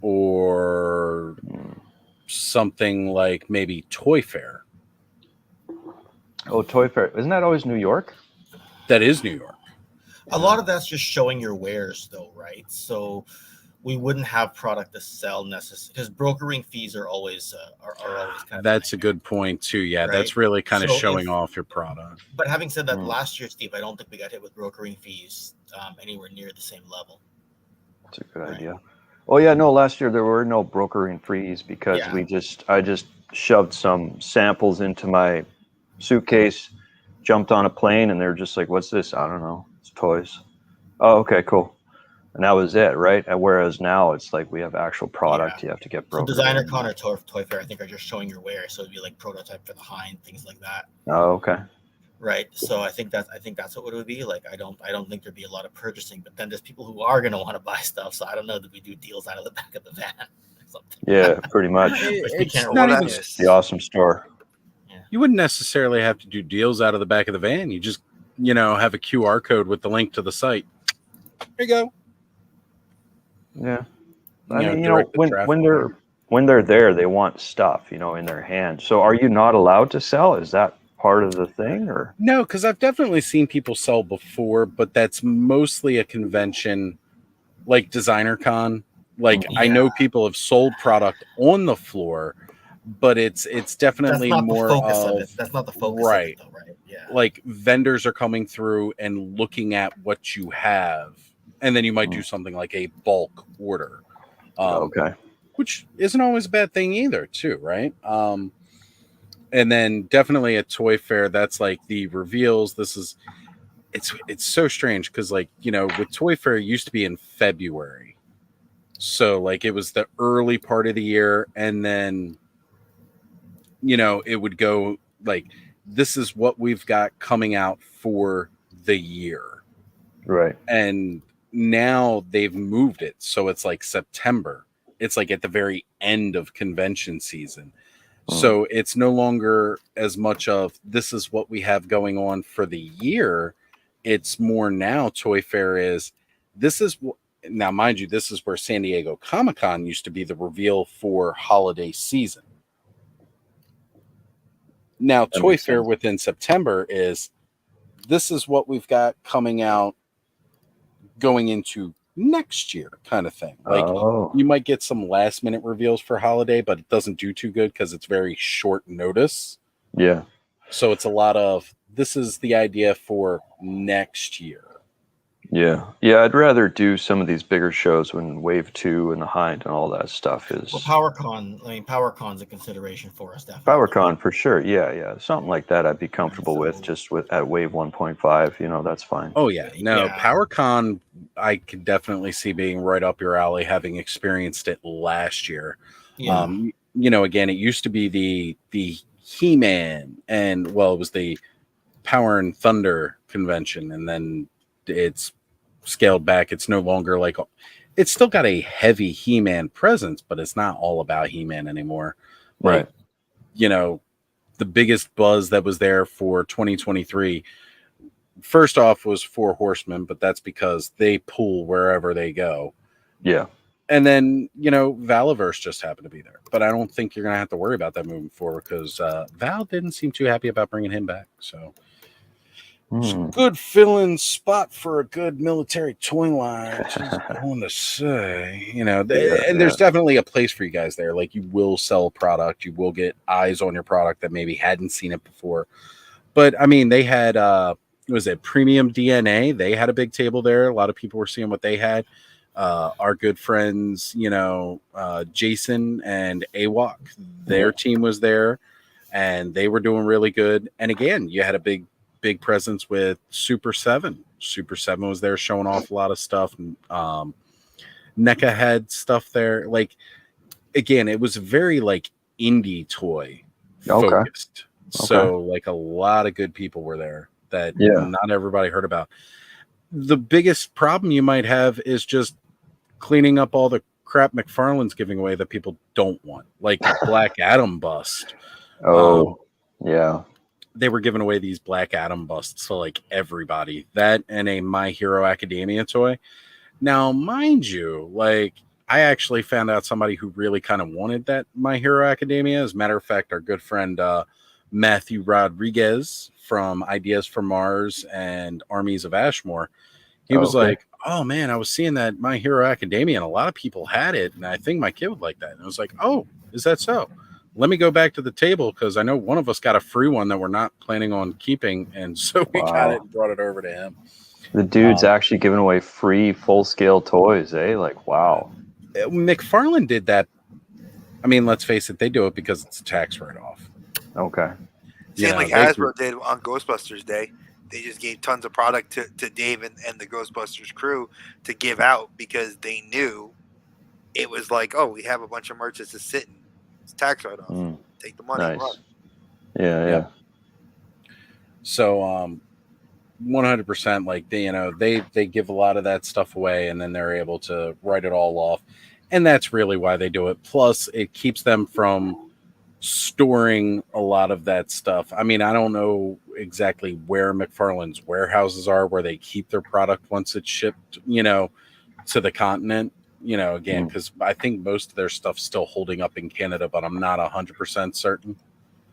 or something like maybe Toy Fair. Oh, Toy Fair. Isn't that always New York? That is New York. A lot of that's just showing your wares, though, right? So we wouldn't have product to sell necessarily because brokering fees are always kind of. That's a good point too. Yeah, right? That's really kind of So showing if- off your product. But having said that, last year, Steve, I don't think we got hit with brokering fees anywhere near the same level. That's a good idea. Oh yeah, no. Last year there were no brokering fees because I just shoved some samples into my suitcase, jumped on a plane, and they're just like, "What's this?" I don't know. It's toys. Oh, okay, cool. And that was it, right? And whereas now it's like we have actual product. You have to get So brokered. Designer Con or Toy Fair, I think, are just showing your wear. So it'd be like prototype for the Hind, things like that. Oh, okay. Right. So I think that's what it would be. Like I don't think there'd be a lot of purchasing, but then there's people who are gonna want to buy stuff. So I don't know that we do deals out of the back of the van or something. Yeah, pretty much. It's not even the awesome store. You wouldn't necessarily have to do deals out of the back of the van. You just, have a QR code with the link to the site. There you go. Yeah. I mean, when they're there, they want stuff, in their hand. So are you not allowed to sell? Is that part of the thing, or? No, because I've definitely seen people sell before, but that's mostly a convention like Designer Con. Like I know people have sold product on the floor, but it's definitely That's not more the focus of it. That's not the focus right. of it, though, right? Yeah. Like vendors are coming through and looking at what you have, and then you might do something like a bulk order. Okay. Which isn't always a bad thing either, too, right? And then definitely at Toy Fair, that's like the reveals. It's so strange because with Toy Fair, it used to be in February. So like it was the early part of the year, and then it would go like, this is what we've got coming out for the year. Right. And now they've moved it. So it's like September. It's like at the very end of convention season. So it's no longer as much of this is what we have going on for the year. It's more now Toy Fair is now, mind you, this is where San Diego Comic-Con used to be the reveal for holiday season. Now, Toy Fair within September this is what we've got coming out going into next year kind of thing. Like you might get some last minute reveals for holiday, but it doesn't do too good because it's very short notice. Yeah. So it's a lot of, this is the idea for next year. Yeah. I'd rather do some of these bigger shows when Wave 2 and the Hind and all that stuff is. Well, PowerCon's a consideration for us, definitely. PowerCon for sure. Yeah. Something like that I'd be comfortable with at Wave 1.5. That's fine. Oh, yeah. No, PowerCon, I could definitely see being right up your alley, having experienced it last year. Yeah. Again, it used to be the He-Man and, it was the Power and Thunder convention, and then it's scaled back. It's no longer like, it's still got a heavy He-Man presence, but it's not all about He-Man anymore. Right. The biggest buzz that was there for 2023, first off, was Four Horsemen, but that's because they pull wherever they go. Yeah. And then, Valaverse just happened to be there. But I don't think you're going to have to worry about that moving forward because Val didn't seem too happy about bringing him back. So it's a good fill-in spot for a good military toy line. I want to say, and there's definitely a place for you guys there. Like you will sell product, you will get eyes on your product that maybe hadn't seen it before. But I mean, they had was it Premium DNA? They had a big table there. A lot of people were seeing what they had. Our good friends, Jason and AWOC, their team was there, and they were doing really good. And again, you had a big presence with Super 7. Super 7 was there showing off a lot of stuff. NECA had stuff there. Like, again, it was very like indie toy focused. Okay. So like a lot of good people were there that not everybody heard about. The biggest problem you might have is just cleaning up all the crap McFarlane's giving away that people don't want, like Black Adam bust. Yeah. They were giving away these Black Adam busts to like everybody. That and a My Hero Academia toy. Now, mind you, like I actually found out somebody who really kind of wanted that My Hero Academia. As a matter of fact, our good friend Matthew Rodriguez from Ideas for Mars and Armies of Ashmore, he was like, oh man, I was seeing that My Hero Academia and a lot of people had it, and I think my kid would like that. And I was like, oh, is that so? Let me go back to the table because I know one of us got a free one that we're not planning on keeping, and so we got it and brought it over to him. The dude's actually giving away free full-scale toys, eh? Like, wow. McFarlane did that. I mean, let's face it, they do it because it's a tax write-off. Okay. Same like Hasbro did on Ghostbusters Day. They just gave tons of product to Dave and the Ghostbusters crew to give out because they knew it was like, oh, we have a bunch of merch that's just sitting. It's tax write-off. Take the money and run. Yeah. So 100%, like they give a lot of that stuff away and then they're able to write it all off. And that's really why they do it. Plus, it keeps them from storing a lot of that stuff. I mean, I don't know exactly where McFarlane's warehouses are, where they keep their product once it's shipped, to the continent. Again, because I think most of their stuff's still holding up in Canada, but I'm not 100% certain.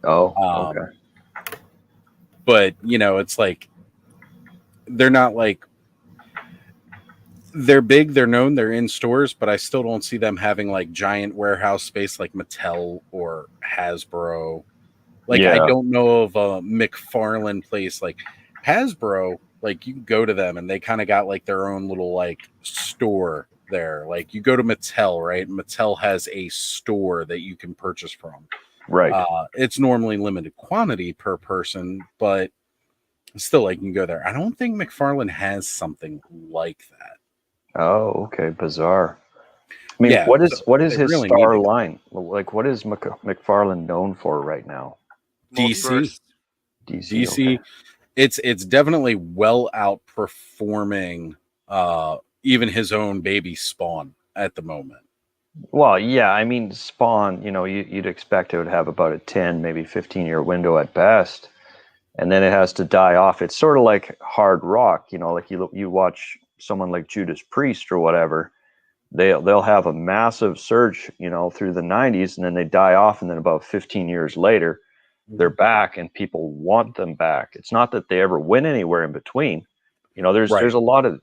Oh, okay. But, it's like, they're not like, they're big, they're known, they're in stores, but I still don't see them having like giant warehouse space like Mattel or Hasbro. Like, I don't know of a McFarlane place like Hasbro. Like, you can go to them and they kind of got like their own little like store there. Like, you go to Mattel, right? Mattel has a store that you can purchase from. Right. It's normally limited quantity per person, but still, like, you can go there. I don't think McFarlane has something like that. Oh, okay. Bizarre. I mean, what is his really star line? Like, what is McFarlane known for right now? DC. Okay. It's definitely well outperforming even his own baby Spawn at the moment. Well, yeah, I mean, Spawn, you'd expect it would have about a 10, maybe 15-year window at best, and then it has to die off. It's sort of like hard rock, like you watch someone like Judas Priest or whatever, they'll have a massive surge, through the 90s, and then they die off, and then about 15 years later, they're back, and people want them back. It's not that they ever went anywhere in between. There's a lot of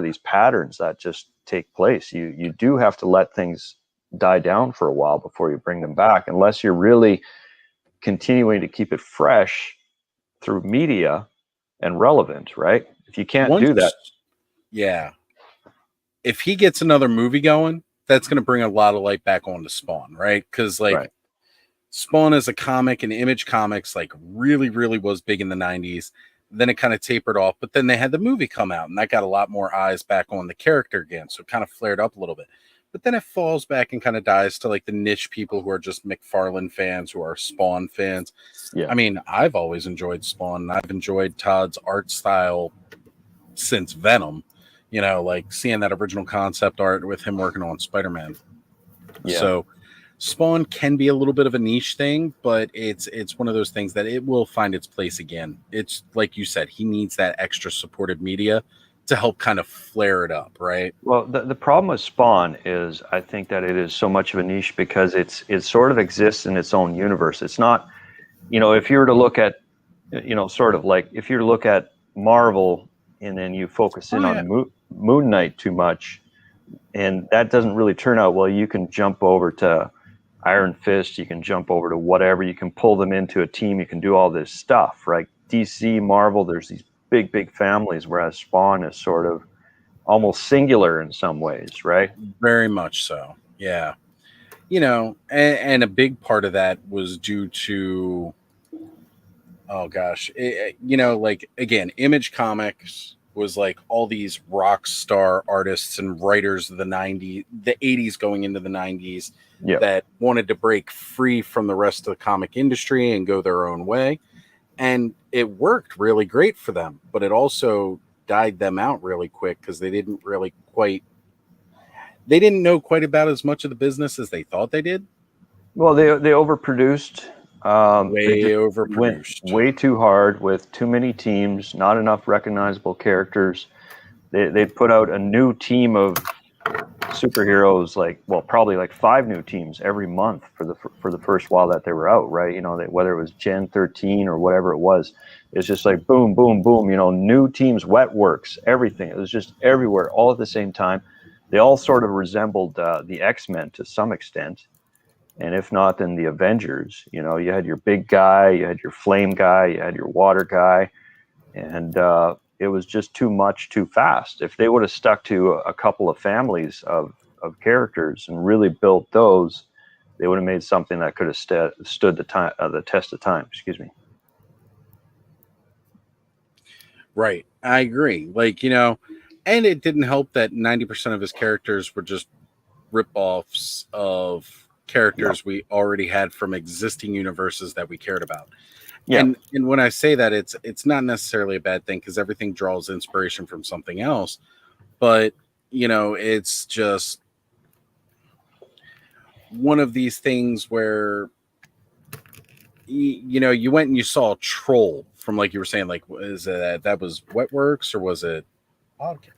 these patterns that just take place. You do have to let things die down for a while before you bring them back, unless you're really continuing to keep it fresh through media and relevant, right? If you can't do that. Yeah. If he gets another movie going, that's going to bring a lot of light back onto Spawn, right? Because Spawn as a comic and Image Comics really, really was big in the 90s. Then it kind of tapered off, but then they had the movie come out and that got a lot more eyes back on the character again. So it kind of flared up a little bit, but then it falls back and kind of dies to like the niche people who are just McFarlane fans, who are Spawn fans. Yeah. I mean, I've always enjoyed Spawn. I've enjoyed Todd's art style since Venom, like seeing that original concept art with him working on Spider-Man. Yeah. So Spawn can be a little bit of a niche thing, but it's one of those things that it will find its place again. It's like you said, he needs that extra supported media to help kind of flare it up, right? Well, the problem with Spawn is I think that it is so much of a niche because it sort of exists in its own universe. It's not, if you were to look at, sort of like if you were to look at Marvel and then you focus in on Moon Knight too much, and that doesn't really turn out well, you can jump over to Iron Fist, you can jump over to whatever, you can pull them into a team, you can do all this stuff, right? DC, Marvel, there's these big families, whereas Spawn is sort of almost singular in some ways, right? Very much so, yeah. And a big part of that was due to, like, again, Image Comics was like all these rock star artists and writers of the 80s going into the 90s that wanted to break free from the rest of the comic industry and go their own way. And it worked really great for them, but it also died them out really quick because they didn't know quite about as much of the business as they thought they did. Well, they overproduced. Overproduced. Went way too hard with too many teams, not enough recognizable characters. They put out a new team of superheroes, like, well, probably like 5 new teams every month for the first while that they were out, right? You know, whether it was Gen 13 or whatever it was, it's just like boom, boom, boom. You know, new teams, Wetworks, everything. It was just everywhere, all at the same time. They all sort of resembled the X-Men to some extent. And if not, then the Avengers. You know, you had your big guy, you had your flame guy, you had your water guy, and it was just too much too fast. If they would have stuck to a couple of families of characters and really built those, they would have made something that could have stood the test of time. Excuse me. Right. I agree. Like, you know, and it didn't help that 90% of his characters were just rip-offs of characters we already had from existing universes that we cared about. Yeah. And when I say that, it's not necessarily a bad thing because everything draws inspiration from something else. But, you know, it's just one of these things where, you know, you went and you saw a Troll from, like you were saying, like, is that was Wetworks or was it Podcast?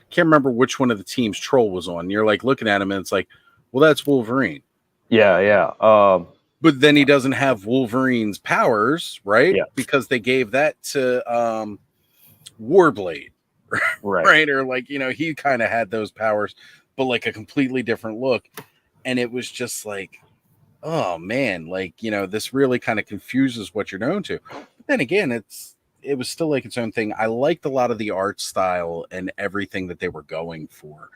Can't remember which one of the teams Troll was on. You're like looking at him and it's like, well, that's Wolverine. Yeah. But then he doesn't have Wolverine's powers, right? Yeah. Because they gave that to Warblade, right? Or like, you know, he kind of had those powers, but like a completely different look. And it was just like, oh man, like, you know, this really kind of confuses what you're known to. But then again, it was still like its own thing. I liked a lot of the art style and everything that they were going for.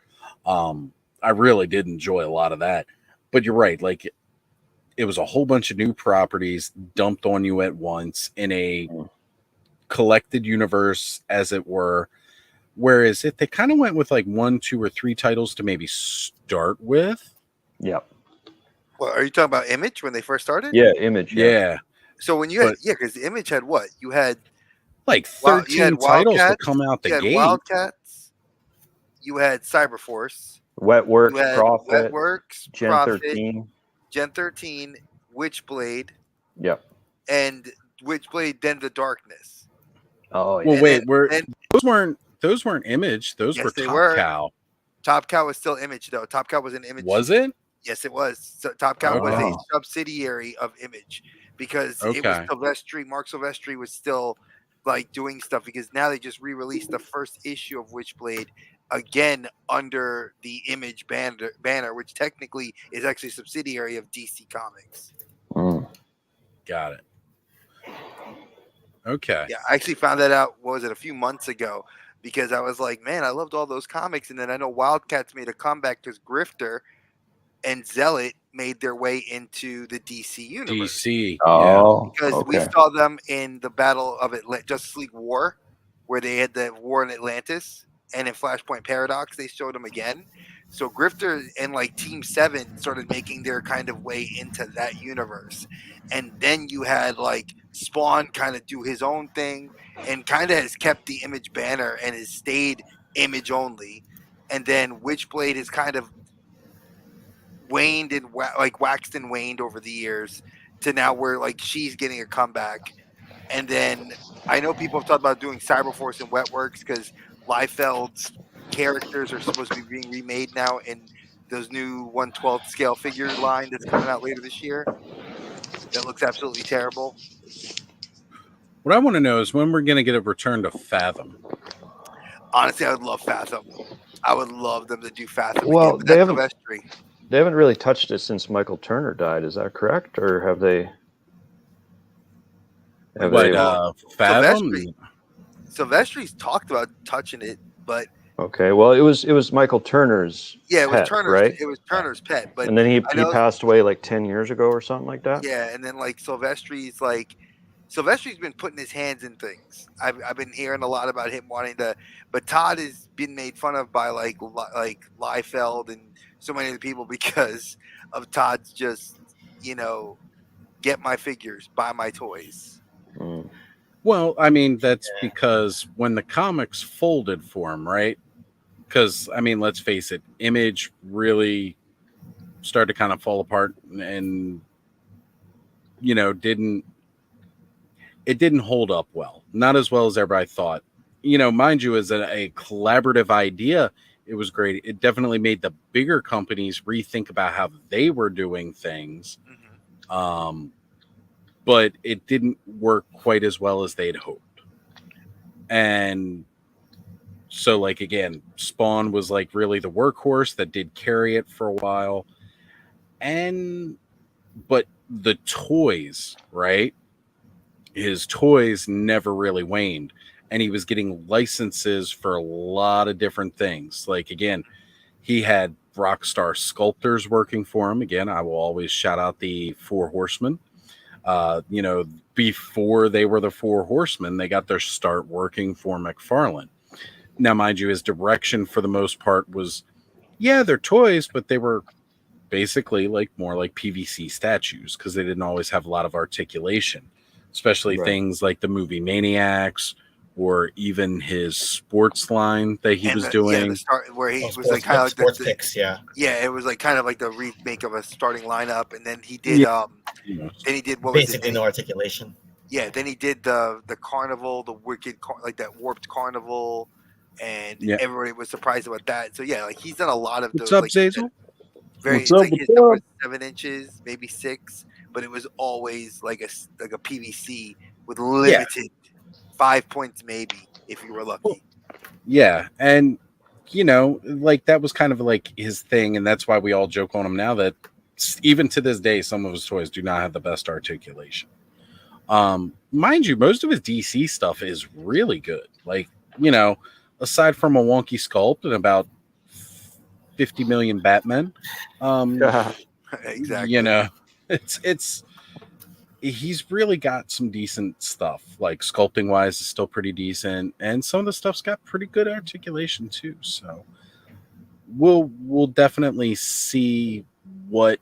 I really did enjoy a lot of that. But you're right, like it was a whole bunch of new properties dumped on you at once in a collected universe, as it were. Whereas if they kind of went with like 1, 2, or 3 titles to maybe start with. Yeah. Well, are you talking about Image when they first started? Yeah, Image. Yeah. So when you had, because Image had what? You had like 13 titles to come out the you had gate. Wildcats. You had Cyberforce. Wetworks, You had Prophet, Wetworks, Gen Prophet, 13. Gen 13, Witchblade. Yep. And Witchblade, then the Darkness. Oh, yeah. Well, wait, those weren't Image. Those Yes, were they Top were. Cow. Top Cow was still Image, though. Top Cow was an Image. Was it? Yes, it was. So Top Cow was a Oh. subsidiary of Image because it was Okay. Silvestri. Mark Silvestri was still like doing stuff because now they just re-released the first issue of Witchblade again under the Image banner, which technically is actually a subsidiary of DC Comics. Got it. Okay. Yeah, I actually found that out, what was it, a few months ago, because I was like, man, I loved all those comics. And then I know Wildcats made a comeback because Grifter and Zealot made their way into the DC universe. DC. Oh, because we saw them in the Battle of Justice League War, where they had the war in Atlantis, and in Flashpoint Paradox, they showed them again. So Grifter and like Team 7 started making their kind of way into that universe. And then you had like Spawn kind of do his own thing and kind of has kept the Image banner and has stayed Image only. And then Witchblade has kind of waned and waxed and waned over the years to now where like she's getting a comeback. And then I know people have talked about doing Cyberforce and Wetworks because Liefeld's characters are supposed to be being remade now in those new 1/12 scale figure line that's coming out later this year. That looks absolutely terrible. What I want to know is when we're going to get a return to Fathom. Honestly, I would love Fathom. I would love them to do Fathom. Well, again, they haven't. Silvestri. They haven't really touched it since Michael Turner died. Is that correct, or have they? Fathom? Silvestri's talked about touching it, but okay. Well, it was Michael Turner's. Yeah, it was pet, Turner's. right? It was Turner's pet, but and then he passed away like 10 years ago or something like that. Yeah, and then like Silvestri's been putting his hands in things. I've been hearing a lot about him wanting to, but Todd has been made fun of by like Liefeld and so many other people because of Todd's just get my figures, buy my toys. Well, I mean, that's because when the comics folded for him, right? Because, I mean, let's face it, Image really started to kind of fall apart and didn't hold up well. Not as well as everybody thought. Mind you, as a collaborative idea, It was great. It definitely made the bigger companies rethink about how they were doing things. But it didn't work quite as well as they'd hoped. And so, like, again, Spawn was like really the workhorse that did carry it for a while. But the toys, right? His toys never really waned. And he was getting licenses for a lot of different things. Like, again, he had Rockstar sculptors working for him. Again, I will always shout out the Four Horsemen. Before they were the Four Horsemen, they got their start working for McFarlane. Now, mind you, his direction for the most part was, they're toys, but they were basically like more like PVC statues because they didn't always have a lot of articulation, especially things like the movie Maniacs or even his sports line that he was doing. The start where he was like kind of like sports picks, it was like kind of like the remake of a starting lineup, and then he did what was basically it? No articulation. Yeah, then he did the carnival, the wicked like that warped carnival, and everybody was surprised about that. So like he's done a lot of What's those. up, Like, Zazel? his number was 7 inches, maybe 6, but it was always like a PVC with limited 5 points, maybe if you were lucky. Yeah, and like that was kind of like his thing, and that's why we all joke on him now that even to this day, some of his toys do not have the best articulation. Mind you, most of his DC stuff is really good. Like, aside from a wonky sculpt and about 50 million Batmen, exactly. He's really got some decent stuff. Like sculpting wise is still pretty decent, and some of the stuff's got pretty good articulation too. So we'll definitely see what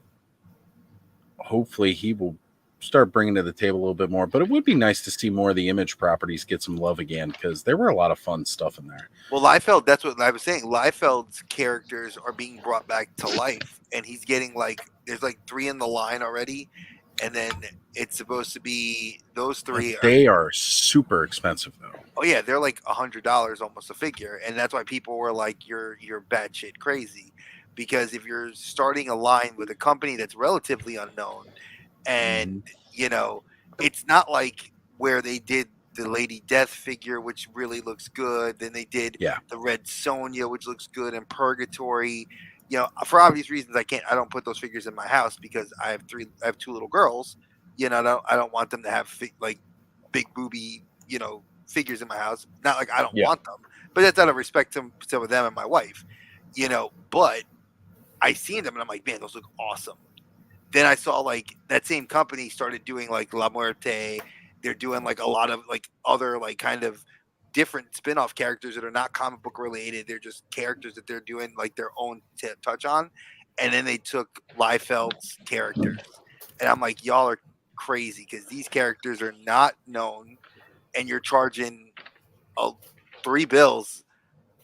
hopefully he will start bringing to the table a little bit more. But it would be nice to see more of the Image properties get some love again, because there were a lot of fun stuff in there. Well, Liefeld, that's what I was saying. Liefeld's characters are being brought back to life, and he's getting there's 3 in the line already, and then it's supposed to be those 3. They are super expensive though. Oh yeah, they're like $100 almost a figure, and that's why people were like, "You're batshit crazy," because if you're starting a line with a company that's relatively unknown, and it's not like where they did the Lady Death figure, which really looks good. Then they did the Red Sonja, which looks good, and Purgatory. For obvious reasons, I don't put those figures in my house because I have 2 little girls. I don't want them to have big booby, figures in my house. Not like I don't want them, but that's out of respect to some of them and my wife. But I seen them and I'm like, man, those look awesome. Then I saw that same company started doing La Muerte. They're doing a lot of other kind of different spin-off characters that are not comic book related. They're just characters that they're doing their own touch on. And then they took Liefeld's characters. And I'm like, y'all are crazy because these characters are not known, and you're charging $3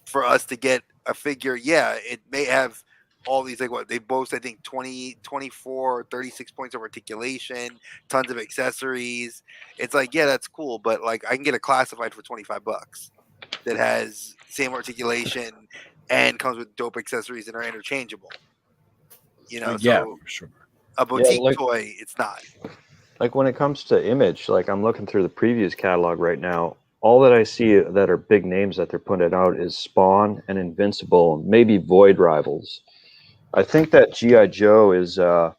for us to get a figure. Yeah, it may have all these they boast I think 20, 24, or 36 points of articulation, tons of accessories. It's that's cool, but I can get a classified for $25 that has same articulation and comes with dope accessories that are interchangeable. So for sure. A boutique toy, it's not. Like when it comes to Image, I'm looking through the previews catalog right now. All that I see that are big names that they're putting out is Spawn and Invincible, maybe Void Rivals. I think that G.I. Joe is a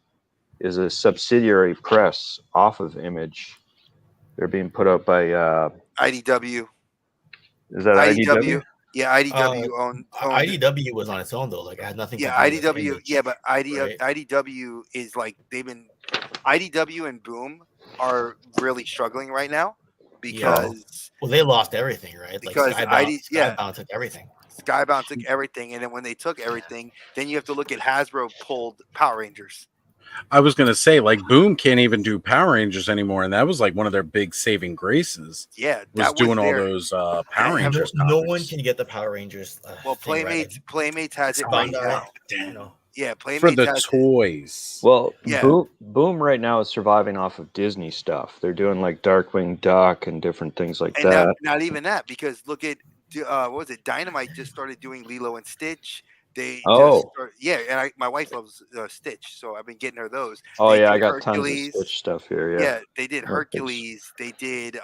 subsidiary press off of Image. They're being put up by IDW. Is that IDW? Yeah, IDW owned IDW was on its own though. It had nothing. Yeah, IDW. Yeah, but IDW is they've been. IDW and Boom are really struggling right now because they lost everything, right? Because Skybound took everything. Skybound took everything, and then when they took everything, then you have to look at Hasbro pulled Power Rangers. I was gonna say Boom can't even do Power Rangers anymore, and that was one of their big saving graces. Yeah, was doing all those Power Rangers. No one can get the Power Rangers. Well, Playmates has it right now. Yeah, Playmates for the has toys. Well, Boom right now is surviving off of Disney stuff. They're doing Darkwing Duck and different things like that. Not even that, because look at what was it? Dynamite just started doing Lilo and Stitch. They Oh. and my wife loves Stitch, so I've been getting her those. Oh They yeah, I did got tons of Hercules. Stitch stuff here. Yeah, they did Hercules. Hercules. They did.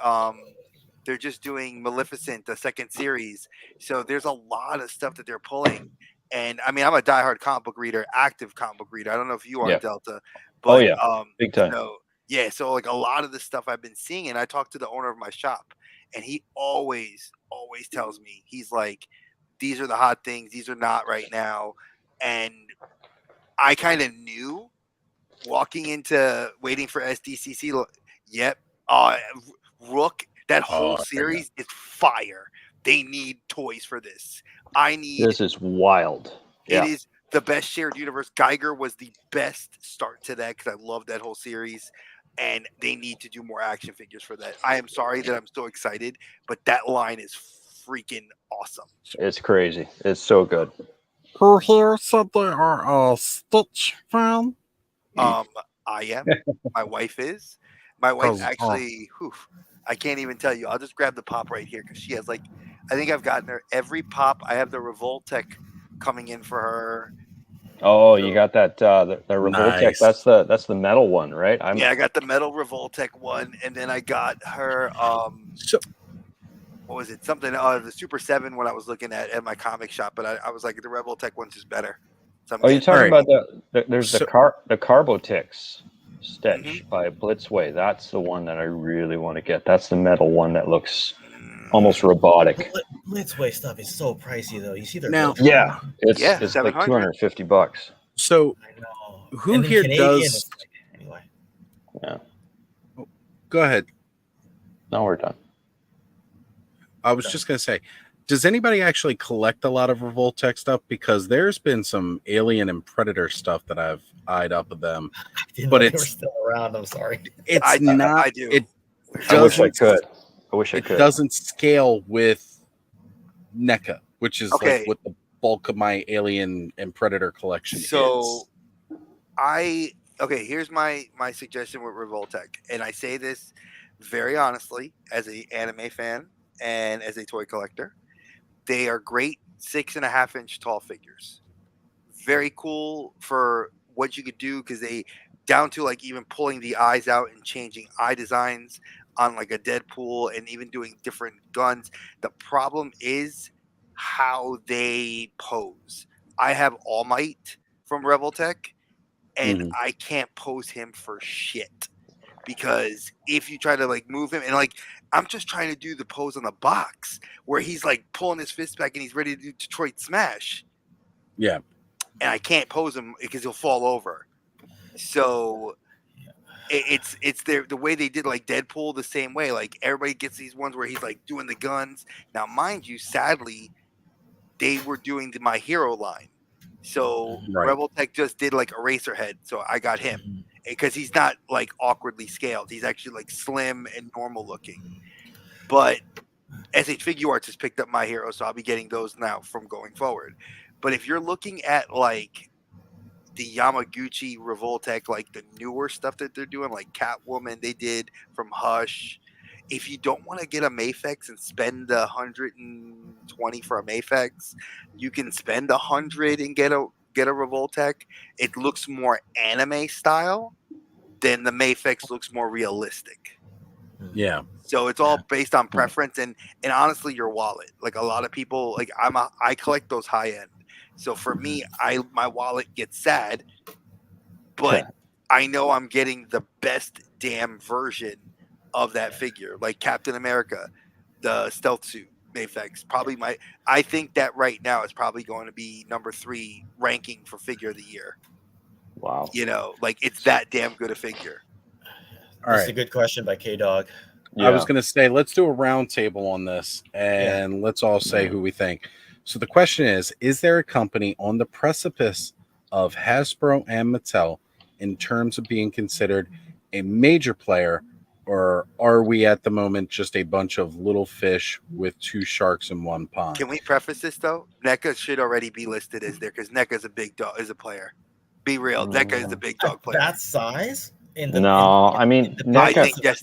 They're just doing Maleficent, the second series. So there's a lot of stuff that they're pulling. And I mean, I'm a diehard comic book reader, active comic book reader. I don't know if you are, Yeah. Delta, Oh but yeah, big time. so like a lot of the stuff I've been seeing, and I talked to the owner of my shop, and he always tells me, he's like, these are the hot things, these are not right now. And I kind of knew walking into waiting for SDCC. Yep, Rook, that whole series is fire. They need toys for this. This is wild. It is the best shared universe. Geiger was the best start to that because I love that whole series, and they need to do more action figures for that. I am sorry that I'm so excited, but that line is freaking awesome. It's crazy. It's so good. Who here said they are a Stitch fan? I am. My wife is. My wife actually. I can't even tell you. I'll just grab the pop right here because she has like, I think I've gotten her every pop. I have the Revoltech coming in for her. Oh, you got that the Revoltech. Nice. That's the metal one, right? Yeah, I got the metal Revoltech one, and then I got her. What was it? Something the Super 7 when I was looking at my comic shop, but I was like, the Revoltech one's just better. So you're talking about there's the Carbotix Stitch by Blitzway. That's the one that I really want to get. That's the metal one that looks almost robotic. Blitzway stuff is so pricey though. You see their Now, it's like $250. So, who here does? Anyway. Yeah. Go ahead. No, we're done. I was just gonna say, does anybody actually collect a lot of Revoltech stuff? Because there's been some Alien and Predator stuff that I've eyed up of them, but they were still around. I'm sorry. It's not. I do. It I wish I could. It doesn't scale with NECA, which is like what the bulk of my Alien and Predator collection is. Here's my suggestion with Revoltech, and I say this very honestly as an anime fan and as a toy collector. They are great 6.5-inch tall figures. Very cool for what you could do because they down to like even pulling the eyes out and changing eye designs on like a Deadpool and even doing different guns. The problem is how they pose. I have All Might from Revoltech, and I can't pose him for shit because if you try to like move him and like I'm just trying to do the pose on the box where he's like pulling his fist back and he's ready to do Detroit Smash. Yeah. And I can't pose him because he'll fall over. So it's the way they did like Deadpool the same way. Like everybody gets these ones where he's like doing the guns. Now, mind you, sadly, they were doing My Hero line. So Revoltech just did like Eraserhead. So I got him because he's not like awkwardly scaled. He's actually like slim and normal looking. But SH Figure Arts has picked up My Hero, so I'll be getting those now from going forward. But if you're looking at like the Yamaguchi Revoltech, like the newer stuff that they're doing, like Catwoman they did from Hush. If you don't want to get a Mafex and spend $120 for a Mafex, you can spend $100 and get a Revoltech. It looks more anime style than the Mafex looks more realistic. Yeah. So it's all based on preference and honestly your wallet. Like a lot of people, like I collect those high end. So for me, my wallet gets sad, but I know I'm getting the best damn version of that figure, like Captain America, the stealth suit Mafex. I think that right now is probably going to be number 3 ranking for figure of the year. Wow. You know, like it's that damn good a figure. That's a good question by K-Dog. Yeah. I was going to say, let's do a round table on this and let's all say who we think. So the question is there a company on the precipice of Hasbro and Mattel in terms of being considered a major player, or are we at the moment just a bunch of little fish with 2 sharks in one pond? Can we preface this though? NECA should already be listed as there because NECA is a big dog, is a player. Be real, NECA is a big dog player. That size? I mean, NECA, I think yes,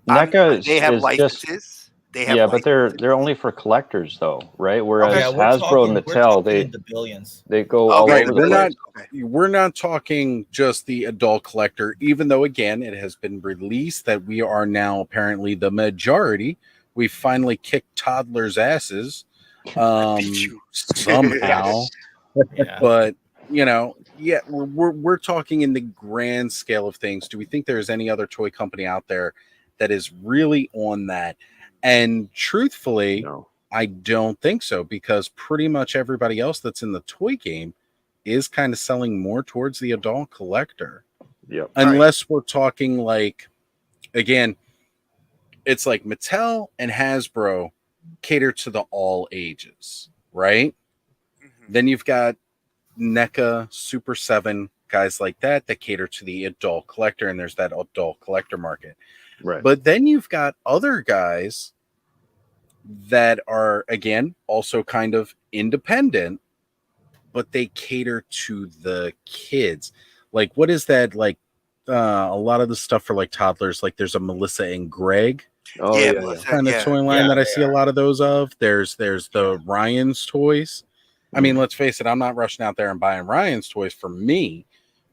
NECA they have licenses. They have Yeah, but they're only for collectors though, right? Whereas Yeah, Hasbro and we're Mattel, talking in the billions. they go all Right, over the place. we're not talking just the adult collector, even though again it has been released that we are now apparently the majority. We finally kicked toddlers' asses somehow. Yeah. But you know, yeah, we're talking in the grand scale of things. Do we think there's any other toy company out there that is really on that? And truthfully, I don't think so, because pretty much everybody else that's in the toy game is kind of selling more towards the adult collector. Yep. Unless we're talking like, again, it's like Mattel and Hasbro cater to the all ages, right? Then you've got NECA, Super 7, guys like that cater to the adult collector, and there's that adult collector market. Right. But then you've got other guys that are, again, also kind of independent, but they cater to the kids. Like, what is that? Like, a lot of the stuff for like toddlers, like there's a Melissa and Greg kind of toy line that I see a lot of those of. There's the Ryan's toys. I mean, let's face it, I'm not rushing out there and buying Ryan's toys for me.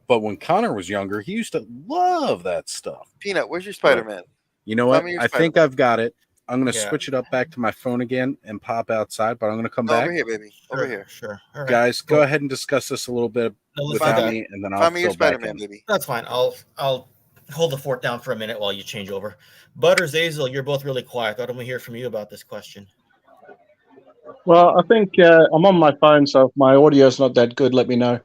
But when Connor was younger, he used to love that stuff. Peanut, where's your Spider-Man? You know what? I think I've got it. I'm going to Yeah. switch it up back to my phone again and pop outside, but I'm going to come back. Over here, baby. Over here. Sure. All right. Guys, go ahead and discuss this a little bit without me, and then I'll fill back in. baby. That's fine. I'll hold the fort down for a minute while you change over. Butters, Azel, you're both really quiet. I thought I'm gonna hear from you about this question. Well, I think I'm on my phone, so if my audio's not that good, let me know.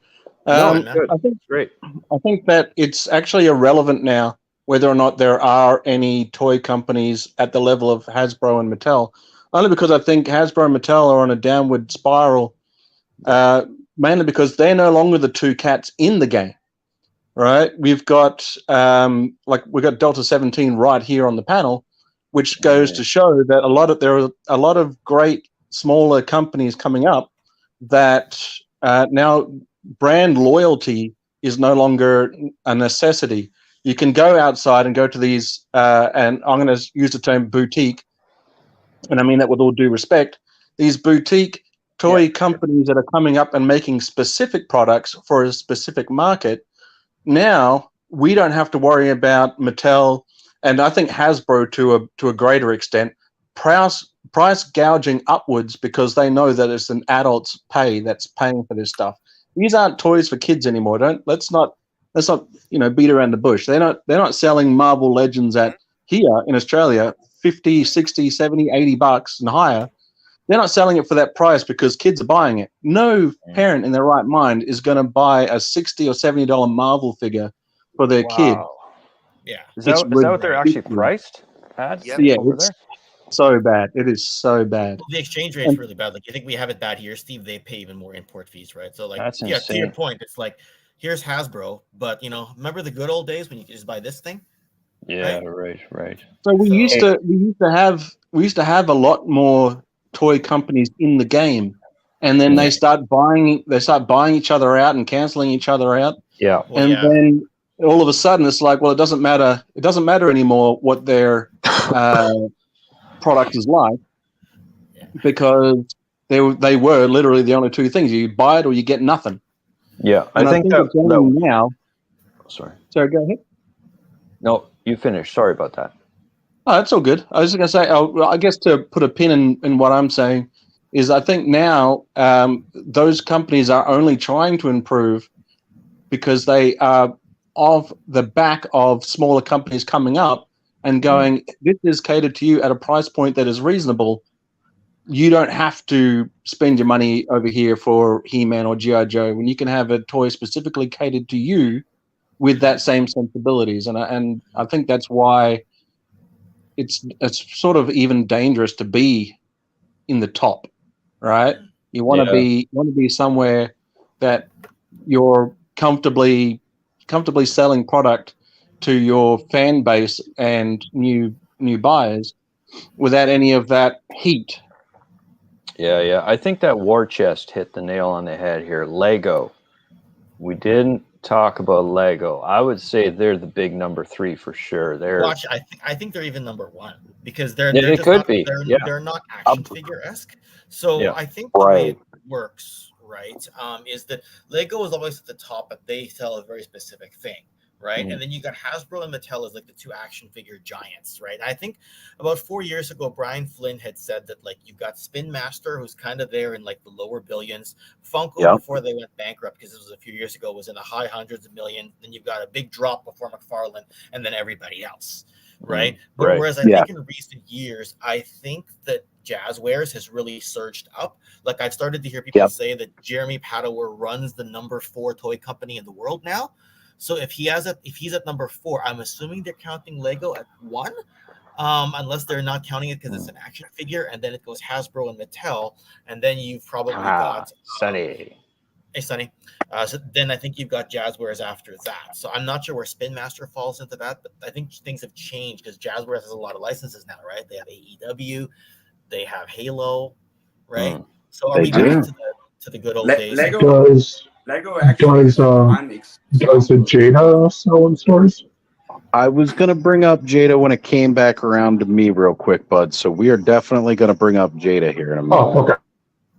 Good. I think great. I think that it's actually irrelevant now whether or not there are any toy companies at the level of Hasbro and Mattel, only because I think Hasbro and Mattel are on a downward spiral, mainly because they're no longer the two cats in the game, right? We've got we've got Delta 17 right here on the panel, which goes to show that there are a lot of great smaller companies coming up that now brand loyalty is no longer a necessity. You can go outside and go to these, and I'm going to use the term boutique, and I mean that with all due respect, these boutique toy companies that are coming up and making specific products for a specific market. Now, we don't have to worry about Mattel, and I think Hasbro to a greater extent, price gouging upwards because they know that it's an adult's pay that's paying for this stuff. These aren't toys for kids anymore. Let's not beat around the bush. They're not selling Marvel Legends at here in Australia 50, 60, 70, 80 bucks and higher. They're not selling it for that price because kids are buying it. No parent in their right mind is going to buy a $60 or $70 Marvel figure for their kid. Yeah. Is that what they're actually priced at? Yeah, over it's there? so bad. It is so bad. The exchange rate's really bad. Like, you think we have it bad here, Steve? They pay even more import fees, right? So, like, That's to your insane. point, it's like, here's Hasbro, but remember the good old days when you could just buy this thing? Yeah, right. So we used to have a lot more toy companies in the game, and then they start buying each other out and canceling each other out. Yeah. Then all of a sudden it's like, well, it doesn't matter anymore what their product is like, because they were literally the only two things: you buy it or you get nothing. Yeah, And I think it's going now. Sorry. Sorry, go ahead. No, you finish. Sorry about that. Oh, that's all good. I was just going to say, I guess to put a pin in what I'm saying is I think now those companies are only trying to improve because they are off the back of smaller companies coming up and going, this is catered to you at a price point that is reasonable. You don't have to spend your money over here for He-Man or G.I. Joe when you can have a toy specifically catered to you with that same sensibilities. And I think that's why it's sort of even dangerous to be in the top, right? You want to be somewhere that you're comfortably selling product to your fan base and new buyers without any of that heat. Yeah. I think that War Chest hit the nail on the head here. Lego. We didn't talk about Lego. I would say they're the big number 3 for sure. Watch, I think they're even number 1. because they're Yeah, they're they just could not be. they're Yeah. they're not action figure esque. So Yeah. I think the way Right. it works, right, is that Lego is always at the top, but they sell a very specific thing, right? Mhm. And then you got Hasbro and Mattel as like the two action figure giants, right? I think about 4 years ago, Brian Flynn had said that like you've got Spin Master, who's kind of there in like the lower billions. Funko, Yep. before they went bankrupt, because it was a few years ago, was in the high hundreds of millions. Then you've got a big drop before McFarlane, and then everybody else, right? But Right. whereas I Yeah. think in recent years, I think that Jazzwares has really surged up. Like I've started to hear people Yep. say that Jeremy Padower runs the number 4 toy company in the world now. So if he's at number 4, I'm assuming they're counting Lego at 1, unless they're not counting it because it's an action figure, and then it goes Hasbro and Mattel, and then you've probably got Sunny. Hey, Sonny. So then I think you've got Jazzwares after that. So I'm not sure where Spin Master falls into that, but I think things have changed because Jazzwares has a lot of licenses now, right? They have AEW, they have Halo, right? So are They we back do. to the good old days? Lego does the Jada sell in stores? I was going to bring up Jada when it came back around to me real quick, bud. So we are definitely going to bring up Jada here in a moment. Oh, okay.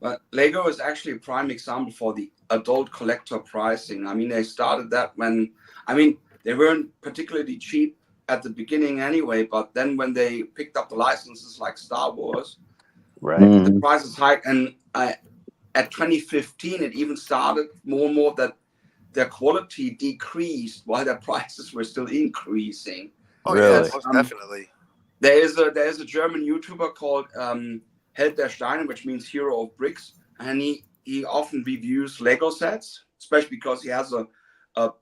But Lego is actually a prime example for the adult collector pricing. I mean, they started that when, I mean, they weren't particularly cheap at the beginning anyway, but then when they picked up the licenses like Star Wars, right, the prices hiked. And at 2015, it even started more and more that their quality decreased while their prices were still increasing. Oh yeah, most definitely. There is a German YouTuber called Held der Steine, which means hero of bricks, and he often reviews Lego sets, especially because he has a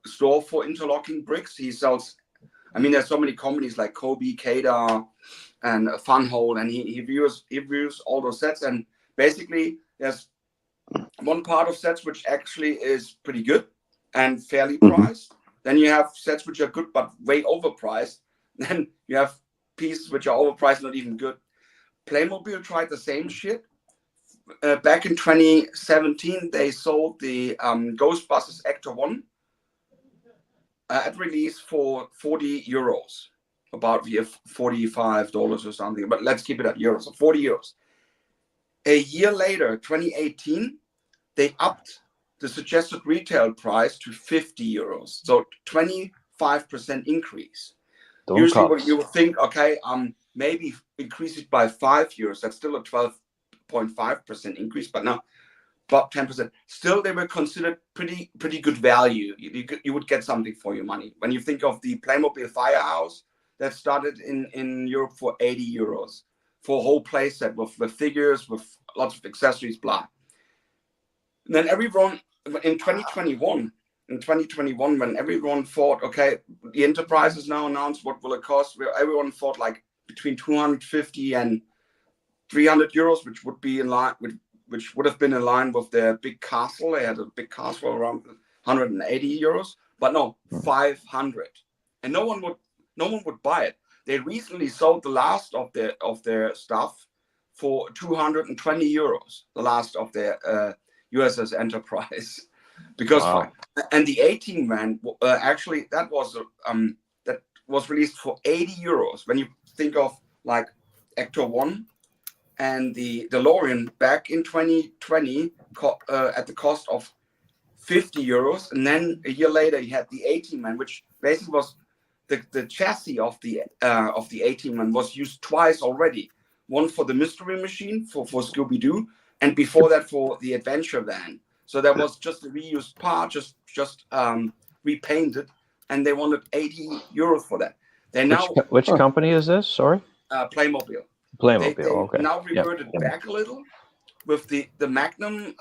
store for interlocking bricks. He sells, I mean, there's so many companies like Kobe, Kadar, and Funhole, and he reviews all those sets. And basically, there's one part of sets which actually is pretty good and fairly priced. Then you have sets which are good but way overpriced. Then you have pieces which are overpriced, not even good. Playmobil tried the same shit. Back in 2017, they sold the Ghostbusters Ecto 1 at release for 40 euros, about $45 or something, but let's keep it at euros, so 40 euros. A year later, 2018, they upped the suggested retail price to 50 euros, so 25% increase. Usually what you would think, okay, maybe increase it by 5 euros. That's still a 12.5% increase, but now about 10%. Still, they were considered pretty good value. You would get something for your money. When you think of the Playmobil Firehouse that started in Europe for 80 euros for a whole playset with figures, with lots of accessories, blah. And then everyone in 2021. In 2021, when everyone thought, okay, the Enterprise is now announced, what will it cost? Everyone thought like between 250 and 300 euros, which would be in line with, which would have been in line with their big castle. They had a big castle around 180 euros, but no, 500, and no one would buy it. They recently sold the last of their stuff for 220 euros. The last of their USS Enterprise. Because and the 18 man actually that was released for 80 euros. When you think of like Ecto 1 and the DeLorean back in 2020 at the cost of 50 euros, and then a year later you had the 18 man, which basically was the chassis of the 18 man was used twice already. One for the Mystery Machine for Scooby Doo, and before that for the Adventure Van. So that was just a reused part, just repainted, and they wanted 80 euros for that. They now which company is this? Sorry, Playmobil. Playmobil. They Okay. now reverted back a little with the Magnum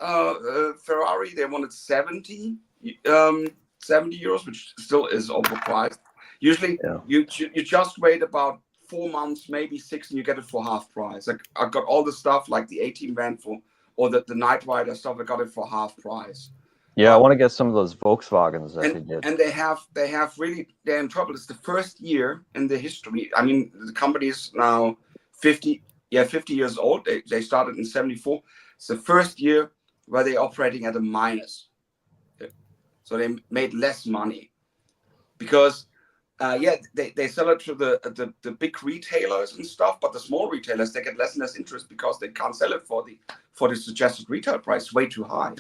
Ferrari. They wanted 70 euros, which still is overpriced. Usually, you just wait about 4 months, maybe 6, and you get it for half price. Like I got all the stuff like the 18 van or the Knight Rider stuff. I got it for half price. Yeah, I want to get some of those Volkswagens that they did. And they have really, they're in trouble. It's the first year in the history. I mean, the company is now 50 years old. They started in 74. It's the first year where they're operating at a minus. So they made less money because Yeah, they sell it to the big retailers and stuff, but the small retailers, they get less and less interest because they can't sell it for the suggested retail price, way too high.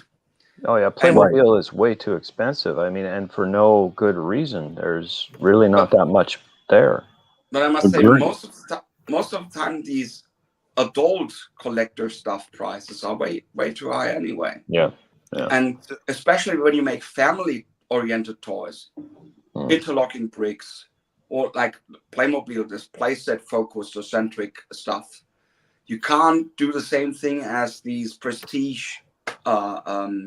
Oh yeah, Playmobil is way too expensive. I mean, and for no good reason. There's really not that much there. But I must say, most of the time, these adult collector stuff prices are way too high anyway. Yeah. And especially when you make family-oriented toys, interlocking bricks, or like Playmobil, this playset focused or centric stuff, you can't do the same thing as these prestige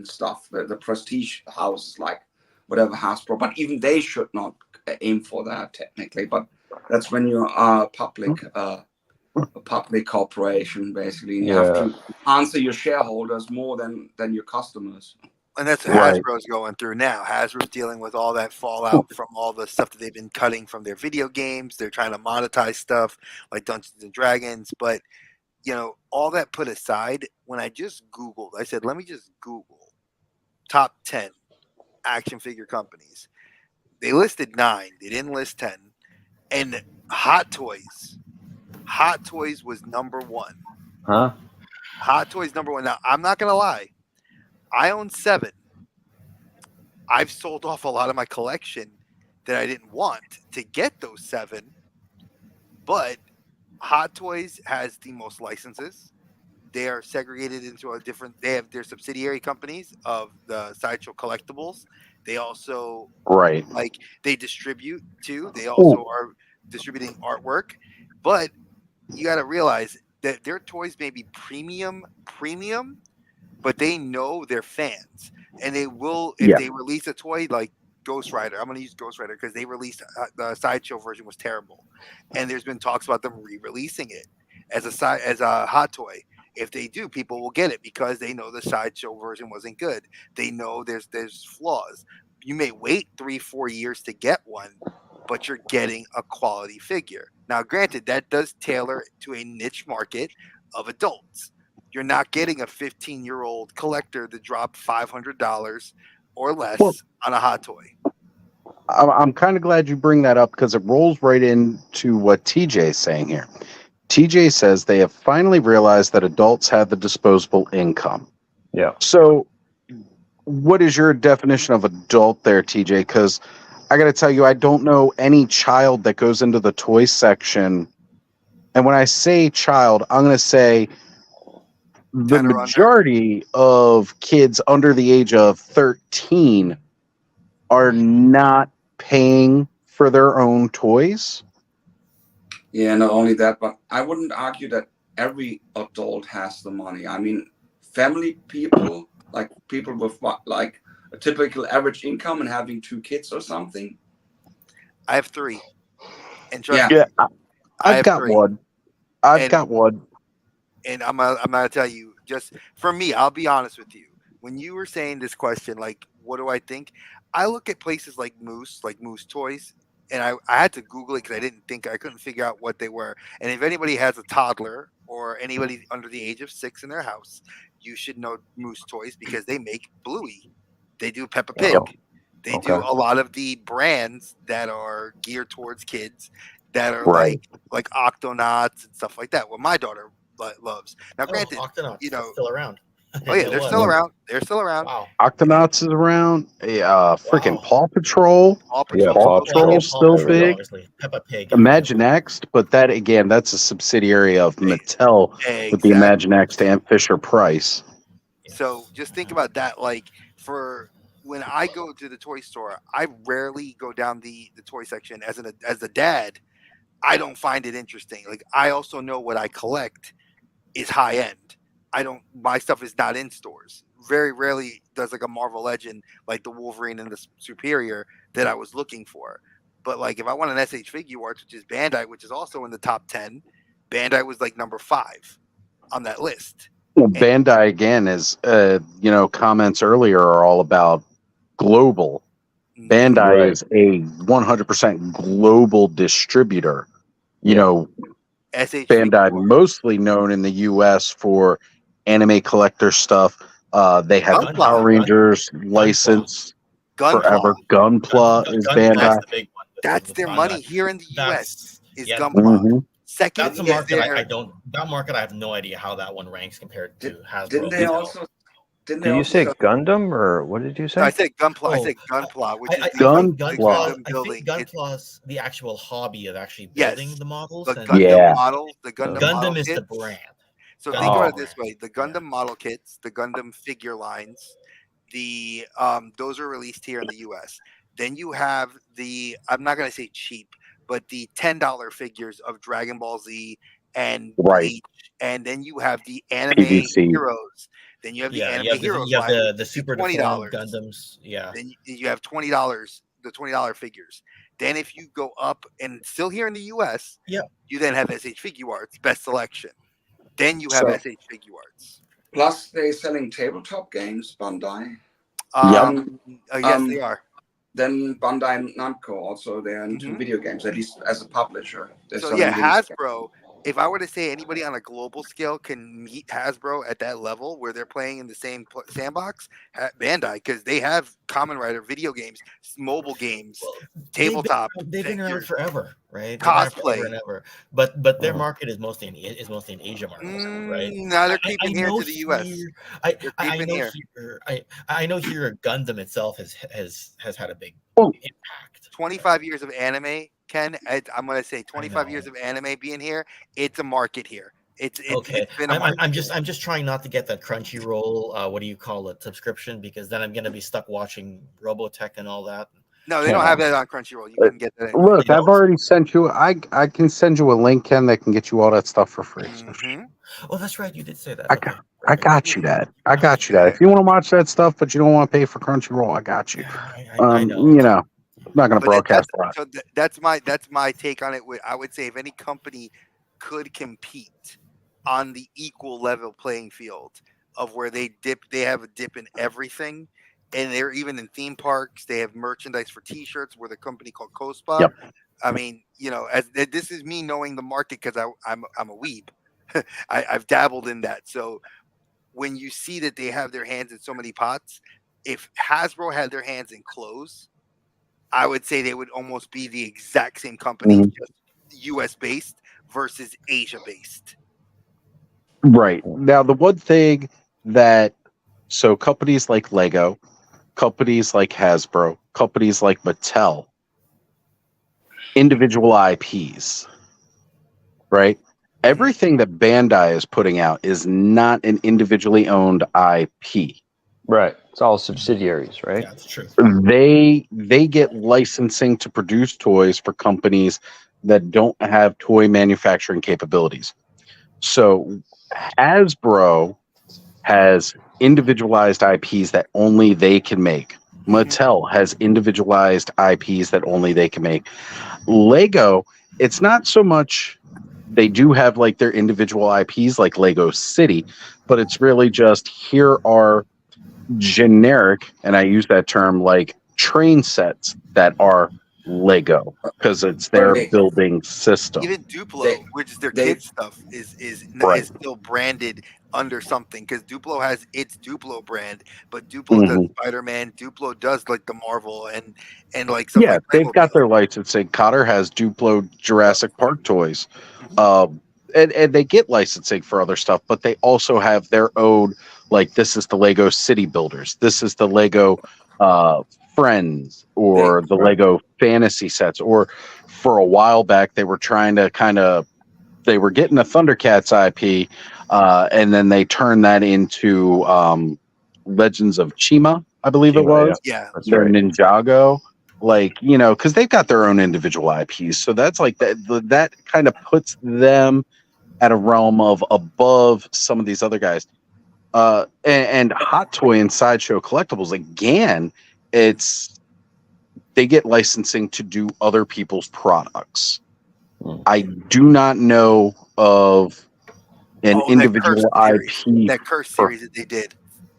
stuff, the prestige houses like whatever Hasbro. But even they should not aim for that technically. But that's when you are a public corporation, basically. And you have to answer your shareholders more than your customers. And that's what Hasbro's going through now. Hasbro's dealing with all that fallout from all the stuff that they've been cutting from their video games. They're trying to monetize stuff like Dungeons and Dragons. But, you know, all that put aside, when I just Googled, I said, let me just Google top 10 action figure companies. They listed 9. They didn't list 10. And Hot Toys was number 1. Huh? Hot Toys number 1. Now, I'm not going to lie. I own 7. I've sold off a lot of my collection that I didn't want to get those 7. But Hot Toys has the most licenses. They are segregated into a different. They have their subsidiary companies of the Sideshow Collectibles. They also like they distribute too. They also are distributing artwork. But you got to realize that their toys may be premium, but they know their fans, and they will if they release a toy like Ghost Rider. I'm going to use Ghost Rider because they released the Sideshow version was terrible, and there's been talks about them re-releasing it as a hot toy. If they do, people will get it because they know the Sideshow version wasn't good. They know there's flaws. You may wait 3-4 years to get one, but you're getting a quality figure. Now, granted, that does tailor to a niche market of adults. You're not getting a 15-year-old collector to drop $500 or less on a hot toy. I'm kind of glad you bring that up because it rolls right into what TJ is saying here. TJ says they have finally realized that adults have the disposable income. Yeah. So what is your definition of adult there, TJ? Because I got to tell you, I don't know any child that goes into the toy section. And when I say child, I'm going to say the majority of kids under the age of 13 are not paying for their own toys. Yeah, not only that, but I wouldn't argue that every adult has the money. I mean, family people, like people with like a typical average income and having 2 kids or something. I have 3. And trust me, I've got 3. one. I've got one. And I'm gonna tell you, just for me, I'll be honest with you. When you were saying this question, like, what do I think? I look at places like Moose Toys, and I had to Google it because I couldn't figure out what they were. And if anybody has a toddler or anybody under the age of 6 in their house, you should know Moose Toys because they make Bluey. They do Peppa Pig. They do a lot of the brands that are geared towards kids that are like Octonauts and stuff like that. What my daughter loves. Now, granted, Octonauts, you know, still around. Oh yeah, they're still around. They're still around. Wow. Octonauts is around. Freaking Paw Patrol. Paw Patrol's still big. Peppa Pig. Imaginext, but that again, that's a subsidiary of Mattel with the Imaginext and Fisher Price. So just think about that. Like for when I go to the toy store, I rarely go down the toy section as a dad. I don't find it interesting. Like I also know what I collect is high end. My stuff is not in stores. Very rarely does like a Marvel Legend like the Wolverine and the Superior that I was looking for. But like if I want an SH Figure Arts, which is Bandai, which is also in the top 10, Bandai was like number 5 on that list. Well, Bandai again is comments earlier are all about global. Bandai is a 100% global distributor. You know, Bandai mostly known in the US for anime collector stuff. They have the Power Rangers license forever. Gunpla is Bandai. That's the big one That's their on money that. here in the U.S. is Yeah, Gunpla. Mm-hmm. Second that's a is market their. I don't. That market I have no idea how that one ranks compared to Hasbro. Didn't they also? Didn't they Did you also say sell? Gundam or what did you say? No, I said Gunpla. I Oh, said Gunpla, which is I the think the Gunpla. Gundam I building. think Gunpla's the actual hobby of actually Yes, building the models. the And Gundam models, the Gundam model Gundam is the kits. brand. So Gundam think about is it the this way: the Gundam model kits, the Gundam figure lines, the those are released here in the U.S. Then you have the I'm not going to say cheap, but the $10 figures of Dragon Ball Z and Right. Bleach, and then you have the anime PVC. heroes. Then you have the anime heroes you have line, which the is super $20. deformed Gundams. Yeah. Then you have $20, the $20 figures. Then if you go up and still here in the U.S., you then have SH Figure Arts Best Selection. Then you have So- SH Figure Arts. Plus, they're selling tabletop games, Bandai. Yes, they are. Then Bandai Namco also, they're into video games, at least as a publisher. They're So selling yeah, video games. Hasbro. If I were to say anybody on a global scale can meet Hasbro at that level where they're playing in the same sandbox, Bandai, because they have Kamen Rider video games, mobile games, tabletop, They've been around forever, right? cosplay. And ever. But their market is mostly in Asia market, right? Now they're creeping here know to the US. here- They're I creeping know here. here. I know here. Gundam itself has had a big 25 years of anime, Ken. I'm gonna say 25 years of anime being here. It's a market here. It's been a market. I'm just trying not to get that Crunchyroll. What do you call it? Subscription, because then I'm gonna be stuck watching Robotech and all that. No, they don't have that on Crunchyroll. You can get that. Anyway. Look, I've already sent you. I can send you a link, Ken, that can get you all that stuff for free. Oh, that's right. You did say that. I got you that. I got you that. If you want to watch that stuff, but you don't want to pay for Crunchyroll, I got you. I know. You know, I'm not going to But broadcast a lot. So that's my take on it. I would say if any company could compete on the equal level playing field of where they have a dip in everything, and they're even in theme parks. They have merchandise for T-shirts. We're the company called Cospa. Yep. I mean, as this is me knowing the market because I'm a weeb. I've dabbled in that. So when you see that they have their hands in so many pots, if Hasbro had their hands in clothes, I would say they would almost be the exact same company, just U.S. based versus Asia based. Right. Now, the one thing so companies like Lego, companies like Hasbro, companies like Mattel, individual IPs, right? Everything that Bandai is putting out is not an individually owned IP. Right. It's all subsidiaries, right? Yeah, that's true. They get licensing to produce toys for companies that don't have toy manufacturing capabilities. So Hasbro has individualized IPs that only they can make. Mattel has individualized IPs that only they can make. Lego, it's not so much. They do have like their individual IPs like Lego City, but it's really just here are generic, and I use that term like train sets that are Lego because it's their building system. Even Duplo, which is their kids stuff, is still branded under something because Duplo has its Duplo brand, but Duplo does Spider-Man. Duplo does like the Marvel and like stuff like they've got their licensing. Cotter has Duplo Jurassic Park toys, and they get licensing for other stuff, but they also have their own. Like this is the Lego City Builders. This is the Lego Friends or the Lego Fantasy sets. Or for a while back, they were trying to they were getting a Thundercats IP, and then they turned that into Legends of Chima, I believe it was. Yeah, that's their right. Ninjago. Like, because they've got their own individual IPs. So that's like that kind of puts them at a realm of above some of these other guys. And Hot Toy and Sideshow Collectibles, again, they get licensing to do other people's products. I do not know of an individual IP. That Curse series that they did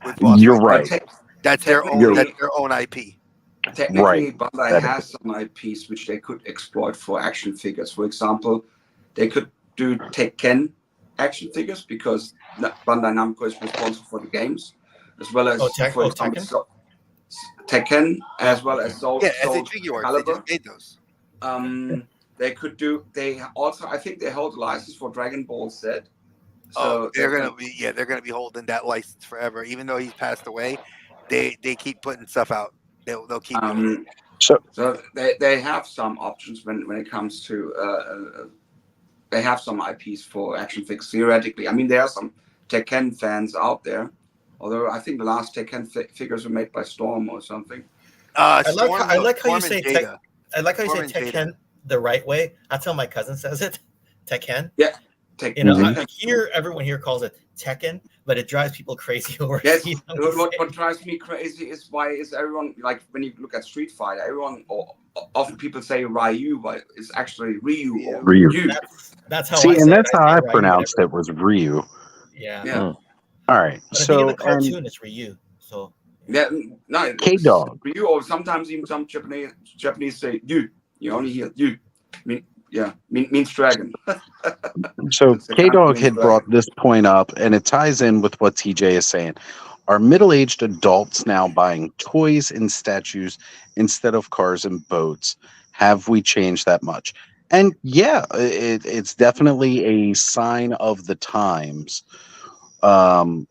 with Boss You're Fight. right. That's their own. That's their own IP. Technically, Right. Bandai has some IPs which they could exploit for action figures. For example, they could do Tekken action figures because Bandai Namco is responsible for the games, as well as for example, Tekken, as well as Soul SH Figure Arts, they just made those. they could do. They also, I think, they hold a license for Dragon Ball Z. So they're gonna be holding that license forever, even though he's passed away. They keep putting stuff out. They'll keep doing it. So they have some options when it comes to they have some IPs for action figures theoretically. I mean, there are some Tekken fans out there, although I think the last Tekken figures were made by Storm or something. I like how you say Tekken the right way. That's how my cousin says it. Tekken. Yeah. You know, everyone here calls it Tekken, but it drives people crazy over. Yes. What drives me crazy is why is everyone, like, when you look at Street Fighter, often people say Ryu, but it's actually Ryu or Ryu. That's how See, I and that's how I Ryu pronounced it was Ryu. Yeah. All right. But I think So in the cartoon it's Ryu. So yeah, no, K-Dog. Ryu, or sometimes even some Japanese say you. You only hear you. Means dragon. So K-Dog had brought this point up, and it ties in with what TJ is saying. Are middle-aged adults now buying toys and statues instead of cars and boats? Have we changed that much? And yeah, it's definitely a sign of the times. Our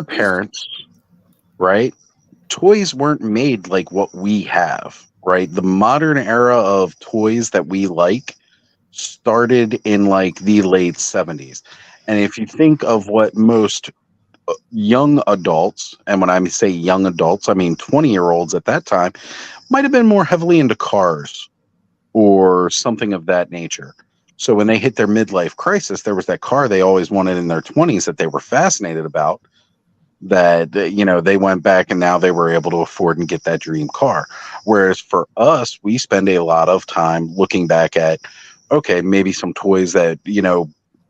parents, right? Toys weren't made like what we have, right? The modern era of toys that we like started in like the late 70s. And if you think of what most young adults, and when I say young adults, I mean 20-year-olds at that time, might have been more heavily into cars or something of that nature. So when they hit their midlife crisis, there was that car they always wanted in their 20s that they were fascinated about, that they went back and now they were able to afford and get that dream car. Whereas for us, we spend a lot of time looking back at, okay, maybe some toys that,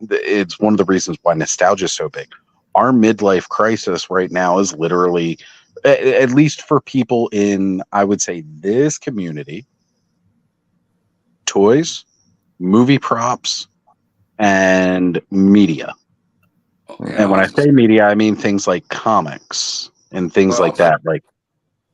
it's one of the reasons why nostalgia is so big. Our midlife crisis right now is literally, at least for people in, I would say, this community, toys, movie props, and media. And when I say media, I mean things like comics and things like that. Like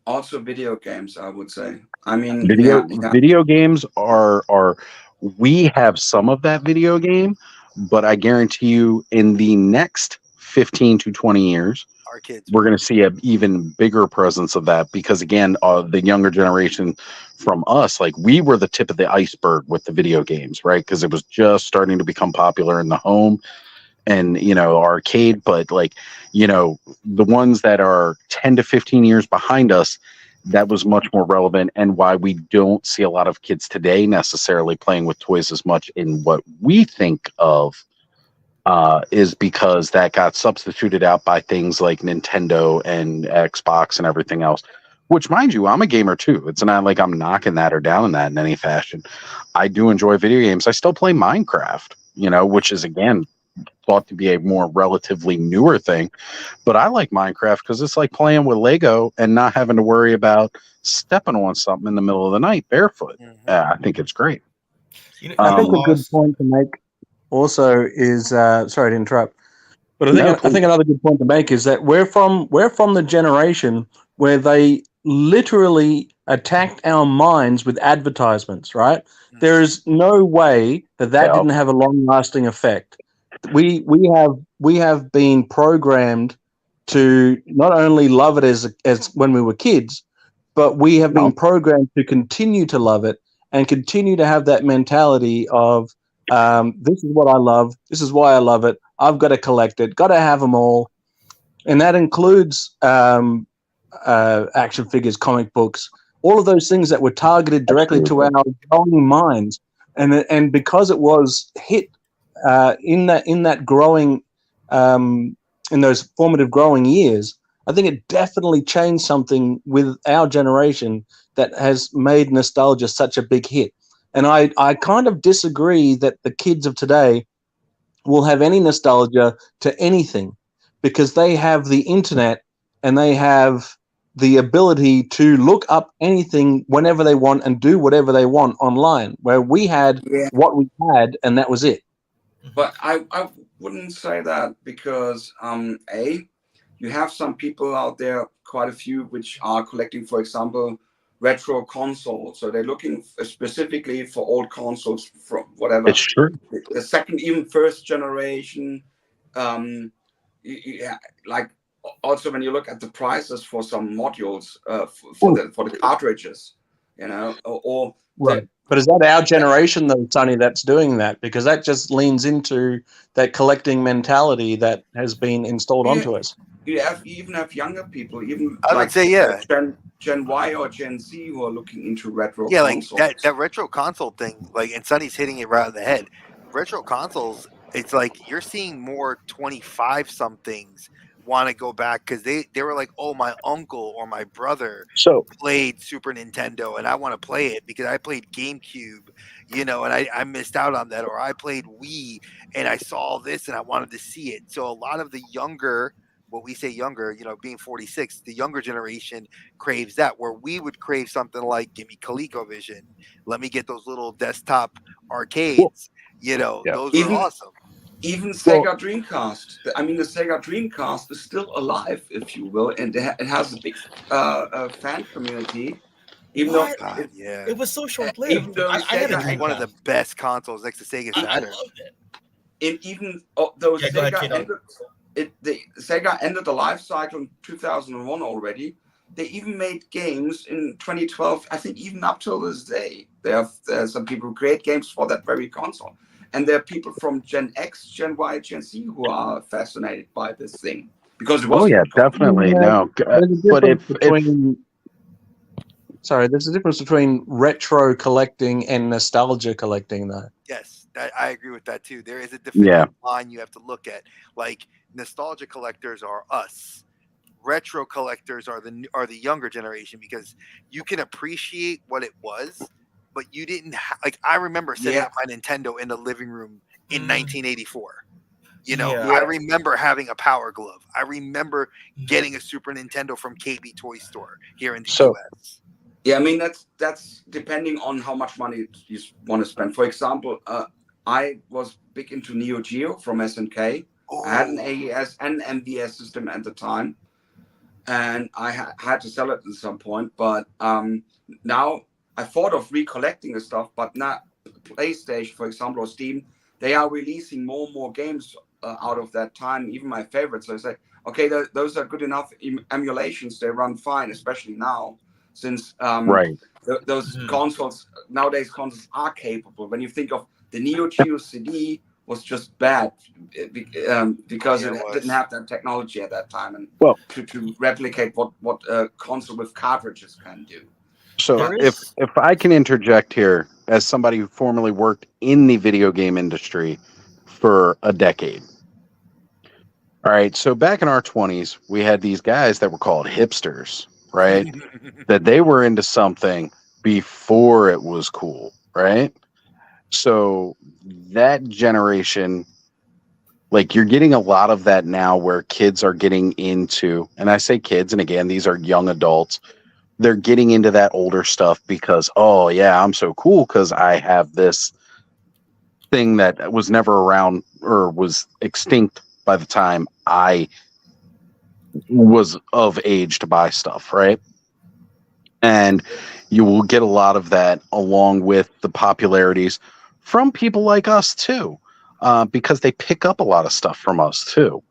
also video games, I would say. I mean, video games are we have some of that video game, but I guarantee you in the next 15 to 20 years, our kids, we're going to see an even bigger presence of that, because again, the younger generation from us, like, we were the tip of the iceberg with the video games, right? Because it was just starting to become popular in the home and arcade, but the ones that are 10 to 15 years behind us, that was much more relevant, and why we don't see a lot of kids today necessarily playing with toys as much in what we think of is because that got substituted out by things like Nintendo and Xbox and everything else, which, mind you, I'm a gamer too. It's not like I'm knocking that or down that in any fashion. I do enjoy video games. I still play Minecraft, which is, again, thought to be a more relatively newer thing, but I like Minecraft because it's like playing with Lego and not having to worry about stepping on something in the middle of the night barefoot. I think it's great. I think a good point to make also is sorry to interrupt, but I think another good point to make is that we're from the generation where they literally attacked our minds with advertisements, right? There is no way that didn't have a long-lasting effect. We have been programmed to not only love it as when we were kids, but we have been programmed to continue to love it and continue to have that mentality of this is what I love, this is why I love it, I've got to collect it, got to have them all, and that includes action figures, comic books, all of those things that were targeted directly to our growing minds, and because it was hit in that growing in those formative growing years, I think it definitely changed something with our generation that has made nostalgia such a big hit. And I kind of disagree that the kids of today will have any nostalgia to anything, because they have the internet and they have the ability to look up anything whenever they want and do whatever they want online, where we had what we had and that was it. But I wouldn't say that, because you have some people out there, quite a few, which are collecting, for example, retro consoles. So they're looking specifically for old consoles from whatever. It's true. The second, even first generation. Like also when you look at the prices for some modules for the cartridges, you know, or right. But is that our generation though, Sonny, that's doing that? Because that just leans into that collecting mentality that has been installed onto us. You even have younger people, even I would like say, yeah. Gen Y or Gen Z who are looking into retro Yeah, consoles. like that retro console thing, like, and Sonny's hitting it right on the head. Retro consoles, it's like you're seeing more 25 somethings want to go back because they were like, oh, my uncle or my brother played Super Nintendo and I want to play it because I played GameCube, you know, and I missed out on that, or I played Wii and I saw this and I wanted to see it. So a lot of the younger, what we say younger, you know, being 46, the younger generation craves that, where we would crave something like, give me ColecoVision, let me get those little desktop arcades, you know, those were awesome. Even Sega Dreamcast. I mean, the Sega Dreamcast is still alive, if you will, and it has a big fan community. Even though it was so short-lived. Even though I had a It's one of the best consoles next to Sega Saturn. I loved it. And even though Yeah, go ahead, Sega ended the life cycle in 2001 already, they even made games in 2012. I think even up till this day, there's some people who create games for that very console. And there are people from Gen X, Gen Y, Gen Z who are fascinated by this thing because it was. Definitely no. But there's a difference between retro collecting and nostalgia collecting, though. Yes, I agree with that too. There is a definitive line you have to look at. Like, nostalgia collectors are us. Retro collectors are the younger generation, because you can appreciate what it was, but you didn't like. I remember setting up my Nintendo in the living room in 1984. You know, I remember having a Power Glove. I remember getting a Super Nintendo from KB Toy Store here in the US. Yeah, I mean that's depending on how much money you want to spend. For example, I was big into Neo Geo from SNK. I had an AES and MVS system at the time, and I had to sell it at some point. But now I thought of recollecting the stuff, but not PlayStation, for example, or Steam. They are releasing more and more games out of that time, even my favorites. So I say, okay, those are good enough emulations. They run fine, especially now, since those consoles nowadays are capable. When you think of the Neo Geo CD, was just bad because it didn't have that technology at that time, and to replicate what a console with cartridges can do. So if I can interject here, as somebody who formerly worked in the video game industry for a decade. All right, so back in our 20s, we had these guys that were called hipsters, right? That they were into something before it was cool, right? So that generation, like, you're getting a lot of that now, where kids are getting into, and I say kids, and again, these are young adults, they're getting into that older stuff because, oh yeah, I'm so cool because I have this thing that was never around or was extinct by the time I was of age to buy stuff, right? And you will get a lot of that along with the popularities from people like us too, because they pick up a lot of stuff from us too.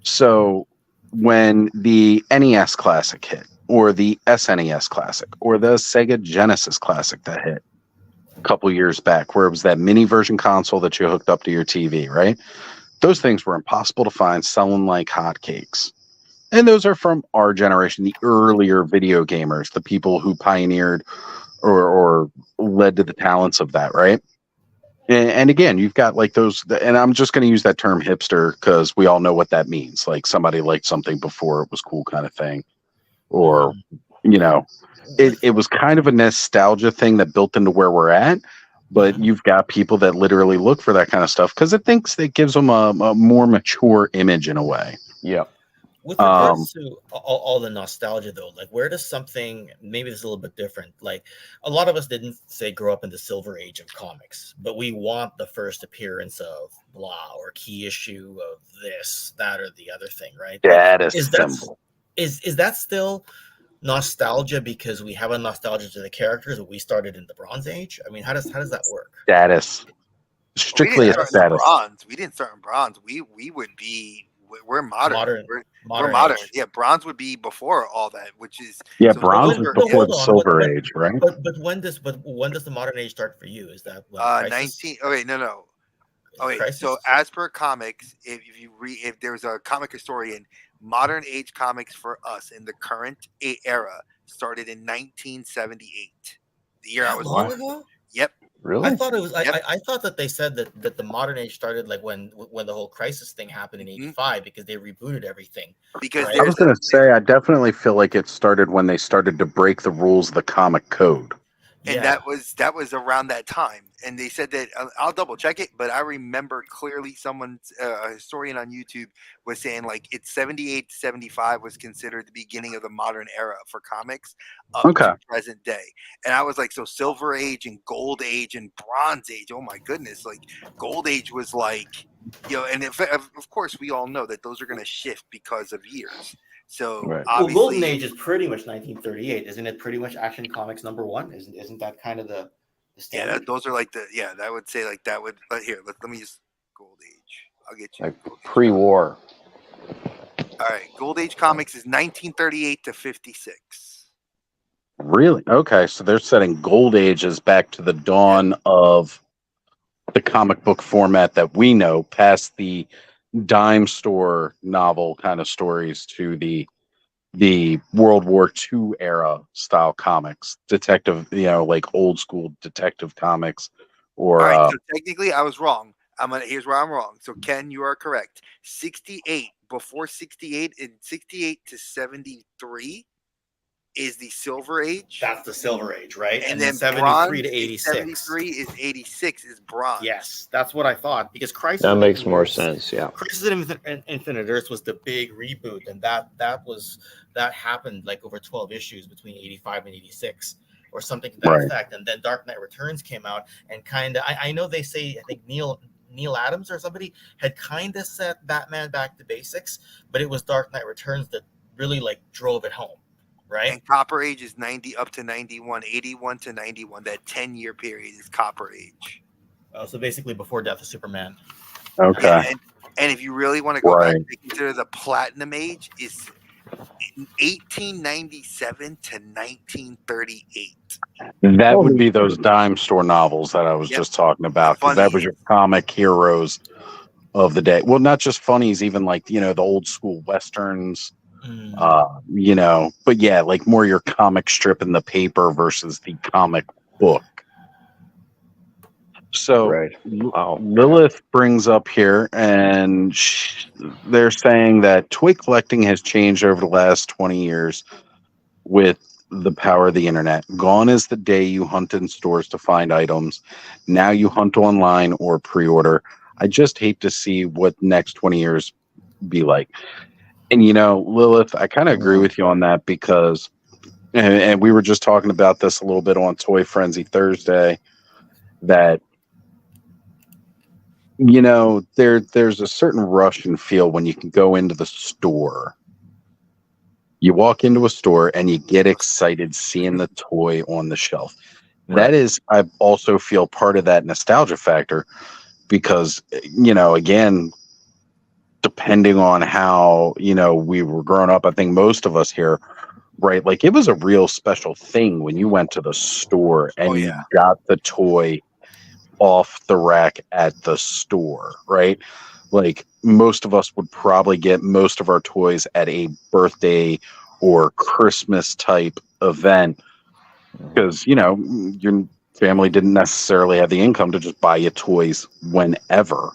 So when the NES Classic hit, or the SNES Classic, or the Sega Genesis Classic that hit a couple years back, where it was that mini version console that you hooked up to your TV, right? Those things were impossible to find, selling like hotcakes. And those are from our generation, the earlier video gamers, the people who pioneered or led to the talents of that, right? And again, you've got like those, and I'm just going to use that term hipster because we all know what that means. Like, somebody liked something before it was cool kind of thing. Or, you know, it was kind of a nostalgia thing that built into where we're at. But you've got people that literally look for that kind of stuff because it thinks it gives them a more mature image in a way. Yeah. With regards to all the nostalgia, though, like, where does something, maybe this is a little bit different, like, a lot of us didn't, say, grow up in the silver age of comics, but we want the first appearance of blah, or key issue of this, that, or the other thing, right? That is simple. Is that still nostalgia because we have a nostalgia to the characters that we started in the Bronze Age? I mean, how does that work? Status. We Strictly didn't a start in status. bronze. We didn't start in bronze. We would be. We're modern. We're modern. Age. Yeah, bronze would be before all that, which is Yeah, so bronze was before the Silver Age, right? But when does the modern age start for you? Is that when Crisis? 19. Okay, no. Okay, Crisis? so as per comics, if there's a comic historian, modern age comics for us in the current era started in 1978. The year I was long born. ago? Yep. Really? I thought it was. Yep. I thought that they said that the modern age started like when the whole Crisis thing happened in '85 because they rebooted everything. Because I was going to say, I definitely feel like it started when they started to break the rules of the comic code. And that was around that time, and they said that I'll double check it, but I remember clearly a historian on YouTube was saying like it's 78 to 75 was considered the beginning of the modern era for comics up to present day, and I was like, so Silver Age and Gold Age and Bronze Age, oh my goodness, like Gold Age was like, and of course we all know that those are going to shift because of years. So obviously, Golden Age is pretty much 1938, isn't it? Pretty much Action Comics #1, isn't that kind of the standard? Yeah, those are like that would say like that would. But here, let me just Gold Age. I'll get you like pre-war. All right, Gold Age comics is 1938 to 56. Really? Okay, so they're setting Gold Ages back to the dawn of the comic book format that we know, past the dime store novel kind of stories to the World War II era style comics, detective, like old school detective comics. Or all right, so technically I was wrong. Here's where I'm wrong. So Ken, you are correct. 68 before 68 and 68 to 73 is the Silver Age. That's the Silver Age, right? And then 73 to 86. 73 is 86 is Bronze. Yes, that's what I thought because Crisis. That makes more sense. Yeah. Crisis in Infinite Earths was the big reboot, and that happened like over 12 issues between 85 and 86. Or something to that effect, and then Dark Knight Returns came out, and kind of I know they say I think Neil Adams or somebody had kind of set Batman back to basics, but it was Dark Knight Returns that really like drove it home, right? And Copper Age is 90 up to 91, 81 to 91. That 10-year period is Copper Age. Oh, so basically before Death of Superman. Okay. Yeah, and if you really want to go back and consider the Platinum Age is 1897 to 1938. That would be those dime store novels that I was just talking about, because that was your comic heroes of the day. Well, not just funnies, even like, the old school Westerns, but yeah, like more your comic strip in the paper versus the comic book. So Lilith brings up here, and they're saying that toy collecting has changed over the last 20 years with the power of the internet. Gone is the day you hunt in stores to find items. Now you hunt online or pre-order. I just hate to see what next 20 years be like. And, Lilith, I kind of agree with you on that because, and we were just talking about this a little bit on Toy Frenzy Thursday, that there's a certain rush and feel when you can go into the store. You walk into a store and you get excited seeing the toy on the shelf. Right. That is, I also feel part of that nostalgia factor because, again, depending on how, we were growing up, I think most of us here, right? Like it was a real special thing when you went to the store and you got the toy off the rack at the store, right? Like most of us would probably get most of our toys at a birthday or Christmas type event because, your family didn't necessarily have the income to just buy you toys whenever,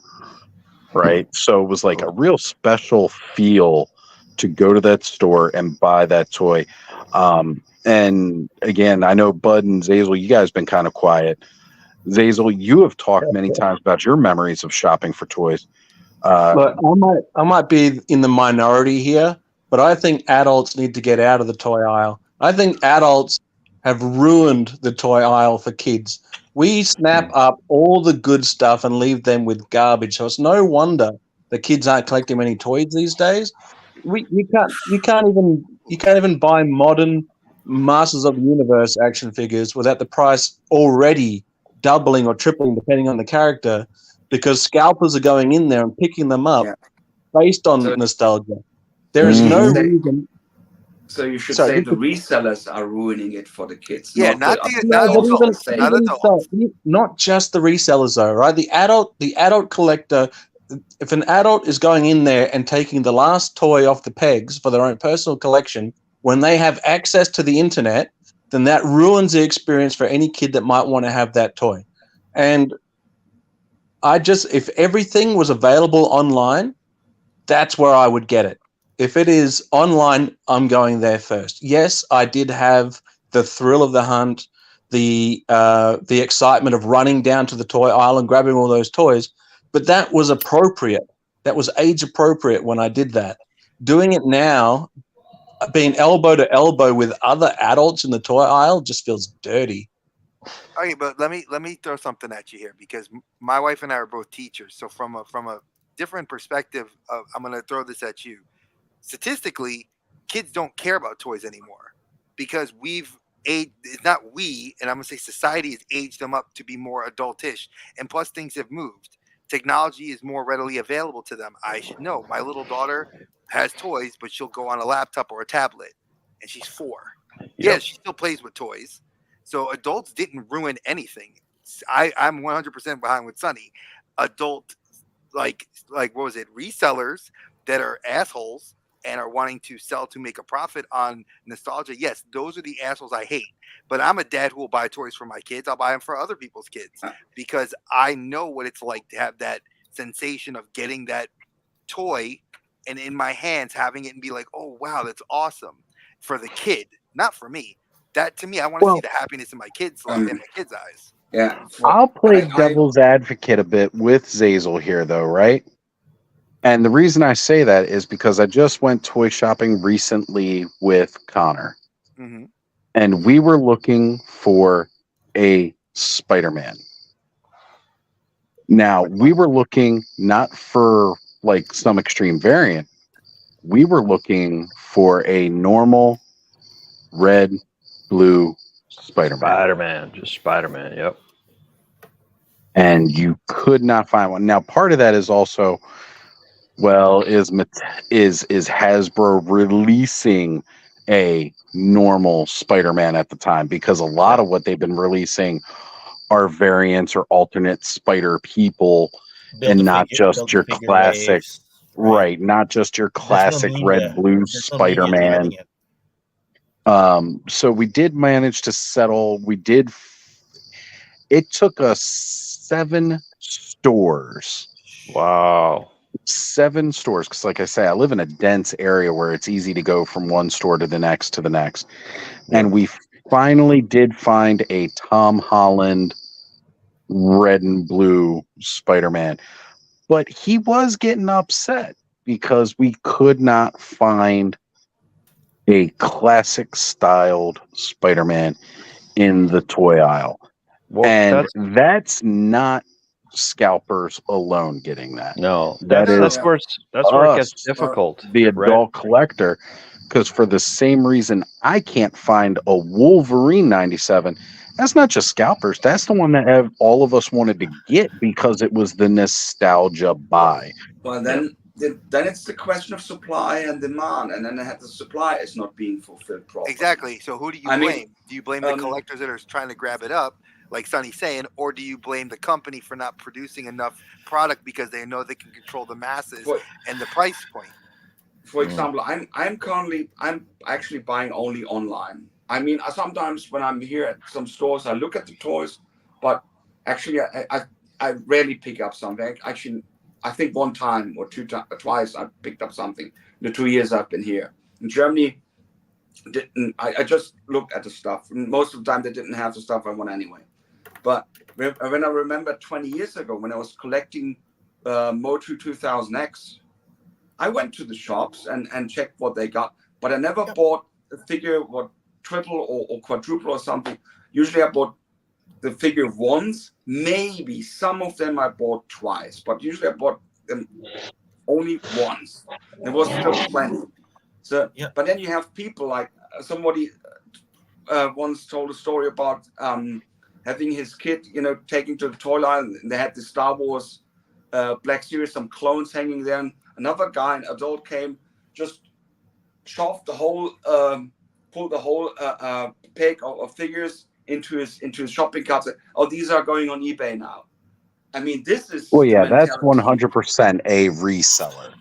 right? So it was like a real special feel to go to that store and buy that toy. And again, I know Bud and Zazel, you guys been kind of quiet. Zazel, you have talked many times about your memories of shopping for toys. Look, I might be in the minority here, but I think adults need to get out of the toy aisle. I think adults have ruined the toy aisle for kids. We snap up all the good stuff and leave them with garbage. So it's no wonder the kids aren't collecting many toys these days. You can't even buy modern Masters of the Universe action figures without the price already doubling or tripling depending on the character, because scalpers are going in there and picking them up based on nostalgia. There is no reason. So you should Sorry, say the resellers are ruining it for the kids. Yeah, not not just the resellers though, right? The adult collector. If an adult is going in there and taking the last toy off the pegs for their own personal collection, when they have access to the internet, then that ruins the experience for any kid that might want to have that toy. And if everything was available online, that's where I would get it. If it is online, I'm going there first. Yes, I did have the thrill of the hunt, the excitement of running down to the toy aisle and grabbing all those toys, but that was appropriate. That was age appropriate when I did that. Doing it now, being elbow to elbow with other adults in the toy aisle, just feels dirty. Okay, but let me throw something at you here, because my wife and I are both teachers. So from a different perspective, I'm going to throw this at you. Statistically, kids don't care about toys anymore because it's not we, and I'm going to say society has aged them up to be more adultish. And plus, things have moved. Technology is more readily available to them. I should know. My little daughter has toys, but she'll go on a laptop or a tablet, and she's 4. Yep. Yeah, she still plays with toys. So adults didn't ruin anything. I'm 100% behind with Sonny. Adult, like what was it? Resellers that are assholes and are wanting to sell to make a profit on nostalgia. Yes, those are the assholes I hate. But I'm a dad who will buy toys for my kids. I'll buy them for other people's kids because I know what it's like to have that sensation of getting that toy and in my hands, having it and be like, oh, wow, that's awesome for the kid, not for me. That to me, I want to see the happiness in my kids' eyes. Yeah. I'll play devil's advocate a bit with Zazel here, though, right? And the reason I say that is because I just went toy shopping recently with Connor. Mm-hmm. And we were looking for a Spider-Man. Now, we were looking not for like some extreme variant. We were looking for a normal red, blue Spider-Man. Just Spider-Man, yep. And you could not find one. Now, part of that is also, well, is Hasbro releasing a normal Spider-Man at the time? Because a lot of what they've been releasing are variants or alternate Spider people, and not just your classic, waves, right? Not just your classic red, blue Spider-Man. So we did manage to settle. It took us 7 stores. Wow. 7 stores. Because like I say, I live in a dense area where it's easy to go from one store to the next to the next. And we finally did find a Tom Holland red and blue Spider-Man. But he was getting upset because we could not find a classic styled Spider-Man in the toy aisle. Well, and that's not scalpers alone getting that. No, that's where it gets difficult. The adult collector, because for the same reason I can't find a Wolverine 97. That's not just scalpers. That's the one that all of us wanted to get because it was the nostalgia buy. Well, then it's the question of supply and demand, and then the supply is not being fulfilled properly. Exactly. So who do you blame? Do you blame the collectors that are trying to grab it up, like Sonny's saying, or do you blame the company for not producing enough product because they know they can control the masses and the price point? For example, I'm actually buying only online. I mean, sometimes when I'm here at some stores, I look at the toys, but actually I rarely pick up something. Actually, I think one time or twice I picked up something in the 2 years I've been here. In Germany, I just looked at the stuff. Most of the time, they didn't have the stuff I want anyway. But when I remember 20 years ago, when I was collecting Motu 2000X, I went to the shops and checked what they got. But I never bought a figure, triple or quadruple or something. Usually I bought the figure once, maybe some of them I bought twice, but usually I bought them only once. There was still plenty. So, but then you have people like somebody once told a story about having his kid, taken to the toy line, and they had the Star Wars Black Series, some clones hanging there. And another guy, an adult, came, just shoved the whole, pulled the whole pack of figures into his shopping cart. Said, "Oh, these are going on eBay now." I mean, this is Well, the yeah, that's mentality. 100% a reseller.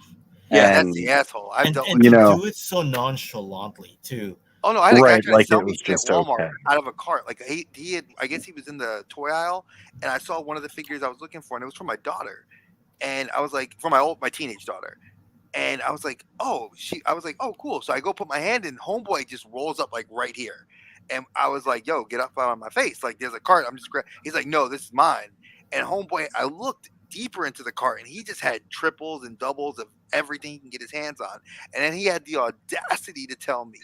Yeah, and that's the asshole. I've And dealt and with to that. do it so nonchalantly too. Oh no, I had a guy Right, trying to like sell it me was shit at just Walmart okay. out of a cart. Like he had, I guess he was in the toy aisle, and I saw one of the figures I was looking for, and it was for my daughter, and I was like, for my teenage daughter, and I was like, oh, cool. So I go put my hand in, homeboy just rolls up like right here, and I was like, yo, get up out of my face, like there's a cart, I'm just he's like, no, this is mine, and homeboy, I looked deeper into the cart, and he just had triples and doubles of everything he can get his hands on, and then he had the audacity to tell me,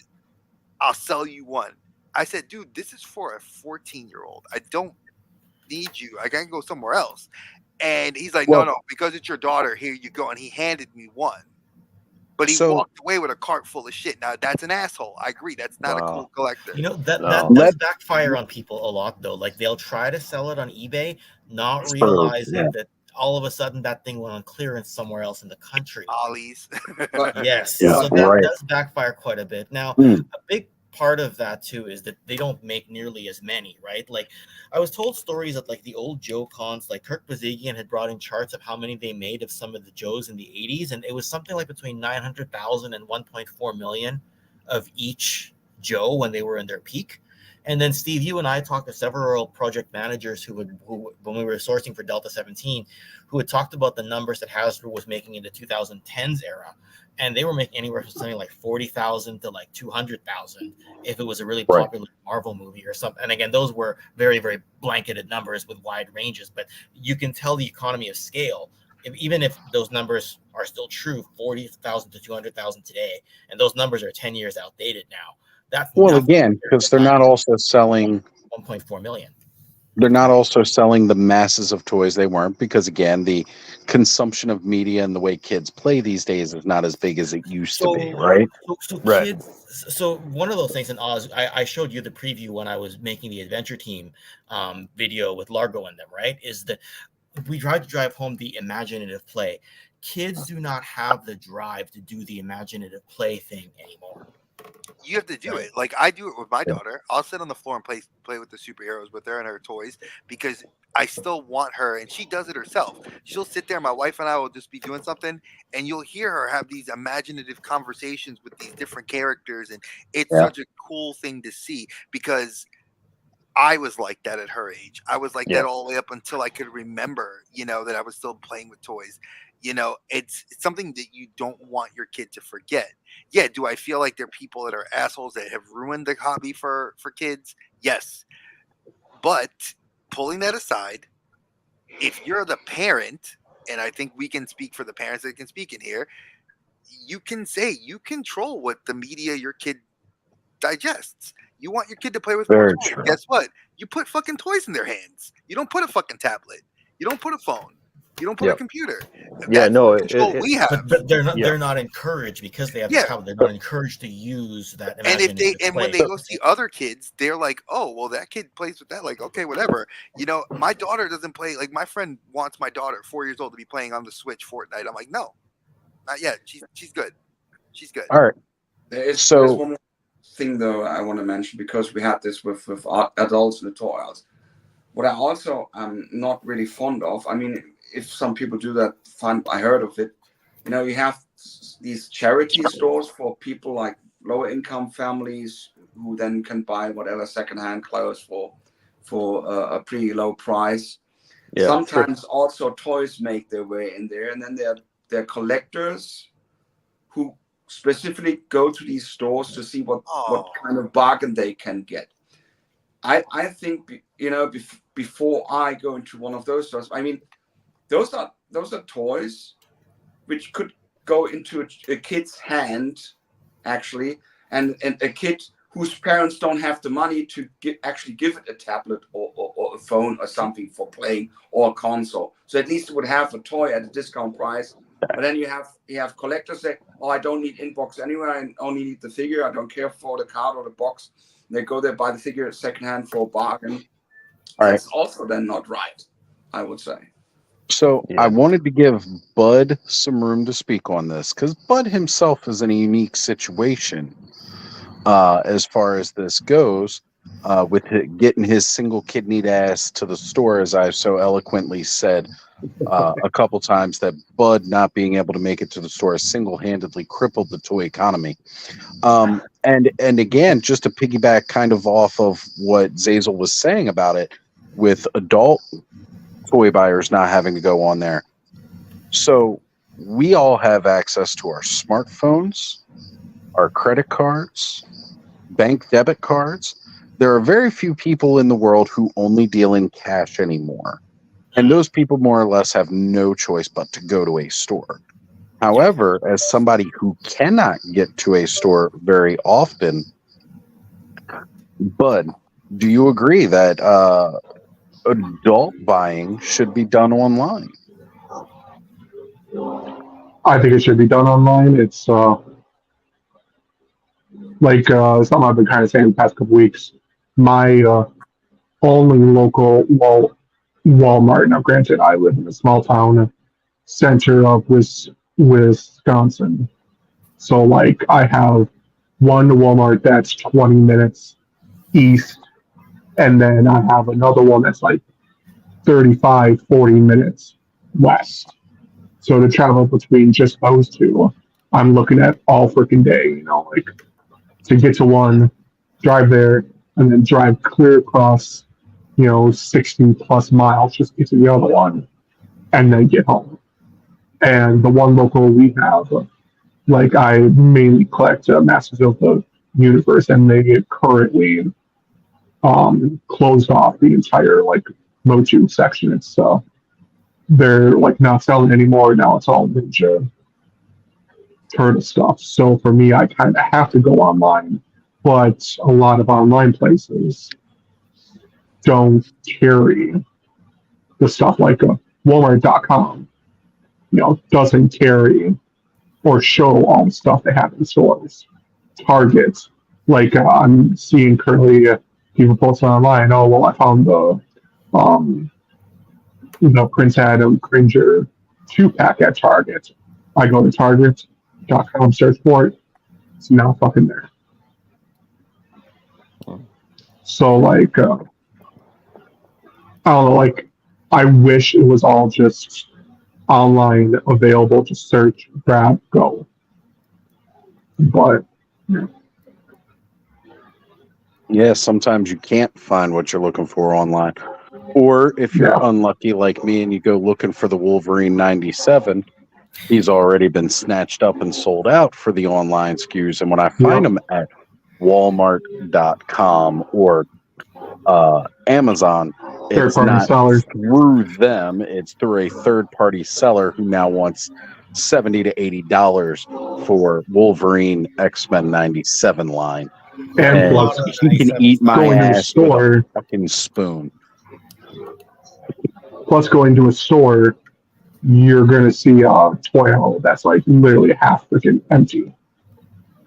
I'll sell you one. I said, dude, this is for a 14-year-old. I don't need you. I can go somewhere else. And he's like, Well- no, because it's your daughter, here you go. And he handed me one. But he So- walked away with a cart full of shit. Now that's an asshole. I agree. That's not a cool collector. That No. does backfire on people a lot though. Like they'll try to sell it on eBay, not True, realizing yeah. that all of a sudden that thing went on clearance somewhere else in the country. Ollie's. Yes. Yeah, So that right. does backfire quite a bit. Now, Mm. a big part of that too is that they don't make nearly as many, right? Like I was told stories of like the old Joe cons, like Kirk Bazigian had brought in charts of how many they made of some of the Joes in the 80s, and it was something like between 900,000 and 1.4 million of each Joe when they were in their peak. And then Steve, you and I talked to several project managers who when we were sourcing for Delta 17, who had talked about the numbers that Hasbro was making in the 2010s era. And they were making anywhere from something like 40,000 to like 200,000 if it was a really popular Marvel movie or something. And again, those were very, very blanketed numbers with wide ranges, but you can tell the economy of scale. Even if those numbers are still true, 40,000 to 200,000 today, and those numbers are 10 years outdated now. That's Well, nothing again, because they're not also selling 1.4 million. They're not also selling the masses of toys they weren't, because again, the consumption of media and the way kids play these days is not as big as it used to be, right? So Right. kids. So one of those things in Oz, I showed you the preview when I was making the Adventure Team video with Largo in them. Right? Is that we tried to drive home the imaginative play. Kids do not have the drive to do the imaginative play thing anymore. You have to do it. Like I do it with my daughter. I'll sit on the floor and play with the superheroes with her and her toys, because I still want her, and she does it herself. She'll sit there. My wife and I will just be doing something, and you'll hear her have these imaginative conversations with these different characters, and it's Yeah. such a cool thing to see, because I was like that at her age. I was like that all the way up until I could remember, that I was still playing with toys. It's something that you don't want your kid to forget. Yeah, do I feel like there are people that are assholes that have ruined the hobby for kids? Yes. But pulling that aside, if you're the parent, and I think we can speak for the parents that can speak in here, you can say you control what the media your kid digests. You want your kid to play with more Very toys. true. Guess what? You put fucking toys in their hands. You don't put a fucking tablet. You don't put a phone. You don't put a Yep. computer. Yeah, That's no, the control we have. But they're not. Yeah. They're not encouraged because they have Yeah. the tablet. They're not encouraged to use that. And if they imaginative when play. they go see other kids, they're like, "Oh, well, that kid plays with that." Like, okay, whatever. My daughter doesn't play. Like, my friend wants my daughter, 4 years old, to be playing on the Switch Fortnite. I'm like, no, not yet. She's good. She's good. All right. There's So- one more thing though I want to mention, because we had this with adults in the toy aisles. What I also am not really fond of, I mean, if some people do that, fine, I heard of it. You have these charity stores for people like lower income families who then can buy whatever secondhand clothes for a pretty low price. Yeah, Sometimes also toys make their way in there, and then they're collectors who specifically go to these stores to see what kind of bargain they can get. I think before I go into one of those stores, I mean, those are toys which could go into a kid's hand, actually, and a kid whose parents don't have the money to actually give it a tablet or a phone or something for playing, or a console. So at least it would have a toy at a discount price. But then you have collectors say, "Oh, I don't need inbox anywhere. I only need the figure. I don't care for the card or the box." They go there, buy the figure secondhand for a bargain. All That's right. also then not right, I would say. So Yeah. I wanted to give Bud some room to speak on this because Bud himself is in a unique situation as far as this goes, with getting his single kidneyed ass to the store, as I've so eloquently said a couple times, that Bud not being able to make it to the store has single-handedly crippled the toy economy. And again, just to piggyback kind of off of what Zazel was saying about it, with adult toy buyers not having to go on there. So we all have access to our smartphones, our credit cards, bank debit cards. There are very few people in the world who only deal in cash anymore. And those people more or less have no choice but to go to a store. However, as somebody who cannot get to a store very often, Bud, do you agree that adult buying should be done online? I think it should be done online. It's like something I've been kind of saying the past couple weeks. My only local Walmart. Now, granted, I live in a small town center of Wisconsin, so like I have one Walmart that's 20 minutes east, and then I have another one that's like 35, 40 minutes west. So to travel between just those two, I'm looking at all freaking day, you know, like to get to one, drive there, and then drive clear across, 60 plus miles just to get to the other one, and then get home. And the one local we have, like I mainly collect Masters of the Universe, and they currently closed off the entire like Motu section. It's they're like not selling anymore now. It's all Ninja Turtle stuff. So for me, I kind of have to go online, but a lot of online places don't carry the stuff like Walmart.com. Doesn't carry or show all the stuff they have in stores. Target, like I'm seeing currently people posting online. Oh well, I found the Prince Adam Cringer 2-pack at Target. I go to Target.com, search for it. It's now fucking there. So like, I don't know. Like, I wish it was all just online available. Just search, grab, go. But yeah, sometimes you can't find what you're looking for online. Or if you're unlucky like me and you go looking for the Wolverine 97, he's already been snatched up and sold out for the online SKUs. And when I find them at Walmart.com or Amazon, it's not through them, it's through a third-party seller who now wants $70 to $80 for Wolverine X-Men 97 line. And plus, he can eat my ass with a fucking spoon. Plus, going to a store, you're going to see a toy aisle that's like literally half freaking empty.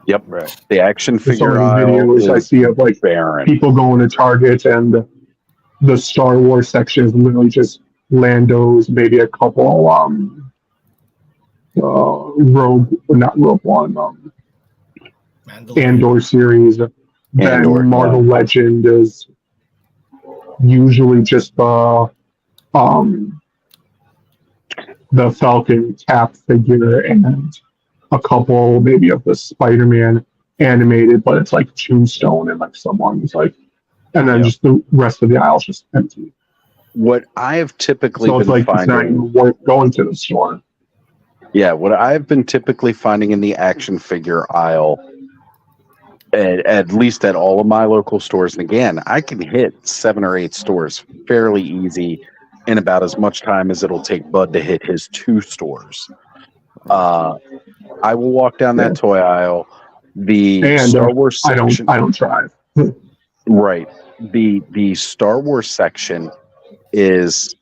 Yep, right. The action There's figure so many aisle videos I see of like barren. People going to Target and the Star Wars section is literally just Lando's, maybe a couple not Rogue One, Andor series. Then Marvel Legend is usually just the Falcon Cap figure and a couple maybe of the Spider-Man animated, but it's like Tombstone and like someone's like, and then just the rest of the aisle's just empty. What I've typically so it's been like finding, it's not even worth going to the store. Yeah, what I've been typically finding in the action figure aisle, at least at all of my local stores, and again, I can hit 7 or 8 stores fairly easy in about as much time as it'll take Bud to hit his 2 stores. I will walk down that toy aisle. The Star Wars section. I don't drive. Right. The Star Wars section is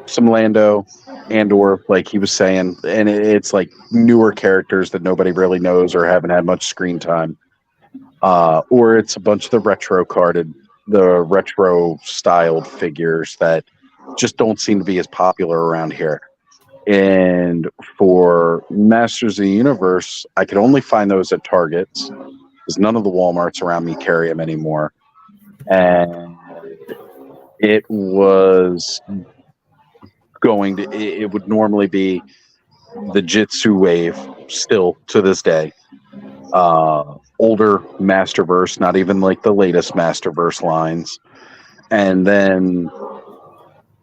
some Lando, Andor, like he was saying, and it's like newer characters that nobody really knows or haven't had much screen time. or it's a bunch of the retro styled figures that just don't seem to be as popular around here. And for Masters of the Universe, I could only find those at Targets because none of the Walmarts around me carry them anymore. And it was it would normally be the Jitsu Wave still to this day. Older Masterverse, not even like the latest Masterverse lines. And then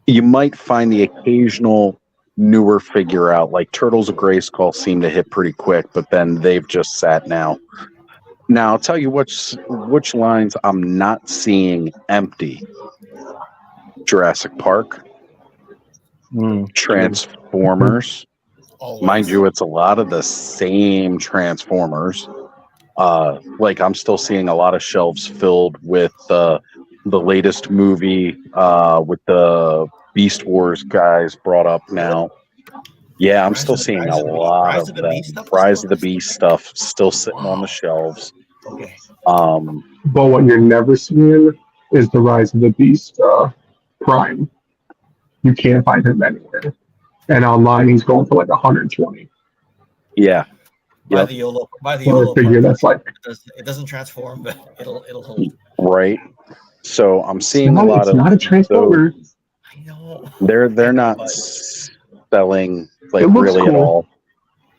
you might find the occasional newer figure out, like Turtles of Grayskull seem to hit pretty quick, but then they've just sat now. Now, I'll tell you which lines I'm not seeing empty. Jurassic Park, Transformers. Mind you, it's a lot of the same Transformers. Like I'm still seeing a lot of shelves filled with the latest movie with the Beast Wars guys brought up now. Yeah, I'm still seeing a lot of that. Rise of the Beast stuff still sitting on the shelves. Okay. But what you're never seeing is the Rise of the Beast Prime. You can't find him anywhere. And online, he's going for like 120. Yeah. Buy the YOLO. Buy the So YOLO. I figure that's like it doesn't transform, but it'll hold. Right. So I'm seeing a lot it's of. not a Transformer. I know. They're not selling like really at all.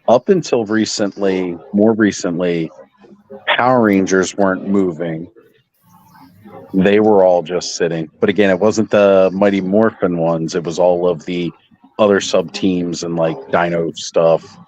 Up until more recently, Power Rangers weren't moving. They were all just sitting. But again, it wasn't the Mighty Morphin ones. It was all of the other sub teams and like Dino stuff,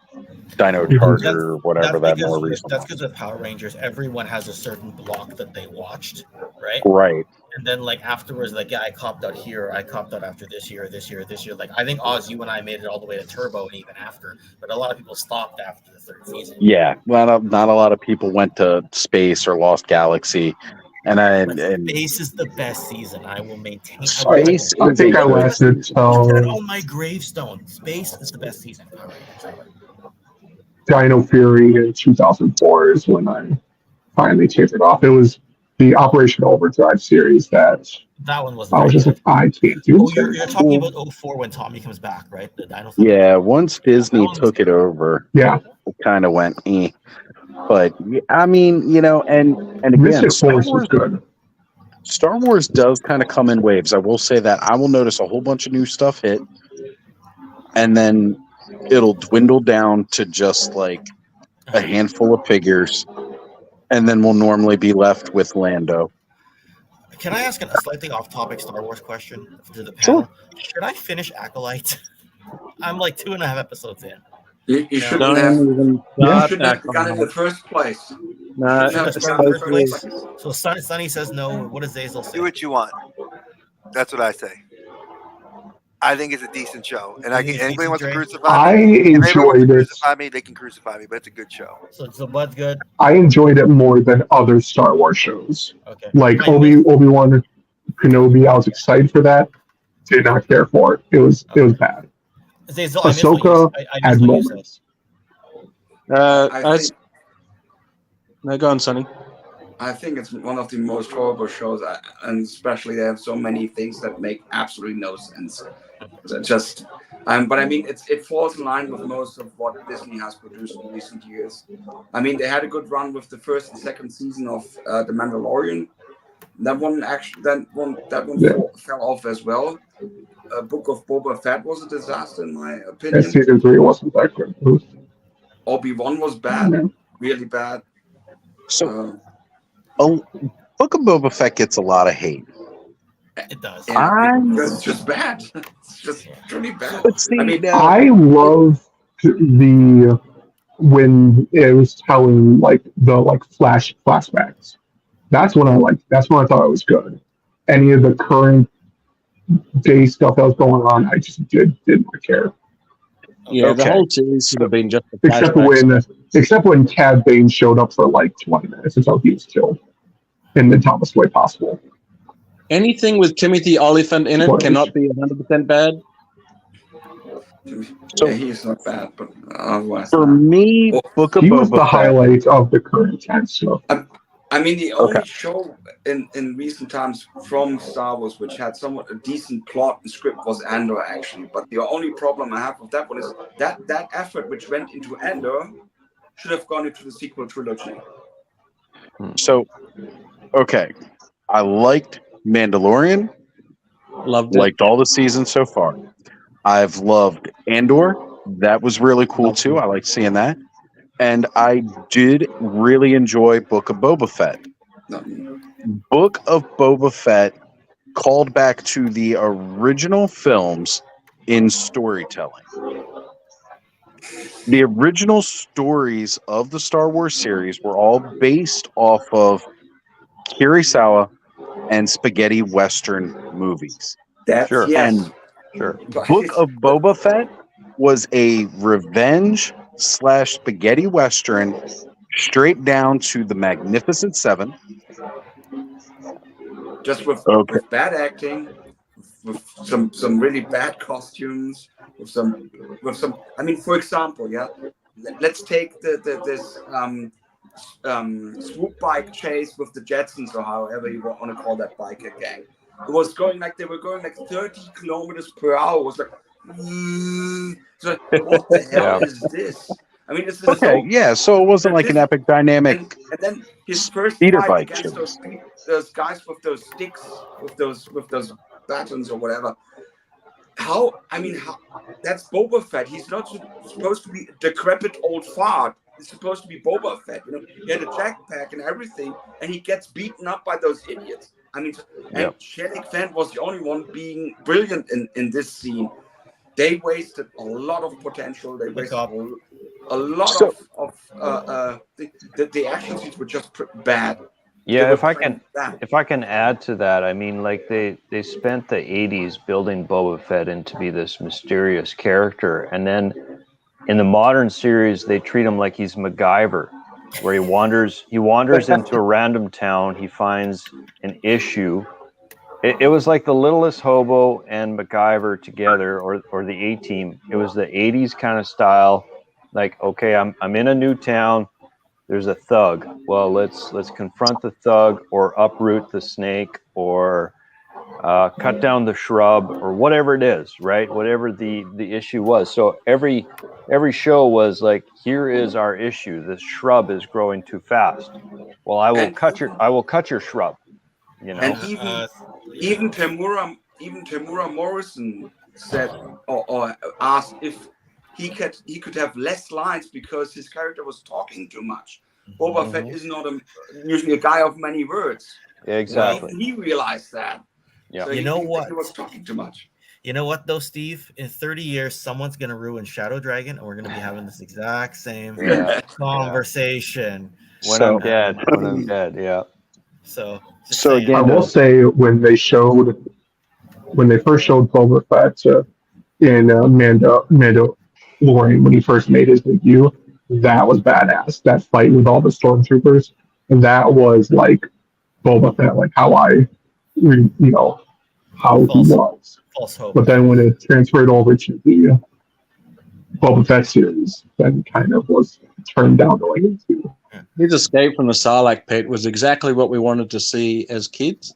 Dino Charger, whatever that more recent. That's because of Power Rangers. Everyone has a certain block that they watched, right? Right. And then like afterwards, like I copped out here. I copped out after this year. Like I think Oz, you and I made it all the way to Turbo and even after. But a lot of people stopped after the third season. Yeah, not a lot of people went to Space or Lost Galaxy. And Space is the best season. I will maintain. Space. I think I lasted Put it on my gravestone. Space is the best season. Dino Fury in 2004 is when I finally taped it off. It was the Operation Overdrive series that one was. I was just like, I can't do this. You're talking about 04 when Tommy comes back, right? The Dino. Yeah, once Disney took it over, it kind of went eh. But I mean, and again, Star Wars was good. Star Wars does kind of come in waves. I will say that I will notice a whole bunch of new stuff hit, and then it'll dwindle down to just like a handful of figures, and then we'll normally be left with Lando. Can I ask a slightly off-topic Star Wars question to the panel? Sure. Should I finish Acolyte? I'm like 2.5 episodes in. You shouldn't have. You shouldn't have begun in the first place. So Sonny says no. What does Zazel say? Do what you want. That's what I say. I think it's a decent show, and anybody wants to crucify me. If anybody wants to crucify me, they can crucify me. But it's a good show. So Bud's good. I enjoyed it more than other Star Wars shows. Okay. Like Obi-Wan Kenobi, I was excited for that. Did not care for it. It was bad. Ahsoka had moments. No, go on, Sonny. I think it's one of the most horrible shows, and especially they have so many things that make absolutely no sense. But I mean, it falls in line with most of what Disney has produced in recent years. I mean, they had a good run with the first and second season of The Mandalorian. That one fell off as well. Book of Boba Fett was a disaster in my opinion. Yeah, season 3 wasn't that good. Obi-Wan was bad, really bad. So, Book of Boba Fett gets a lot of hate. It does. Because it's just bad. It's just really bad. I love when it was telling like the flashbacks. That's when I liked. That's when I thought it was good. Any of the current day stuff that was going on, I just didn't care. Yeah, the whole series should have been just except when Cad Bane showed up for like 20 minutes until he was killed in the dumbest way possible. Anything with Timothy Olyphant in it cannot be 100% bad. So he's not bad, but otherwise. For me, Book of he Boba was the Fett, highlight of the current 10 stuff. I mean, the only show in recent times from Star Wars which had somewhat a decent plot and script was Andor, actually. But the only problem I have with that one is that effort which went into Andor should have gone into the sequel trilogy. So, okay, I liked Mandalorian. Loved it. Liked all the seasons so far. I've loved Andor. That was really cool too. I like seeing that. And I did really enjoy Book of Boba Fett. Book of Boba Fett called back to the original films in storytelling. The original stories of the Star Wars series were all based off of Kurosawa and spaghetti Western movies. That's Sure. yes. And Sure. Book of Boba Fett was a revenge / spaghetti Western straight down to the Magnificent Seven. Just with bad acting, with some really bad costumes, with some. I mean, for example, let's take this swoop bike chase with the Jetsons, or however you want to call that biker gang. It was going like they were going like 30 kilometers per hour. It was like, so what the hell is this? I mean, this is so it wasn't like an epic dynamic. And then his first speeder fight bike against chase. those guys with those sticks, with those batons or whatever. How that's Boba Fett. He's not supposed to be a decrepit old fart. He's supposed to be Boba Fett. You know, he had a jackpack and everything, and he gets beaten up by those idiots. I mean, and Sheddick Fan was the only one being brilliant in this scene. They wasted a lot of potential. They wasted a lot of the action scenes were just bad. Yeah, if I can add to that, I mean, like they spent the 80s building Boba Fett into be this mysterious character, and then in the modern series they treat him like he's MacGyver, where he wanders into a random town, he finds an issue. It was like the Littlest Hobo and MacGyver together, or the A-Team. It was the 80s kind of style. Like, okay, I'm in a new town. There's a thug. Well, let's confront the thug, or uproot the snake, or cut down the shrub, or whatever it is, right? Whatever the issue was. So every show was like, here is our issue. This shrub is growing too fast. Well, I will cut your shrub. You know. And even Tamura Morrison said or asked if he could have less lines because his character was talking too much. Boba Fett is not usually a guy of many words. Exactly. Well, he realized that. Yeah. So You know what? He was talking too much. You know what, though, Steve? In 30 years, someone's going to ruin Shadow Dragon, and we're going to be having this exact same conversation. When I'm dead, yeah. So again, I will say when they first showed Boba Fett in Mandalorian, when he first made his debut, that was badass. That fight with all the stormtroopers, and that was like Boba Fett, like how how he was. False hope. But then when it transferred over to the Boba Fett series, then kind of was turned down going into. His escape from the Sarlacc pit was exactly what we wanted to see as kids.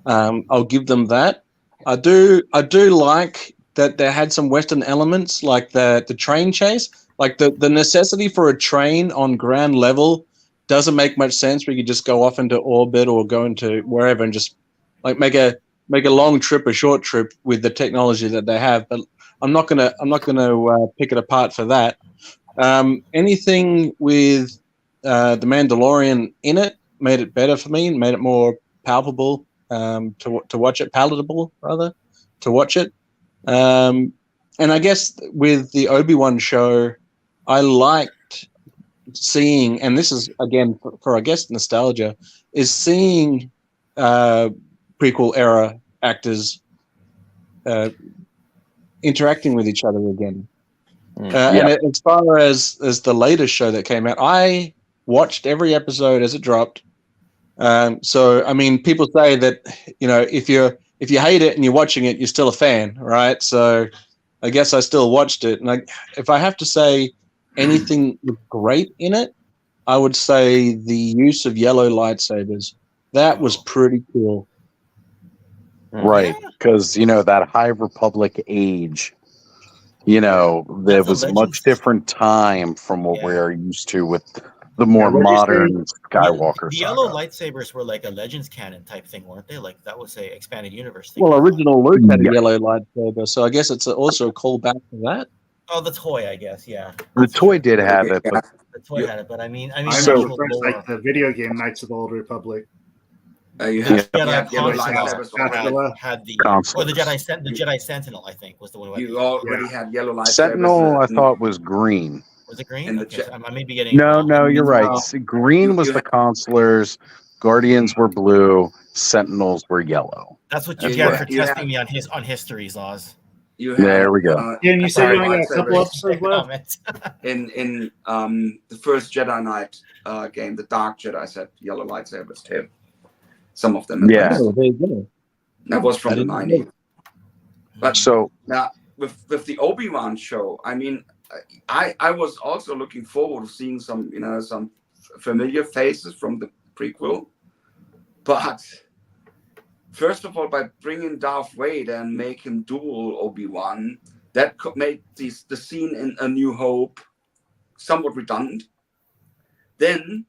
I'll give them that. I do like that they had some Western elements, like the train chase. Like the necessity for a train on ground level doesn't make much sense. We could just go off into orbit or go into wherever and just like make a long trip, a short trip with the technology that they have. But I'm not gonna pick it apart for that. Anything with the Mandalorian in it made it better for me and made it more palpable to watch it, palatable rather to watch it. And I guess with the Obi-Wan show, I liked seeing, and this is again for I guess nostalgia, is seeing prequel era actors interacting with each other again. And as far as the latest show that came out, I watched every episode as it dropped. So I mean, people say that if you hate it and you're watching it, you're still a fan, right? So I guess I still watched it, and if I have to say anything great in it, I would say the use of yellow lightsabers. That was pretty cool. Right, because that High Republic age, there That's a was a Legends. much different time from what we're used to with the Yeah, more what'd you say? modern Skywalker The yellow saga. lightsabers were like a Legends canon type thing, weren't they? Like that was a expanded universe thing. Well, original Luke had a Yeah. yellow lightsaber, so I guess it's also a callback to that. Oh, the toy, I guess. Yeah. The toy did have it, but The toy had it, but I mean, I the remember actual first, lore. like the video game Knights of the Old Republic. You The had Jedi yellow Console lightsabers already. had the Consulars. or the Jedi Sentinel, I think, was the one who had You already had yellow lightsabers. Sentinel, I thought was green. Was it green? in the Okay, Je- so I may be getting it No, wrong. no, you're right. No. See, green was You the Consulars, Guardians were blue, Sentinels were yellow. That's what you That's get right. for testing me on histories, Oz. You had, There we go. Yeah, and you said you yellow only got a couple lightsabers episodes left. in the first Jedi Knight game, the Dark Jedi set yellow lightsabers too. Some of them. At Yeah. least. Oh, there you go. That was from I the didn't know. 90s. But So now with the Obi-Wan show, I mean, I was also looking forward to seeing some familiar faces from the prequel. But first of all, by bringing Darth Vader and make him dual Obi-Wan, that made the scene in A New Hope somewhat redundant. Then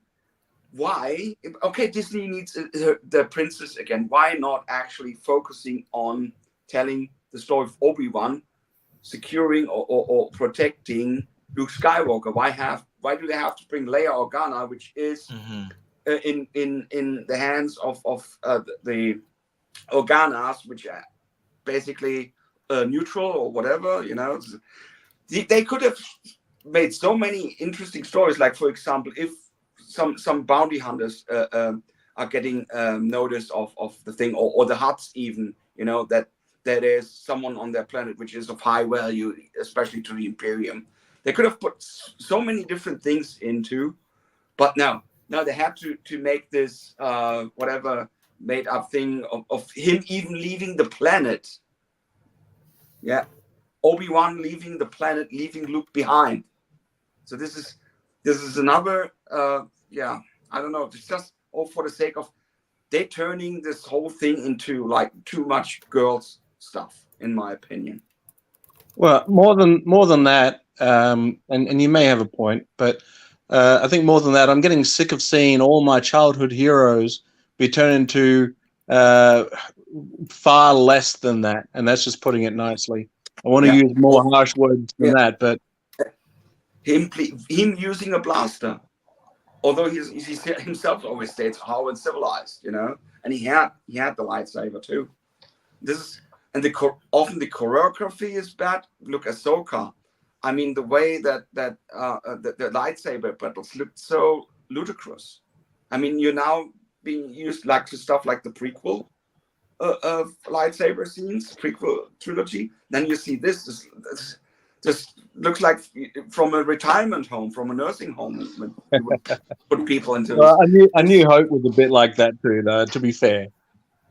why? Okay, Disney needs the princess again. Why not actually focusing on telling the story of Obi-Wan, securing or protecting Luke Skywalker? Why do they have to bring Leia Organa, which is in the hands of the Organas, which are basically neutral or whatever? They could have made so many interesting stories. Like, for example, if some bounty hunters are getting notice of the thing, or the Hutts even, that there's someone on their planet which is of high value, especially to the Imperium. They could have put so many different things into, but no, they had to make this whatever made up thing of him even leaving the planet. Yeah, Obi-Wan leaving the planet, leaving Luke behind. So this is another I don't know. It's just all for the sake of they turning this whole thing into like too much girls stuff, in my opinion. Well, more than that, and you may have a point, but I think more than that, I'm getting sick of seeing all my childhood heroes be turned into far less than that, and that's just putting it nicely. I want to use more harsh words than that, but him using a blaster, although he himself always states how uncivilized, and he had the lightsaber too. Often the choreography is bad. Look, Ahsoka. I mean, the way that the lightsaber battles looked so ludicrous. I mean, you're now being used like to stuff like the prequel of lightsaber scenes, prequel trilogy. Then you see this just looks like from a retirement home, from a nursing home. You would put people into. Well, I knew Hope was a bit like that too, though, to be fair.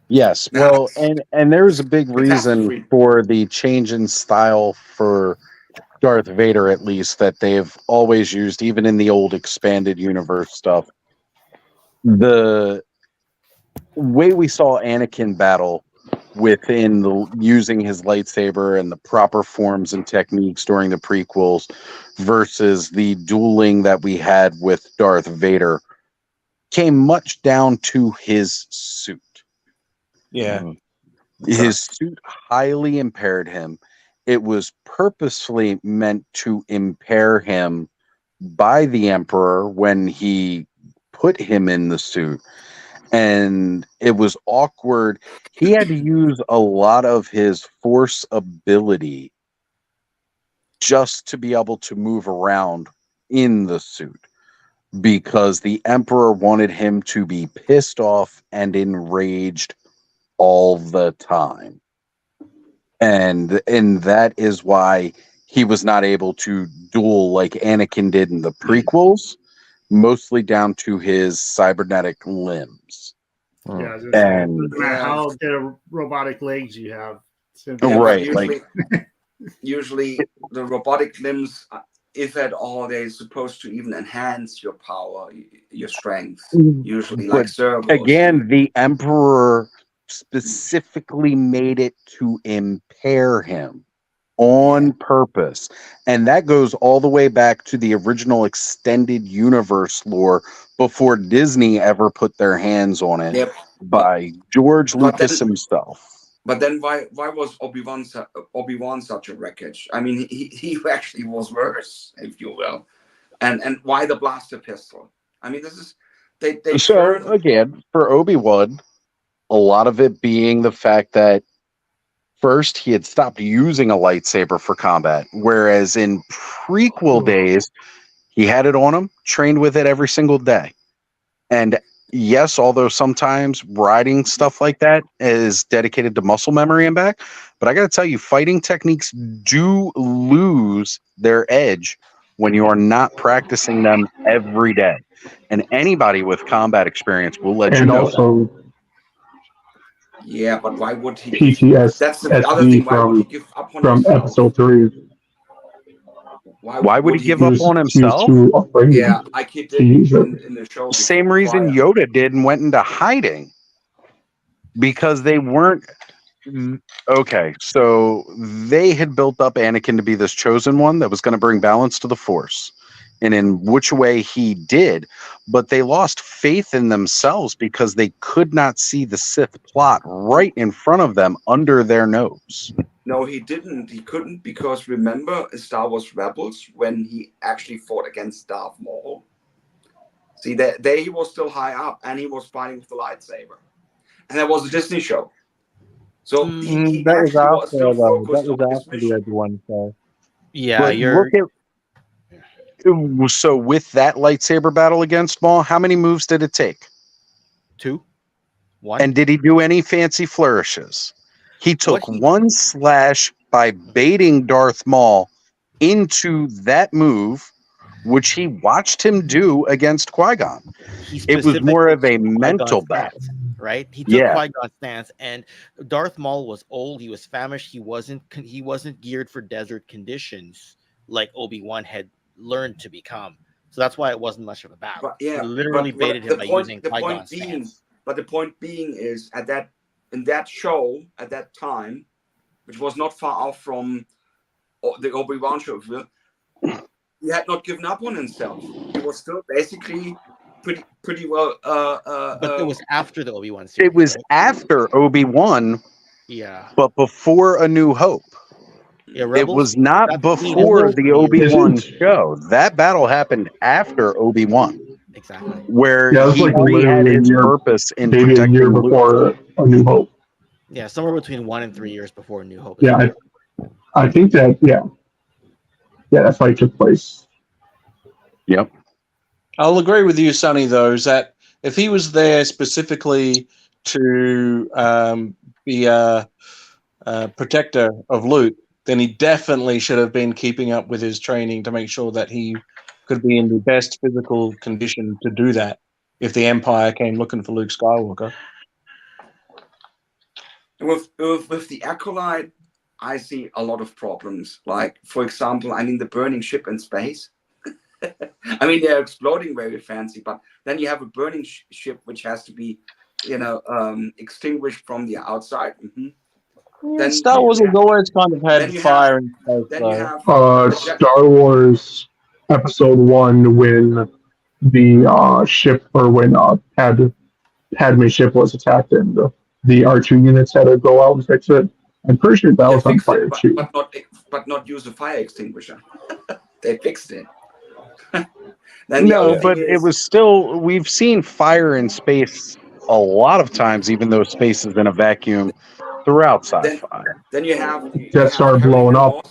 yes, well, and there's a big reason for the change in style for Darth Vader, at least, that they've always used, even in the old expanded universe stuff. The way we saw Anakin battle within using his lightsaber and the proper forms and techniques during the prequels versus the dueling that we had with Darth Vader came much down to his suit. Yeah. His suit highly impaired him. It was purposefully meant to impair him by the Emperor when he put him in the suit. And it was awkward. He had to use a lot of his force ability just to be able to move around in the suit, because the Emperor wanted him to be pissed off and enraged all the time. And that is why he was not able to duel like Anakin did in the prequels, mostly down to his cybernetic limbs. Yeah, I was gonna say, it And doesn't matter how good robotic legs you have. right, Usually the robotic limbs if at all, they're supposed to even enhance your power, your strength. Mm, Usually, but like servos. again, the Emperor specifically made it to impair him on purpose. And that goes all the way back to the original extended universe lore before Disney ever put their hands on it Yep. by George but Lucas then- himself. But then why was Obi-Wan such a wreckage? I mean, he actually was worse, if you will. And why the blaster pistol? I mean, this is they So turn again, for Obi-Wan, a lot of it being the fact that first he had stopped using a lightsaber for combat, whereas in prequel days he had it on him, trained with it every single day. And yes, although sometimes riding stuff like that is dedicated to muscle memory and back, but I got to tell you, fighting techniques do lose their edge when you are not practicing them every day. And anybody with combat experience will let you And know that. also Yeah, but why would he? That's the other PTSD thing. Why would he give up on from himself? episode 3. Why would he give up on He was himself? too afraid Yeah, like he to did use it. in the show. Same reason prior. Yoda did and went into hiding, because they weren't okay. So they had built up Anakin to be this chosen one that was going to bring balance to the Force, and in which way he did, but they lost faith in themselves because they could not see the Sith plot right in front of them under their nose. No, he didn't. He couldn't, because remember in Star Wars Rebels when he actually fought against Darth Maul. See, there he was still high up, and he was fighting with the lightsaber, and that was a Disney show. So he That was actually was after, still though. focused That was on his after the mission. Obi-Wan show. Yeah, But look at so with that lightsaber battle against Maul, how many moves did it take? 2, 1. And did he do any fancy flourishes? He took one slash by baiting Darth Maul into that move, which he watched him do against Qui-Gon. It was more of a mental battle. Right? He took Yeah. Qui-Gon's stance, and Darth Maul was old. He was famished. He wasn't geared for desert conditions like Obi-Wan had learned to become. So that's why it wasn't much of a battle. But yeah, he literally but baited him by using Qui-Gon's stance. But the point being is in that show at that time, which was not far off from the Obi-Wan show, he had not given up on himself. He was still basically pretty well. But it was after the Obi-Wan series. It was after Obi-Wan, Yeah. but before A New Hope. Yeah, It Rebels, was not that's before Rebels the years. Obi-Wan show. That battle happened after Obi-Wan. Exactly. Where Yeah, it was he like already had literally a his year, purpose in maybe a protecting year Luke. before A New Hope. Yeah, somewhere between 1 and 3 years before New Hope. Yeah, I think that, yeah, that's why it took place. Yep. I'll agree with you, Sonny, though, is that if he was there specifically to be a protector of Luke, then he definitely should have been keeping up with his training to make sure that he could be in the best physical condition to do that if the Empire came looking for Luke Skywalker. With the Acolyte, I see a lot of problems. Like, for example, I mean, the burning ship in space. I mean, they're exploding very fancy, but then you have a burning ship which has to be, extinguished from the outside. Then Star Wars has always kind of had fire in space. Then you have Star Wars Episode 1, when the ship, or when Padme's ship was attacked and the R2 units had to go out and fix it. I'm pretty sure that was on fire too. but not use a fire extinguisher. They fixed it. No, but it was still, we've seen fire in space a lot of times, even though space is in a vacuum throughout sci-fi. Then you have Death Star blowing up.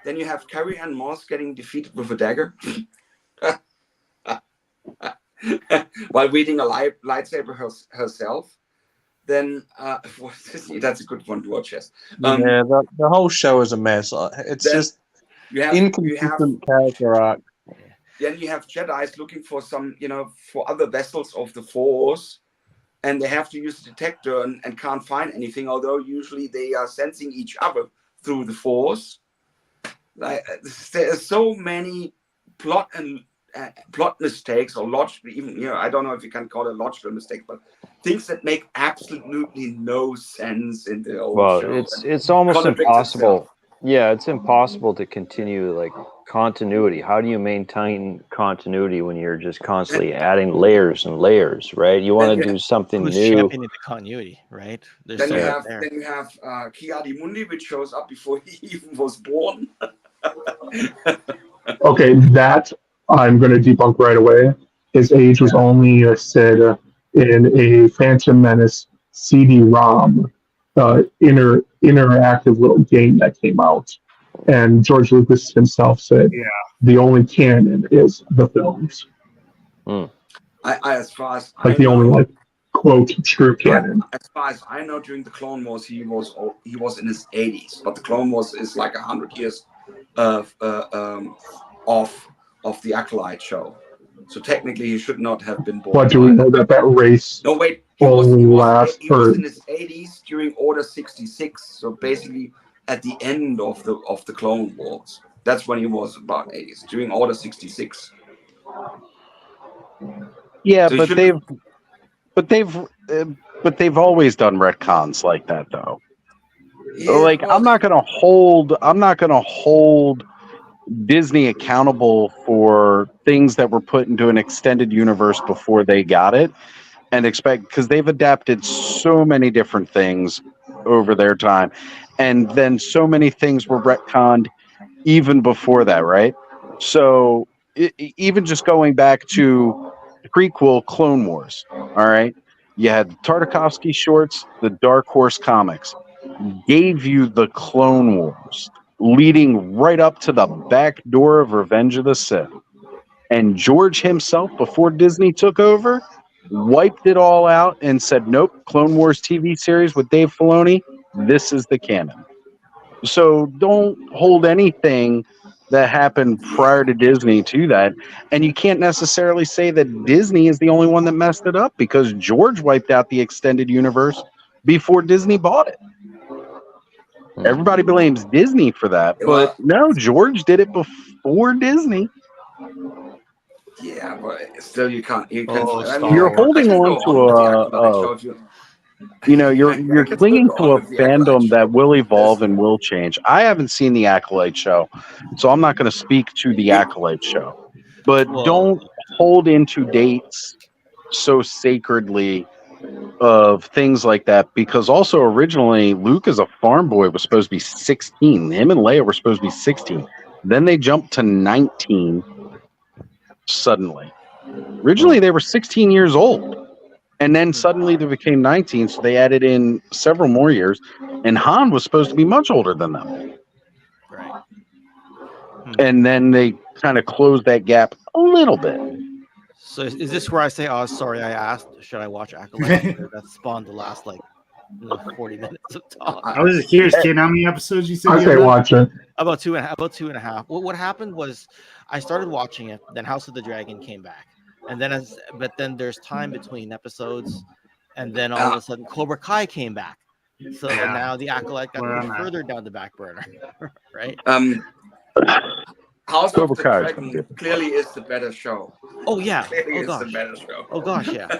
Then you have Carrie Ann Moss getting defeated with a dagger while wielding a lightsaber herself. Then that's a good one to watch. Yes. Yeah, the whole show is a mess. It's just inconsistent character arc. Then you have Jedi's looking for some, for other vessels of the Force, and they have to use a detector and can't find anything, although usually they are sensing each other through the Force. Like there are so many plot mistakes or logical, even I don't know if you can call it logical mistake, but things that make absolutely no sense in the old Well, show. it's almost impossible. Itself. Yeah, it's impossible to continue like continuity. How do you maintain continuity when you're just constantly adding layers and layers, right? You want to do something Who's new. championing the continuity, right? There's Then so you much have there. then you have Ki-Adi Mundi, which shows up before he even was born. Okay, that I'm going to debunk right away. His age was only said in a Phantom Menace CD-ROM interactive little game that came out, and George Lucas himself said the only canon is the films. As far as Like I the know, only like quote true canon. as far as I know, during the Clone Wars, he was in his 80s, but the Clone Wars is like 100 years of the Acolyte show. So technically, he should not have been born. But do we know that race No, wait. only lasts He was in his 80s during Order 66. So basically, at the end of the Clone Wars, that's when he was about 80s during Order 66. Yeah, So but they've always done retcons like that, though. Yeah, like I'm not gonna hold Disney accountable for things that were put into an extended universe before they got it, and expect, because they've adapted so many different things over their time, and then so many things were retconned even before that, right? So even just going back to the prequel Clone Wars, all right, you had the Tartakovsky shorts, the Dark Horse comics gave you the Clone Wars, leading right up to the back door of Revenge of the Sith. And George himself, before Disney took over, wiped it all out and said, nope, Clone Wars TV series with Dave Filoni, this is the canon. So don't hold anything that happened prior to Disney to that. And you can't necessarily say that Disney is the only one that messed it up, because George wiped out the extended universe before Disney bought it. Everybody blames Disney for that, but no, George did it before Disney. Yeah, but still, you can't. You're holding on to you're clinging to a fandom that will evolve and will change. I haven't seen the Acolyte show, so I'm not going to speak to the Acolyte show. But don't hold into dates so sacredly of things like that, because also originally Luke as a farm boy was supposed to be 16. Him and Leia were supposed to be 16. Then they jumped to 19 suddenly. Originally they were 16 years old, and then suddenly they became 19, so they added in several more years, and Han was supposed to be much older than them. Right. And then they kind of closed that gap a little bit. So is this where I say, "Oh, sorry, I asked. Should I watch Acolyte?" That spawned the last 40 minutes of talk. I was just curious, Ken, how many episodes you said? I say watch it. About two and a half. What happened was, I started watching it. Then House of the Dragon came back, and then but then there's time between episodes, and then all of a sudden Cobra Kai came back. So now the Acolyte got pushed further down the back burner, right? House of the Dragon clearly is the better show. Oh yeah. Clearly Oh is gosh. the better show. Oh gosh, yeah.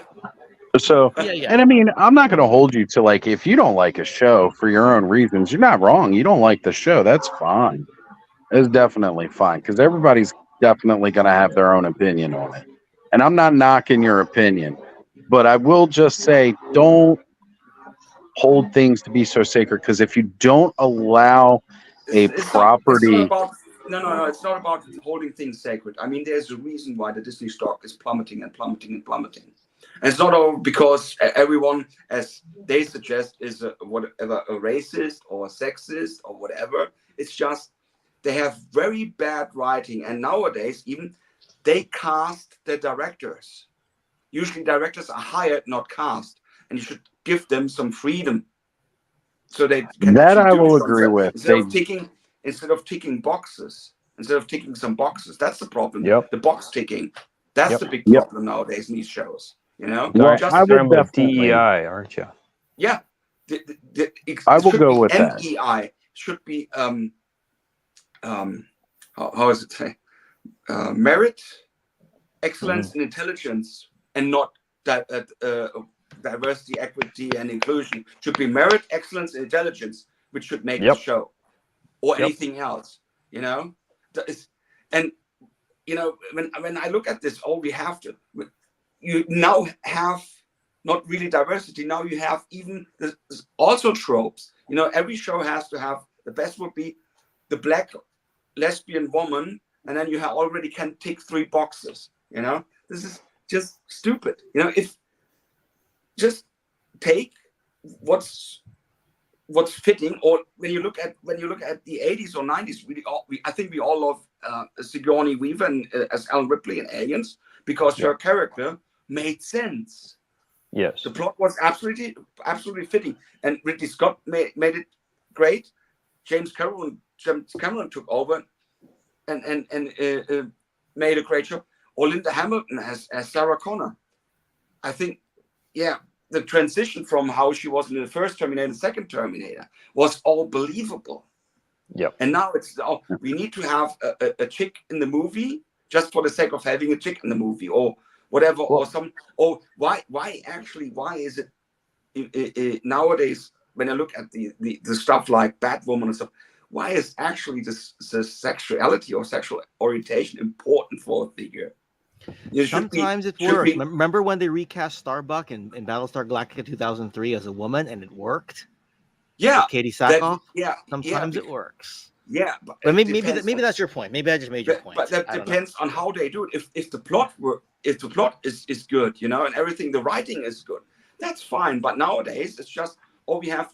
So, Yeah. And I mean, I'm not going to hold you to, like, if you don't like a show for your own reasons, you're not wrong. You don't like the show. That's fine. It's definitely fine, because everybody's definitely going to have their own opinion on it. And I'm not knocking your opinion, but I will just say, don't hold things to be so sacred, because if you don't allow property. No. It's not about holding things sacred. I mean, there's a reason why the Disney stock is plummeting and plummeting and plummeting. And it's not all because everyone, as they suggest, is a racist or a sexist or whatever. It's just they have very bad writing. And nowadays, even they cast the directors. Usually directors are hired, not cast. And you should give them some freedom. So they can that I do will something. agree with. Instead of ticking boxes, instead of ticking some boxes. That's the problem. Yep. The box ticking. That's the big problem nowadays in these shows. You know, Well, I would with DEI, aren't you? Yeah, I will go with that. MEI should be how is it say? Merit, excellence, and intelligence, and not diversity, equity, and inclusion. Should be merit, excellence, and intelligence, which should make the show, or anything else. You know, and you know, when I look at this, we have to. You now have not really diversity. Now you have even also tropes. You know, every show has to have, the best would be the black lesbian woman, and then you already can tick 3 boxes. You know, this is just stupid. You know, if just take what's fitting. Or when you look at the 80s or 90s, I think we all love Sigourney Weaver as Ellen Ripley in Aliens, because her character made sense. Yes, the plot was absolutely fitting, and Ridley Scott made it great. James Cameron took over and made a great job. Or Linda Hamilton as Sarah Connor. I think, the transition from how she was in the first Terminator, the second Terminator, was all believable. Yep. And now we need to have a chick in the movie just for the sake of having a chick in the movie, or whatever, why is it nowadays, when I look at the stuff like Batwoman and stuff, why is actually the sexuality or sexual orientation important for a figure? Sometimes it works. Remember when they recast Starbuck in Battlestar Galactica 2003 as a woman, and it worked? Yeah, with Katie Sackhoff. Sometimes it works. Yeah, but maybe that's your point. Maybe I just made your point. But that depends on how they do it. If the plot is good, you know, and everything, the writing is good, that's fine. But nowadays it's just, we have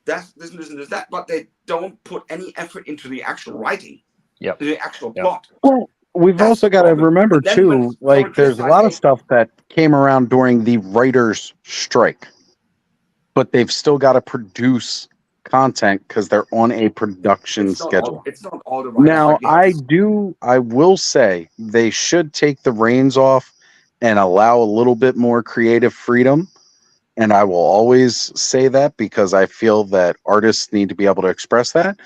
this and that, but they don't put any effort into the actual writing. Yep. The actual plot. Well, we've also got to remember too, like there's a lot of stuff that came around during the writers' strike, but they've still got to produce content because they're on a production schedule. It's not all the writers. Now, I will say they should take the reins off and allow a little bit more creative freedom. And I will always say that because I feel that artists need to be able to express that.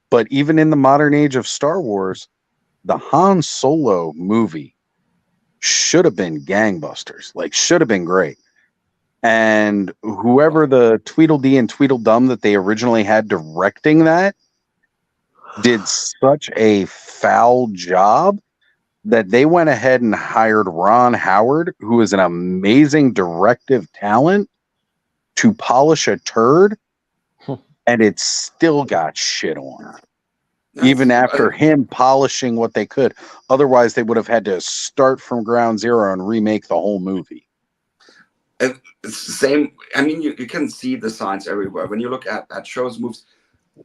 But even in the modern age of Star Wars, the Han Solo movie should have been gangbusters, like should have been great. And whoever the Tweedledee and Tweedledum that they originally had directing that did such a foul job that they went ahead and hired Ron Howard, who is an amazing directive talent, to polish a turd, and it still got shit on. Even after him polishing what they could. Otherwise, they would have had to start from ground zero and remake the whole movie. It's the same. I mean, you can see the signs everywhere. When you look at shows, moves,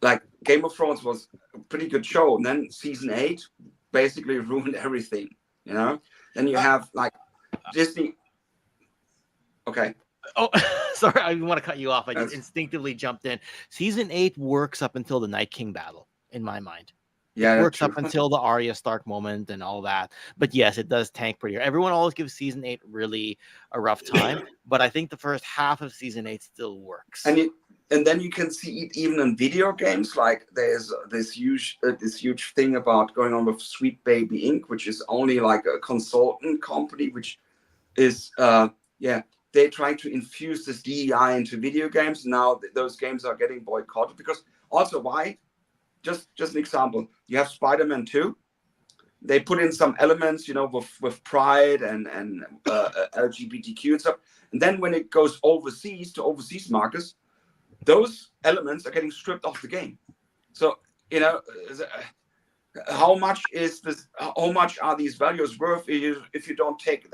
like Game of Thrones was a pretty good show. And then season 8 basically ruined everything, you know? Then you have like Disney. Okay. Oh, sorry, I didn't want to cut you off. I just instinctively jumped in. Season 8 works up until the Night King battle, in my mind. Yeah, it works up until the Arya Stark moment and all that. But yes, it does tank pretty. Everyone always gives season 8 really a rough time, but I think the first half of season 8 still works. And then you can see it even in video games. Like there's this huge thing about going on with Sweet Baby Inc., which is only like a consultant company, which is they're trying to infuse this DEI into video games. Now those games are getting boycotted because also why? Just an example. You have Spider-Man 2. They put in some elements, you know, with pride and LGBTQ and stuff. And then when it goes overseas to overseas markets, those elements are getting stripped off the game. So, you know, how much is this? How much are these values worth if you don't take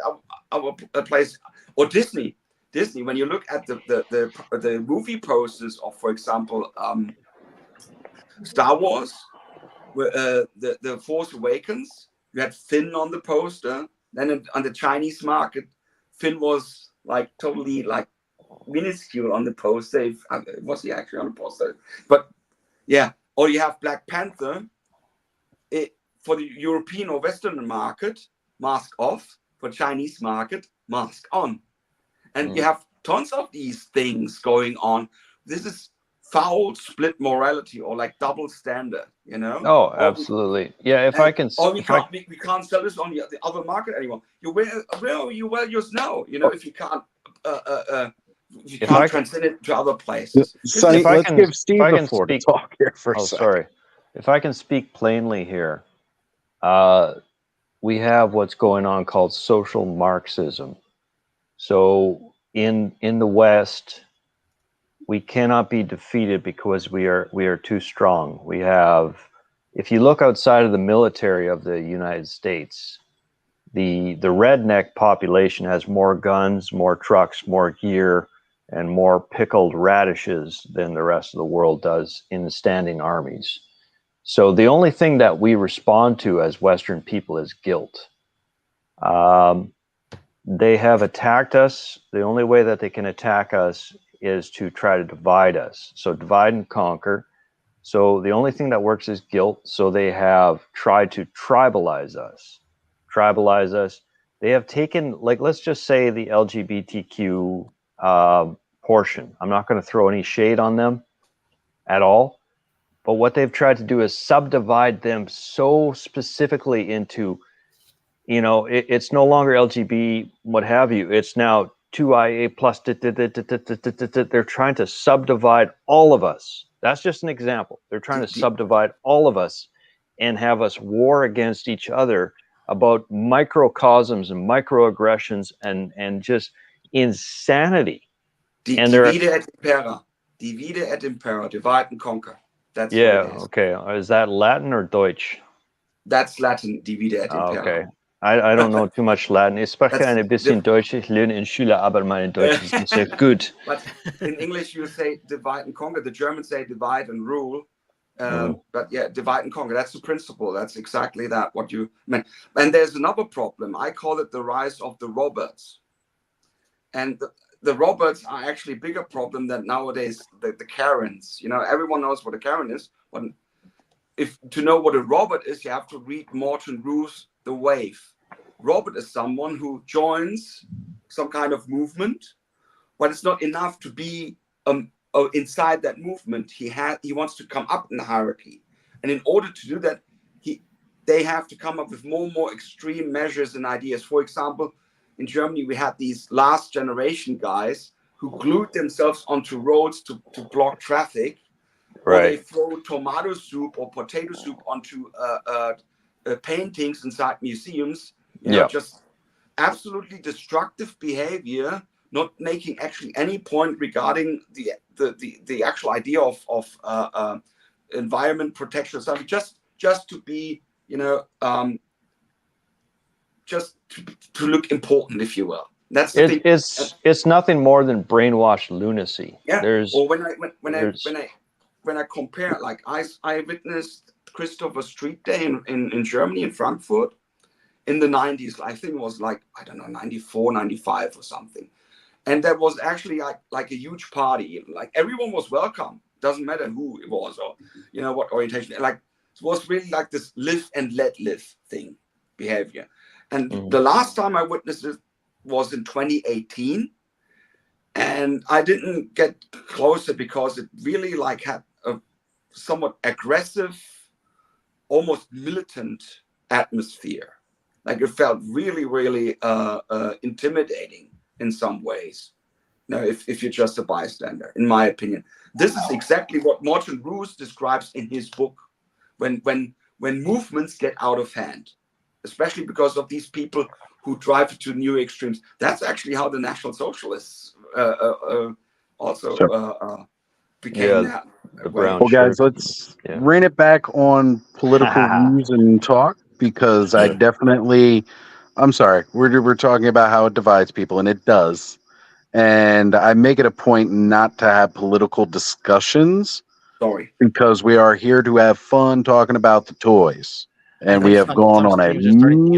our place? Or Disney, when you look at the movie posters of, for example, Star Wars, the Force Awakens, you had Finn on the poster. Then on the Chinese market, Finn was like totally like minuscule on the poster. Was he actually on the poster? But yeah, or you have Black Panther. For the European or Western market, mask off. For Chinese market, mask on. And you have tons of these things going on. This is foul split morality or like double standard, you know? Oh, absolutely. Yeah, if I can, Or we if I, can't sell this on the other market anymore. You will your snow, you know, if you can't if I can, transcend it to other places. Sonny, if I let's can, give if Steve I the can floor to speak. talk here for a Oh, second. sorry. If I can speak plainly here, we have what's going on called social Marxism. So in the West, we cannot be defeated because we are too strong. We have, if you look outside of the military of the United States, the redneck population has more guns, more trucks, more gear, and more pickled radishes than the rest of the world does in the standing armies. So the only thing that we respond to as Western people is guilt. They have attacked us. The only way that they can attack us is to try to divide us. So divide and conquer. So the only thing that works is guilt. So they have tried to tribalize us. They have taken, like, let's just say the LGBTQ portion. I'm not going to throw any shade on them at all. But what they've tried to do is subdivide them so specifically into, you know, it's no longer LGB, what have you. It's now 2IA plus. They're trying to subdivide all of us. That's just an example. They're trying to subdivide all of us and have us war against each other about microcosms and microaggressions and just insanity. And Divide et impera. Divide et impera. Divide and conquer. That's what it is. Okay. Is that Latin or Deutsch? That's Latin, divide et impera. Okay. I don't know too much Latin. Ich spreche ein bisschen Deutsch. Ich lerne in Schule, aber meine Deutsch ist nicht sehr gut. But in English, you say divide and conquer. The Germans say divide and rule. But yeah, divide and conquer. That's the principle. That's exactly that, what you meant. And there's another problem. I call it the rise of the robots. And the robots are actually a bigger problem than nowadays the Karens. You know, everyone knows what a Karen is. But if to know what a robot is, you have to read Morton Rue's The Wave. Robot is someone who joins some kind of movement, but it's not enough to be inside that movement. He wants to come up in the hierarchy, and in order to do that, they have to come up with more and more extreme measures and ideas. For example, in Germany, we had these last generation guys who glued themselves onto roads to block traffic, or they throw tomato soup or potato soup onto paintings inside museums. You know, just absolutely destructive behavior, not making actually any point regarding the actual idea of environment protection or something. Just to be, you know, just to look important, if you will. That's the thing. It's nothing more than brainwashed lunacy. Yeah. Or when I compare, like I witnessed Christopher Street Day in Germany, in Frankfurt, in the 90s. I think it was like, I don't know, 94, 95 or something. And that was actually like a huge party. Like everyone was welcome. Doesn't matter who it was or, you know, what orientation. Like it was really like this live and let live thing, behavior. And the last time I witnessed it was in 2018. And I didn't get closer because it really like had a somewhat aggressive, almost militant atmosphere. Like it felt really, really intimidating in some ways. You know, if you're just a bystander, in my opinion. This is exactly what Morton Roos describes in his book. When movements get out of hand, especially because of these people who drive to new extremes. That's actually how the National Socialists became that. Well, guys, let's rein it back on political views and talk, because I definitely, I'm sorry, we're talking about how it divides people, and it does. And I make it a point not to have political discussions. Sorry. Because we are here to have fun talking about the toys. And we have gone on a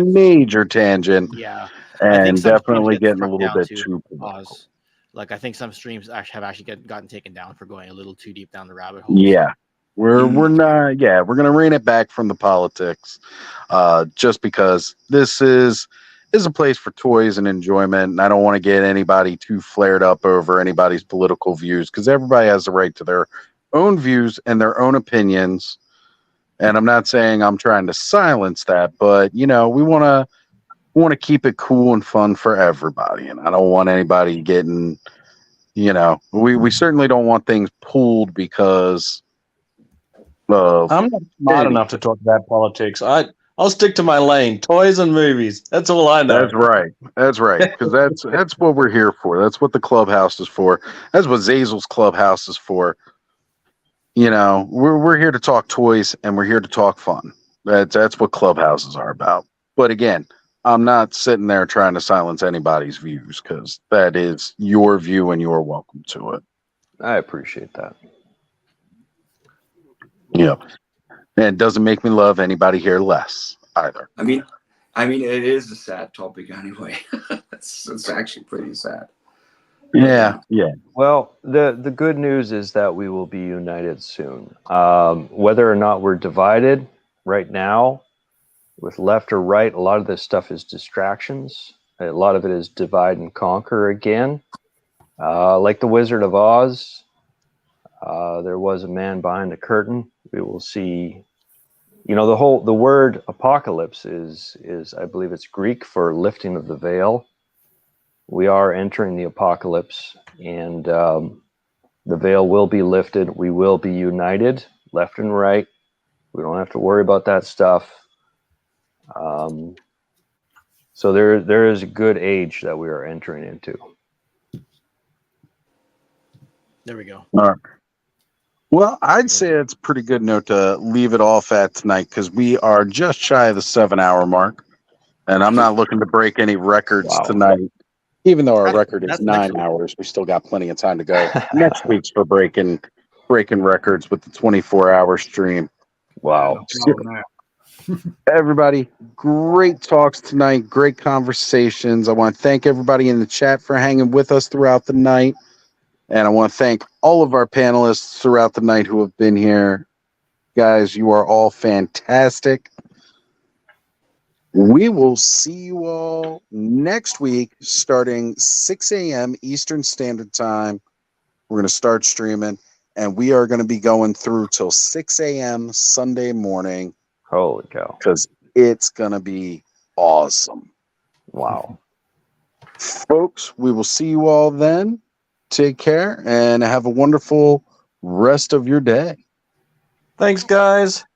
major tangent. Yeah. And definitely getting a little bit too political. Like I think some streams have actually gotten taken down for going a little too deep down the rabbit hole. Yeah. We're not, we're going to rein it back from the politics. Just because this is a place for toys and enjoyment. And I don't want to get anybody too flared up over anybody's political views, because everybody has the right to their own views and their own opinions. And I'm not saying I'm trying to silence that, but we want to keep it cool and fun for everybody. And I don't want anybody getting, we certainly don't want things pulled because of I'm not smart any. enough to talk about politics. I'll stick to my lane: toys and movies. That's all I know. That's right. That's right. Because that's what we're here for. That's what the clubhouse is for. That's what Zazel's clubhouse is for. We're here to talk toys and we're here to talk fun. That's what clubhouses are about. But again, I'm not sitting there trying to silence anybody's views because that is your view and you're welcome to it. I appreciate that. Yeah. And it doesn't make me love anybody here less either. I mean, it is a sad topic anyway. it's actually pretty sad. Yeah. Well, the good news is that we will be united soon. Whether or not we're divided right now with left or right, a lot of this stuff is distractions. A lot of it is divide and conquer again. Like the Wizard of Oz, there was a man behind the curtain. We will see. The word apocalypse is I believe it's Greek for lifting of the veil. We are entering the apocalypse, and the veil will be lifted. We will be united, left and right. We don't have to worry about that stuff. So there is a good age that we are entering into. There we go. All right. Well, I'd say it's a pretty good note to leave it off at tonight because we are just shy of the 7-hour mark, and I'm not looking to break any records tonight. Even though our record is 9 hours, we still got plenty of time to go. Next week's for breaking records with the 24-hour stream. Wow. Everybody, great talks tonight, great conversations. I want to thank everybody in the chat for hanging with us throughout the night. And I want to thank all of our panelists throughout the night who have been here. Guys, you are all fantastic. We will see you all next week starting 6 a.m. Eastern Standard Time. We're going to start streaming, and we are going to be going through till 6 a.m. Sunday morning. Holy cow. Because it's going to be awesome. Wow. Folks, we will see you all then. Take care and have a wonderful rest of your day. Thanks, guys.